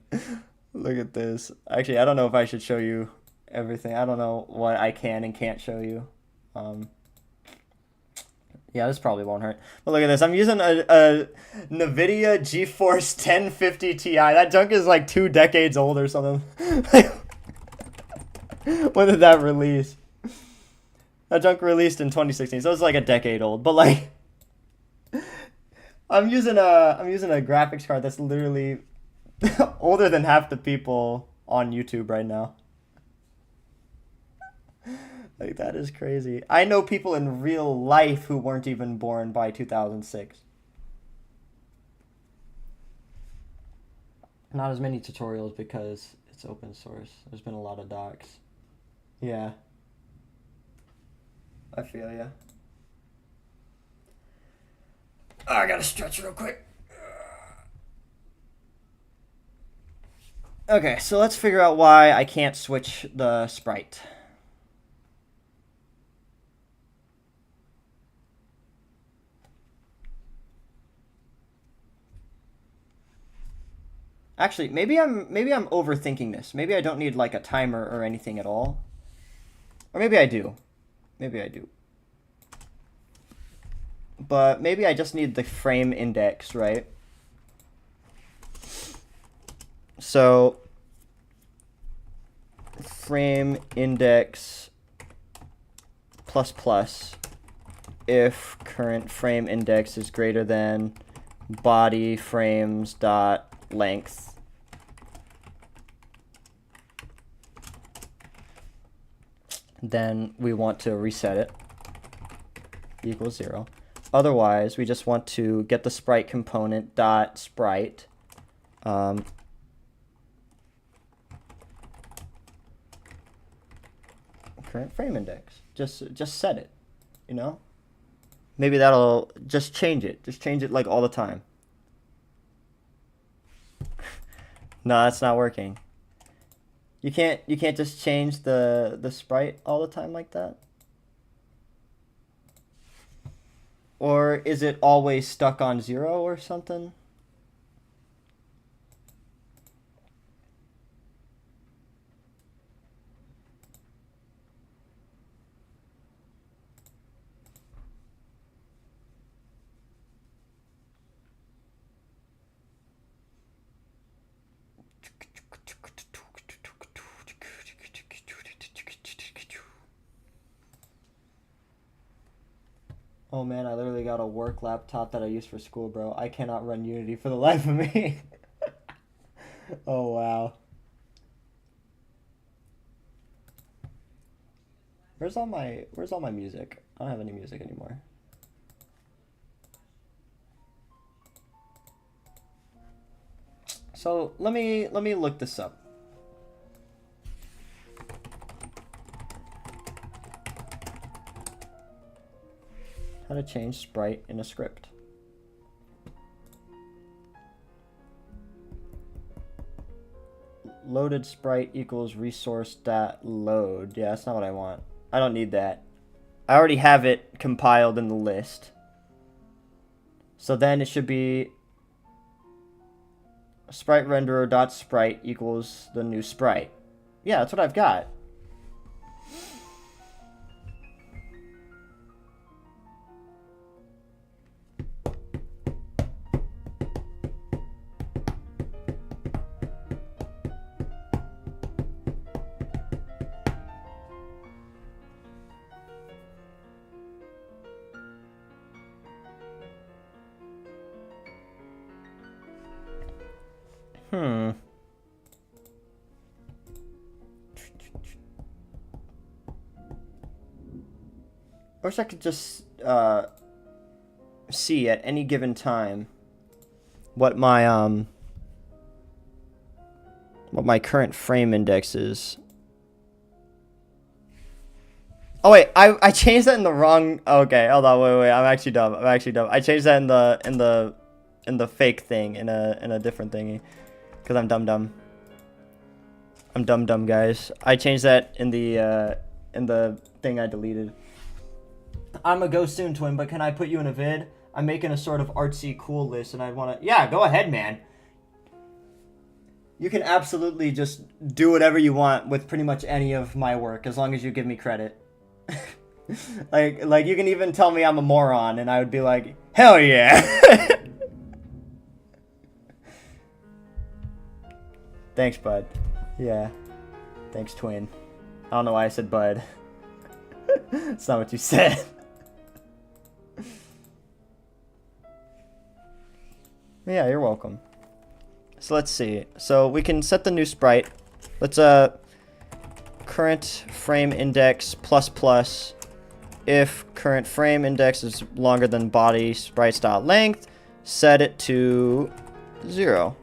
Look at this. Actually, I don't know if I should show you everything. I don't know what I can and can't show you. Yeah, this probably won't hurt. But look at this. I'm using a NVIDIA GeForce 1050 Ti. That junk is like 2 decades old or something. When did that release? That junk released in 2016, so it's like a decade old. But like, I'm using a graphics card that's literally older than half the people on YouTube right now. Like, that is crazy. I know people in real life who weren't even born by 2006. Not as many tutorials because it's open source. There's been a lot of docs. Yeah. I feel ya. Oh, I gotta stretch real quick. Okay, so let's figure out why I can't switch the sprite. Actually, maybe I'm overthinking this. Maybe I don't need like a timer or anything at all. Or maybe I do. Maybe I do. But maybe I just need the frame index, right? So frame index plus plus if current frame index is greater than body frames dot length. Then we want to reset it equals 0. Otherwise, we just want to get the sprite component dot sprite current frame index. Just set it, you know? Maybe that'll just change it. Just change it like all the time. No, that's not working. You can't just change the sprite all the time like that? Or is it always stuck on 0 or something? Oh man, I literally got a work laptop that I use for school, bro. I cannot run Unity for the life of me. Oh wow. Where's all my music? I don't have any music anymore. So let me look this up. How to change sprite in a script. Loaded sprite equals resource dot load. Yeah, that's not what I want. I don't need that. I already have it compiled in the list. So then it should be sprite renderer dot sprite equals the new sprite. Yeah, that's what I've got. Hmm. I wish I could just see at any given time what my current frame index is. Oh wait, I changed that in the wrong. Okay, hold on, wait, I'm actually dumb. I changed that in the fake thing in a different thingy, because I'm dumb. I'm dumb, guys. I changed that in the thing I deleted. I'm a go soon, twin, but can I put you in a vid? I'm making a sort of artsy cool list, and I want to. Yeah, go ahead, man. You can absolutely just do whatever you want with pretty much any of my work, as long as you give me credit. like you can even tell me I'm a moron, and I would be like, hell yeah. Thanks, bud. Yeah. Thanks, twin. I don't know why I said bud. It's not what you said. Yeah, you're welcome. So let's see. So we can set the new sprite. Let's current frame index plus if current frame index is longer than body sprite style length, set it to 0.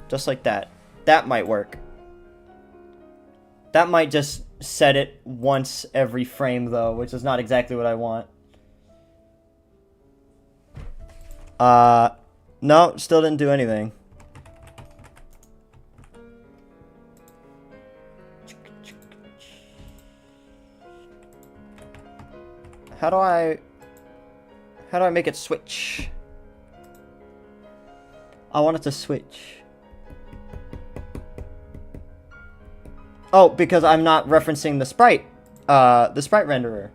Just like that. That might work. That might just set it once every frame though, which is not exactly what I want. No, still didn't do anything. How do I make it switch? I want it to switch. Oh, because I'm not referencing the sprite renderer.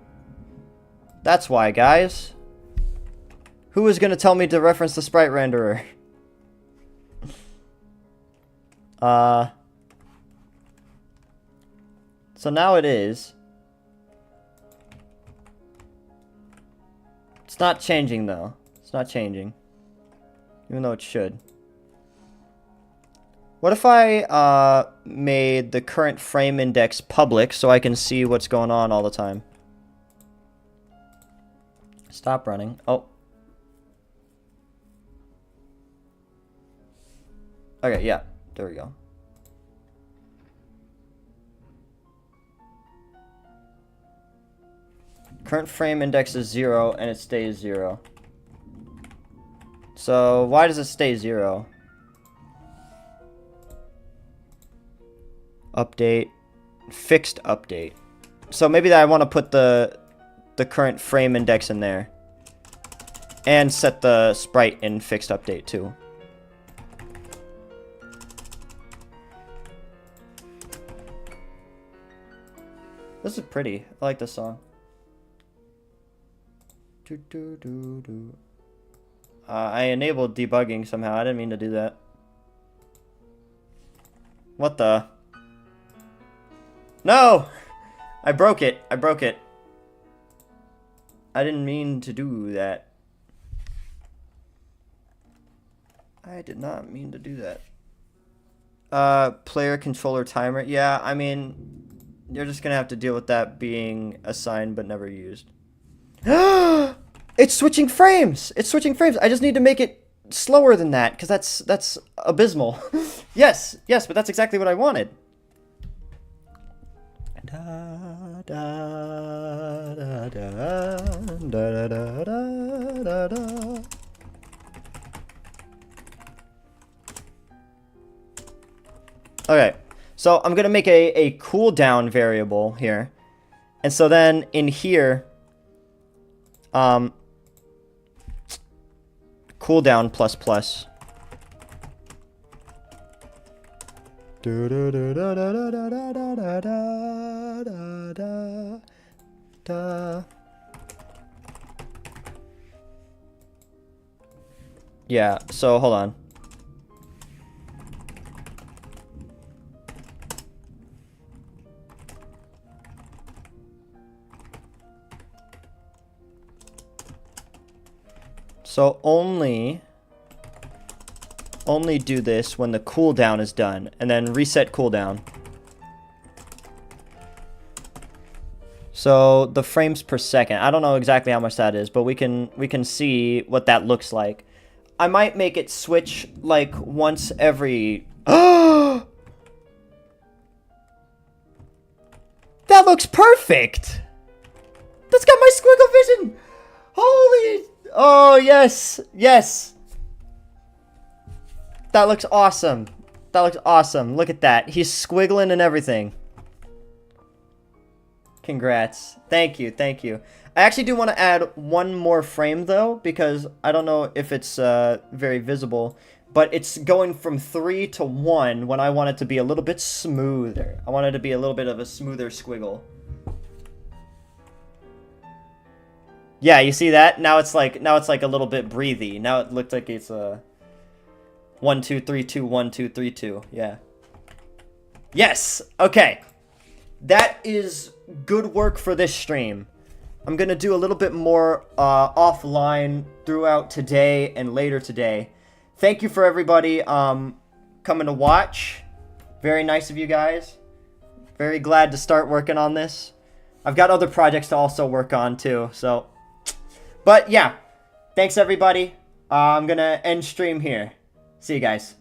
That's why, guys. Who is gonna tell me to reference the sprite renderer? So now it is. It's not changing though. It's not changing. Even though it should. What if I made the current frame index public so I can see what's going on all the time? Stop running. Oh. Okay, yeah. There we go. Current frame index is 0 and it stays 0. So why does it stay 0? Update. Fixed update. So maybe I want to put the current frame index in there. And set the sprite in fixed update too. This is pretty. I like this song. I enabled debugging somehow. I didn't mean to do that. What the? No! I broke it. I broke it. I didn't mean to do that. I did not mean to do that. Player controller timer. Yeah, I mean, you're just gonna have to deal with that being assigned but never used. It's switching frames. It's switching frames. I just need to make it slower than that because that's abysmal. yes, but that's exactly what I wanted. Da, da, da, da, da, da, da, da. Okay, so I'm gonna make a cooldown variable here, and so then in here, cooldown plus. Yeah, so hold on. So only only do this when the cooldown is done, and then reset cooldown. So the frames per second, I don't know exactly how much that is, but we can see what that looks like. I might make it switch like once every... That looks perfect! That's got my squiggle vision! Holy... Oh, yes! Yes! That looks awesome. That looks awesome. Look at that. He's squiggling and everything. Congrats. Thank you, thank you. I actually do want to add one more frame, though, because I don't know if it's very visible, but it's going from 3 to 1 when I want it to be a little bit smoother. I want it to be a little bit of a smoother squiggle. Yeah, you see that? Now it's like a little bit breathy. Now it looked like it's 1 2 3 2 1 2 3 2. Yeah. Yes. Okay. That is good work for this stream. I'm gonna do a little bit more offline throughout today and later today. Thank you for everybody coming to watch. Very nice of you guys. Very glad to start working on this. I've got other projects to also work on too, so. But yeah, thanks everybody. I'm gonna end stream here. See you guys.